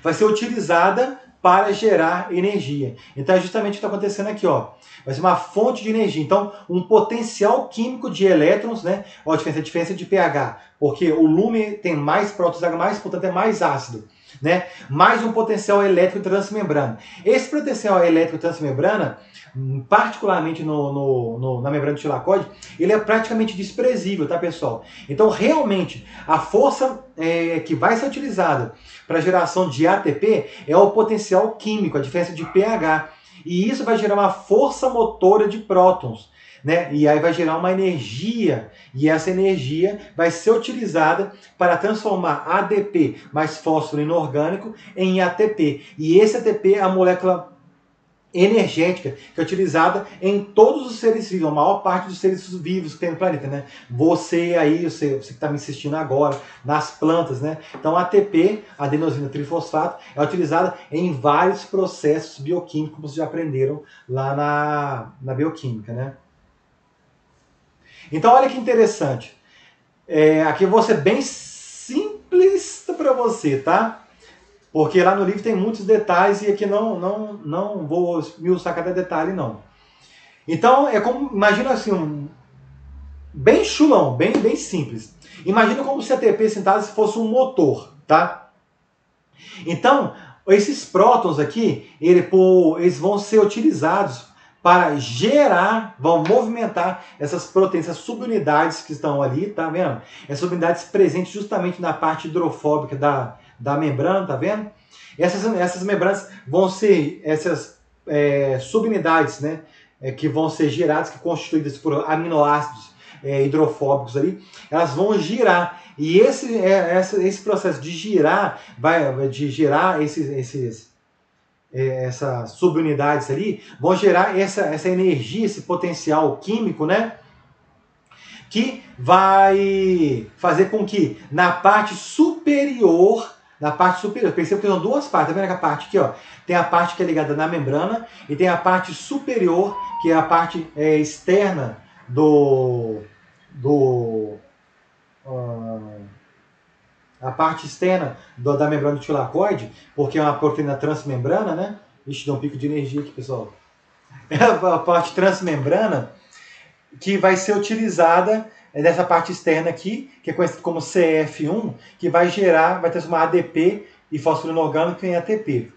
vai ser utilizada para gerar energia. Então é justamente o que está acontecendo aqui, ó. Vai ser uma fonte de energia. Então, um potencial químico de elétrons, né? Ó, a diferença de pH, porque o lume tem mais prótons H+, portanto é mais ácido. né? Mais um potencial elétrico transmembrana. Esse potencial elétrico transmembrana, particularmente na membrana de tilacoide, ele é praticamente desprezível, tá, pessoal? Então, realmente, a força que vai ser utilizada para a geração de ATP é o potencial químico, a diferença de pH. E isso vai gerar uma força motora de prótons, né? E aí vai gerar uma energia, e essa energia vai ser utilizada para transformar ADP mais fósforo inorgânico em ATP. E esse ATP é a molécula energética que é utilizada em todos os seres vivos, a maior parte dos seres vivos que tem no planeta, né? Você aí, você que está me assistindo agora, nas plantas, né? Então a ATP, adenosina trifosfato, é utilizada em vários processos bioquímicos, como vocês já aprenderam lá na bioquímica, né? Então olha que interessante. Aqui eu vou ser bem simplista para você, tá? Porque lá no livro tem muitos detalhes e aqui não vou me usar cada detalhe, não. Então, é como, imagina assim, bem chulão, bem simples. Imagina como se a ATP síntese fosse um motor, tá? Então, esses prótons aqui, eles vão ser utilizados para gerar, vão movimentar essas proteínas, essas subunidades que estão ali, tá vendo? Essas subunidades presentes justamente na parte hidrofóbica da membrana, tá vendo? Essas membranas vão ser essas subunidades, né? Que vão ser geradas, que constituídas por aminoácidos hidrofóbicos ali, elas vão girar. E esse processo de girar, de gerar essas subunidades ali, vão gerar essa energia, esse potencial químico, né? Que vai fazer com que na parte superior, perceba que são duas partes, tá vendo que a parte aqui, ó, tem a parte que é ligada na membrana e tem a parte superior, que é a parte externa a parte externa da membrana do tilacoide, porque é uma proteína transmembrana, né? Ixi, deu um pico de energia aqui, pessoal. É a parte transmembrana que vai ser utilizada nessa parte externa aqui, que é conhecida como CF1, que vai transformar ADP e fósforo inorgânico em ATP.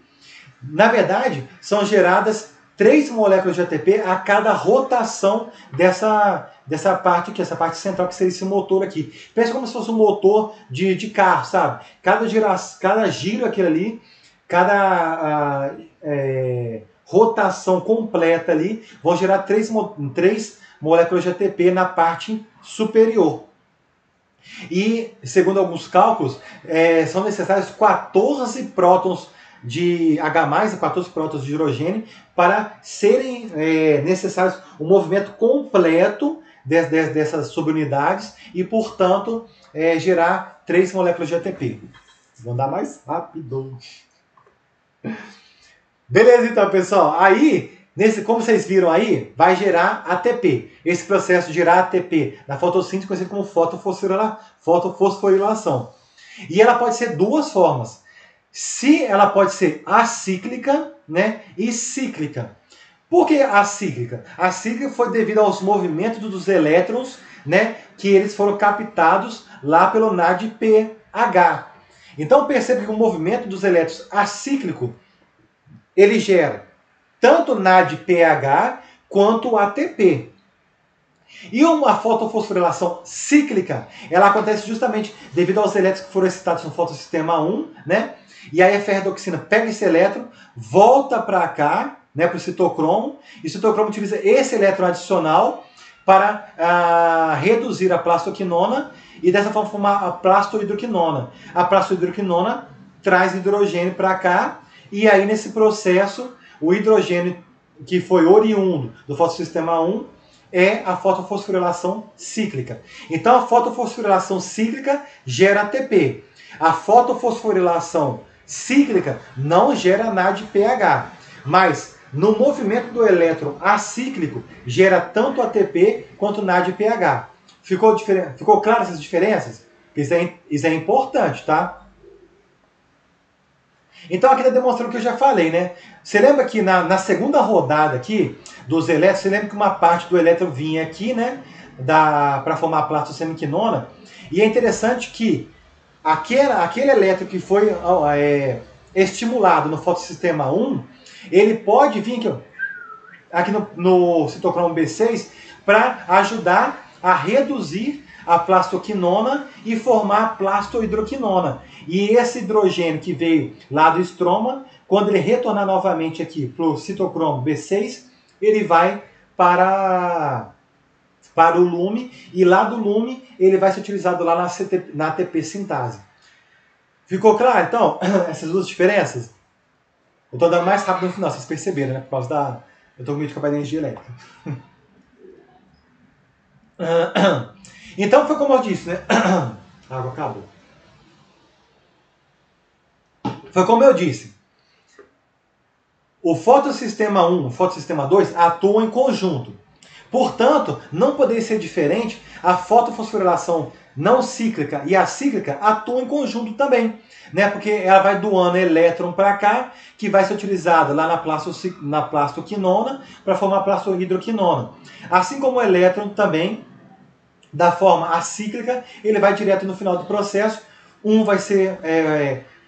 Na verdade, são geradas 3 moléculas de ATP a cada rotação dessa parte aqui, essa parte central, que seria esse motor aqui. Pensa como se fosse um motor de carro, sabe? Cada giro aquele ali, cada rotação completa ali, vão gerar 3 moléculas de ATP na parte superior. E, segundo alguns cálculos, são necessários 14 prótons de H+, e 14 prótons de hidrogênio, para serem necessários um movimento completo dessas subunidades e, portanto, gerar 3 moléculas de ATP. Vou andar mais rápido. Beleza, então, pessoal. Aí, como vocês viram aí, vai gerar ATP. Esse processo de gerar ATP na fotossíntese é conhecido como fotofosforilação. E ela pode ser duas formas. Ela pode ser acíclica, né, e cíclica. Por que acíclica? A cíclica foi devido aos movimentos dos elétrons, né, que eles foram captados lá pelo NADPH. Então perceba que o movimento dos elétrons acíclico, ele gera tanto NADPH quanto ATP. E uma fotofosforilação cíclica, ela acontece justamente devido aos elétrons que foram excitados no fotossistema 1, né? E aí a ferredoxina pega esse elétron, volta para cá, né, para o citocromo, e o citocromo utiliza esse elétron adicional para reduzir a plastoquinona e dessa forma formar a plastohidroquinona. A plastohidroquinona traz hidrogênio para cá, e aí nesse processo o hidrogênio que foi oriundo do fotossistema 1 é a fotofosforilação cíclica. Então a fotofosforilação cíclica gera ATP. A fotofosforilação cíclica não gera NADPH, mas no movimento do elétron acíclico gera tanto ATP quanto NADPH. Ficou claro essas diferenças? Isso é importante, tá? Então aqui está demonstrando o que eu já falei, né? Você lembra que na segunda rodada aqui dos elétrons, você lembra que uma parte do elétron vinha aqui, né? Para formar a plastosemiquinona. E é interessante que aquele elétron que foi estimulado no fotossistema 1, ele pode vir aqui no citocromo B6 para ajudar a reduzir a plastoquinona e formar a plastohidroquinona. E esse hidrogênio que veio lá do estroma, quando ele retornar novamente aqui para o citocromo B6, ele vai para o lume, e lá do lume ele vai ser utilizado lá na ATP sintase. Ficou claro, então, essas duas diferenças? Eu estou dando mais rápido no final, vocês perceberam, né? Por causa da... Eu estou com medo de acabar a energia elétrica. Então, foi como eu disse, né? A água acabou. Foi como eu disse. O fotossistema 1 e o fotossistema 2 atuam em conjunto. Portanto, não poderia ser diferente, a fotofosforilação não cíclica e a cíclica atuam em conjunto também, né? Porque ela vai doando elétron para cá, que vai ser utilizada lá na plastoquinona para formar a plastohidroquinona. Assim como o elétron também, da forma acíclica, ele vai direto no final do processo. Um vai ser,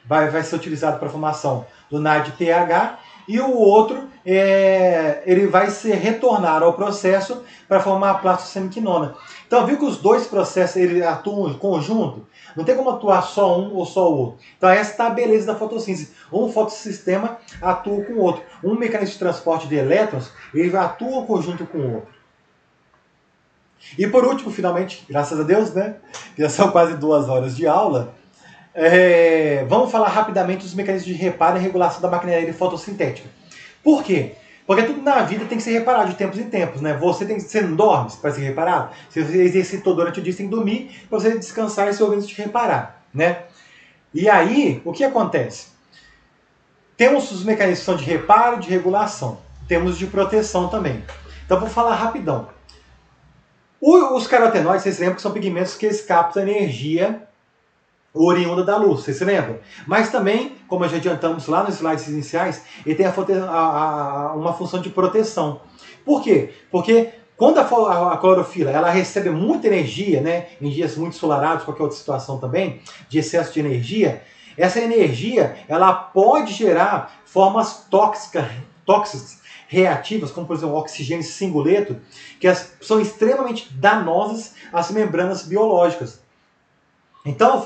vai ser utilizado para a formação do NADPH, e o outro ele vai se retornar ao processo para formar a plastosemiquinona. Então, viu que os dois processos eles atuam em conjunto? Não tem como atuar só um ou só o outro. Então, essa está a beleza da fotossíntese. Um fotossistema atua com o outro. Um mecanismo de transporte de elétrons, ele atua em conjunto com o outro. E por último, finalmente, graças a Deus, né? Já são quase 2 horas de aula. Vamos falar rapidamente dos mecanismos de reparo e regulação da maquinaria fotossintética. Por quê? Porque tudo na vida tem que ser reparado de tempos em tempos, né? Você não dorme para ser reparado? Se você exercitou durante o dia, você tem que dormir para você descansar e seu organismo te reparar, né? E aí, o que acontece? Temos os mecanismos que são de reparo, de regulação. Temos de proteção também. Então, vou falar rapidão. Os carotenoides, vocês lembram que são pigmentos que captam energia oriunda da luz, vocês se lembram? Mas também, como já adiantamos lá nos slides iniciais, ele tem uma função de proteção. Por quê? Porque quando a clorofila ela recebe muita energia, né, em dias muito ensolarados, qualquer outra situação também, de excesso de energia, essa energia ela pode gerar formas tóxicas reativas, como por exemplo o oxigênio singuleto, que são extremamente danosas às membranas biológicas. Então,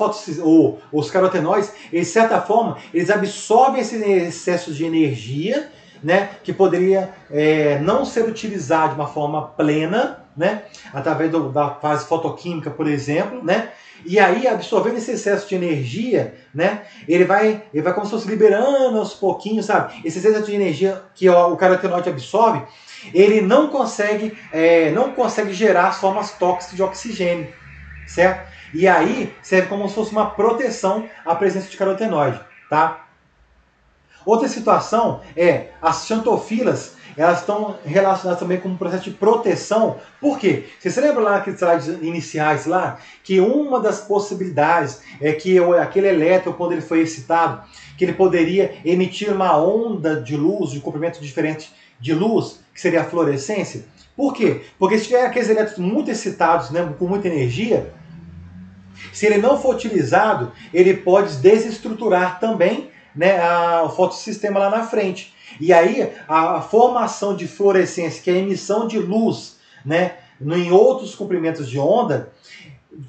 os carotenoides, de certa forma, eles absorvem esses excessos de energia, né, que poderia não ser utilizado de uma forma plena, né, através da fase fotoquímica, por exemplo, né, e aí, absorvendo esse excesso de energia, né, ele vai como se fosse liberando aos pouquinhos, sabe? Esse excesso de energia que o carotenoide absorve, ele não consegue gerar as formas tóxicas de oxigênio, certo? E aí serve como se fosse uma proteção à presença de carotenoide, tá? Outra situação é as xantofilas, elas estão relacionadas também com um processo de proteção. Por quê? Vocês se lembram lá naqueles slides iniciais lá, que uma das possibilidades é que aquele elétron, quando ele foi excitado, que ele poderia emitir uma onda de luz, de comprimento diferente de luz, que seria a fluorescência? Por quê? Porque se tiver aqueles elétrons muito excitados, né, com muita energia, se ele não for utilizado, ele pode desestruturar também, né, o fotossistema lá na frente. E aí a formação de fluorescência, que é a emissão de luz, né, em outros comprimentos de onda,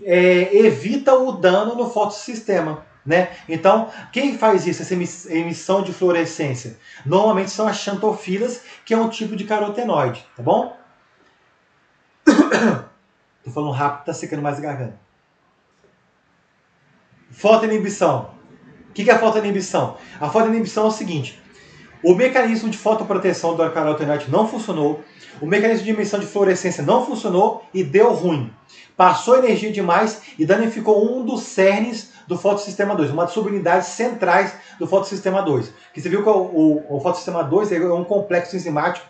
evita o dano no fotossistema, né? Então, quem faz isso, essa emissão de fluorescência? Normalmente são as xantofilas, que é um tipo de carotenoide, tá bom? Tô falando rápido, tá secando mais a garganta. Fotoinibição. O que é a fotoinibição? A fotoinibição é o seguinte: o mecanismo de fotoproteção do carotenoide não funcionou, o mecanismo de emissão de fluorescência não funcionou e deu ruim. Passou energia demais e danificou um dos cernes do fotossistema 2, uma das subunidades centrais do fotossistema 2. Que você viu que o fotossistema 2 é um complexo enzimático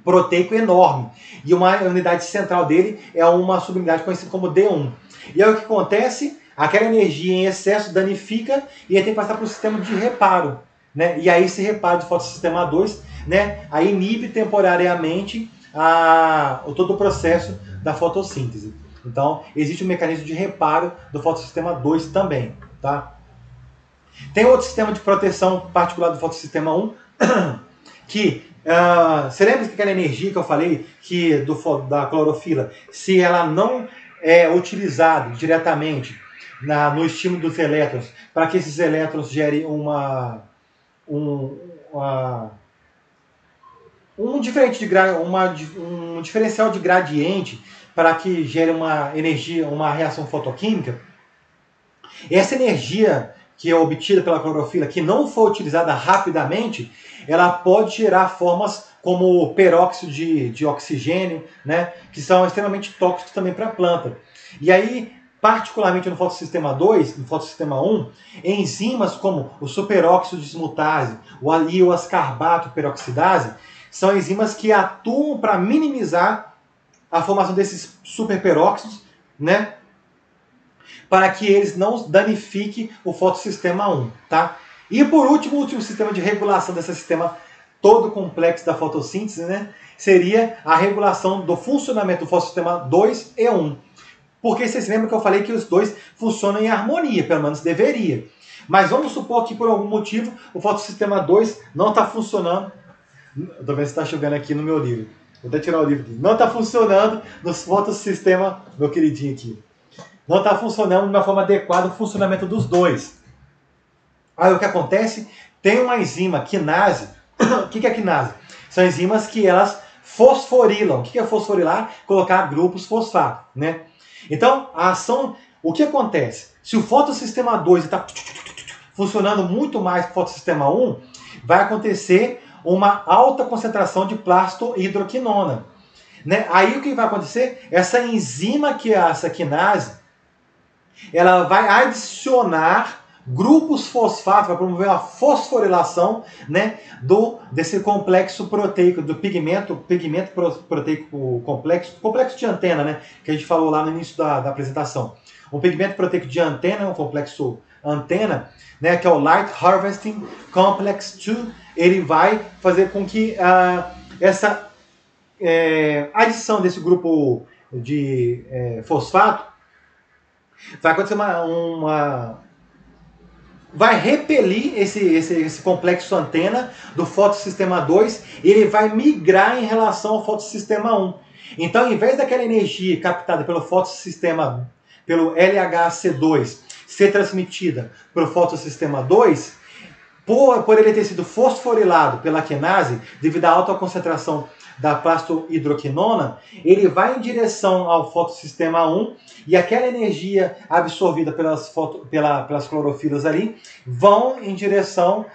proteico enorme. E uma unidade central dele é uma subunidade conhecida como D1. E aí o que acontece? Aquela energia em excesso danifica e aí tem que passar para o sistema de reparo, né? E aí esse reparo do fotossistema 2, né, aí inibe temporariamente todo o processo da fotossíntese. Então, existe um mecanismo de reparo do fotossistema 2 também, tá? Tem outro sistema de proteção particular do fotossistema 1, que você lembra que aquela energia que eu falei que da clorofila, se ela não é utilizada diretamente no estímulo dos elétrons, para que esses elétrons gerem um diferencial de gradiente para que gere uma energia, uma reação fotoquímica, essa energia que é obtida pela clorofila, que não for utilizada rapidamente, ela pode gerar formas como peróxido de oxigênio, né, que são extremamente tóxicos também para a planta. E aí, particularmente no fotossistema 2, no fotossistema 1, enzimas como o superóxido de dismutase e o ascarbato peroxidase são enzimas que atuam para minimizar a formação desses superperóxidos, né, para que eles não danifiquem o fotossistema 1, tá? E por último, o último sistema de regulação desse sistema todo complexo da fotossíntese, né, seria a regulação do funcionamento do fotossistema 2 e 1. Porque vocês lembram que eu falei que os dois funcionam em harmonia, pelo menos deveria. Mas vamos supor que por algum motivo o fotossistema 2 não está funcionando. Estou vendo se está chovendo aqui no meu livro. Vou até tirar o livro aqui. Não está funcionando no fotossistema, meu queridinho aqui. Não está funcionando de uma forma adequada o funcionamento dos dois. Aí o que acontece? Tem uma enzima quinase. O que é quinase? São enzimas que elas fosforilam. O que é fosforilar? Colocar grupos fosfato, né? Então, a ação... O que acontece? Se o fotossistema 2 está funcionando muito mais que o fotossistema 1, vai acontecer uma alta concentração de plastohidroquinona, né? Aí o que vai acontecer? Essa enzima que é essa quinase, ela vai adicionar grupos fosfato, vai promover uma fosforilação, né, desse complexo proteico, do pigmento proteico complexo de antena, né, que a gente falou lá no início da apresentação. Um pigmento proteico de antena, um complexo antena, né, que é o Light Harvesting Complex 2, ele vai fazer com que essa adição desse grupo de fosfato vai acontecer vai repelir esse complexo antena do fotossistema 2 e ele vai migrar em relação ao fotossistema 1. Então, ao invés daquela energia captada pelo fotossistema, pelo LHC2, ser transmitida para o fotossistema 2, por ele ter sido fosforilado pela quinase, devido à alta concentração da plastohidroquinona, ele vai em direção ao fotossistema 1 e aquela energia absorvida pelas clorofilas ali vão em direção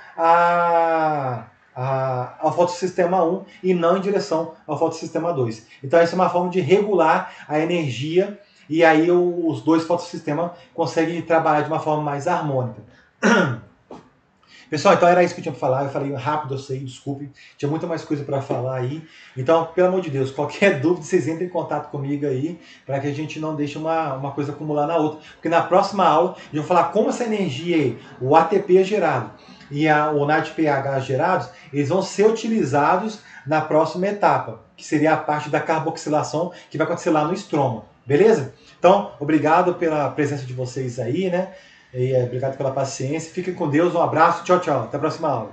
ao fotossistema 1 e não em direção ao fotossistema 2. Então essa é uma forma de regular a energia e aí os dois fotossistemas conseguem trabalhar de uma forma mais harmônica. Pessoal, então era isso que eu tinha para falar. Eu falei rápido, eu sei, desculpe. Tinha muita mais coisa para falar aí. Então, pelo amor de Deus, qualquer dúvida, vocês entrem em contato comigo aí, para que a gente não deixe uma coisa acumular na outra. Porque na próxima aula, eu vou falar como essa energia aí, o ATP é gerado e o NADPH gerados, eles vão ser utilizados na próxima etapa, que seria a parte da carboxilação, que vai acontecer lá no estroma. Beleza? Então, obrigado pela presença de vocês aí, né? E obrigado pela paciência. Fiquem com Deus. Um abraço. Tchau, tchau. Até a próxima aula.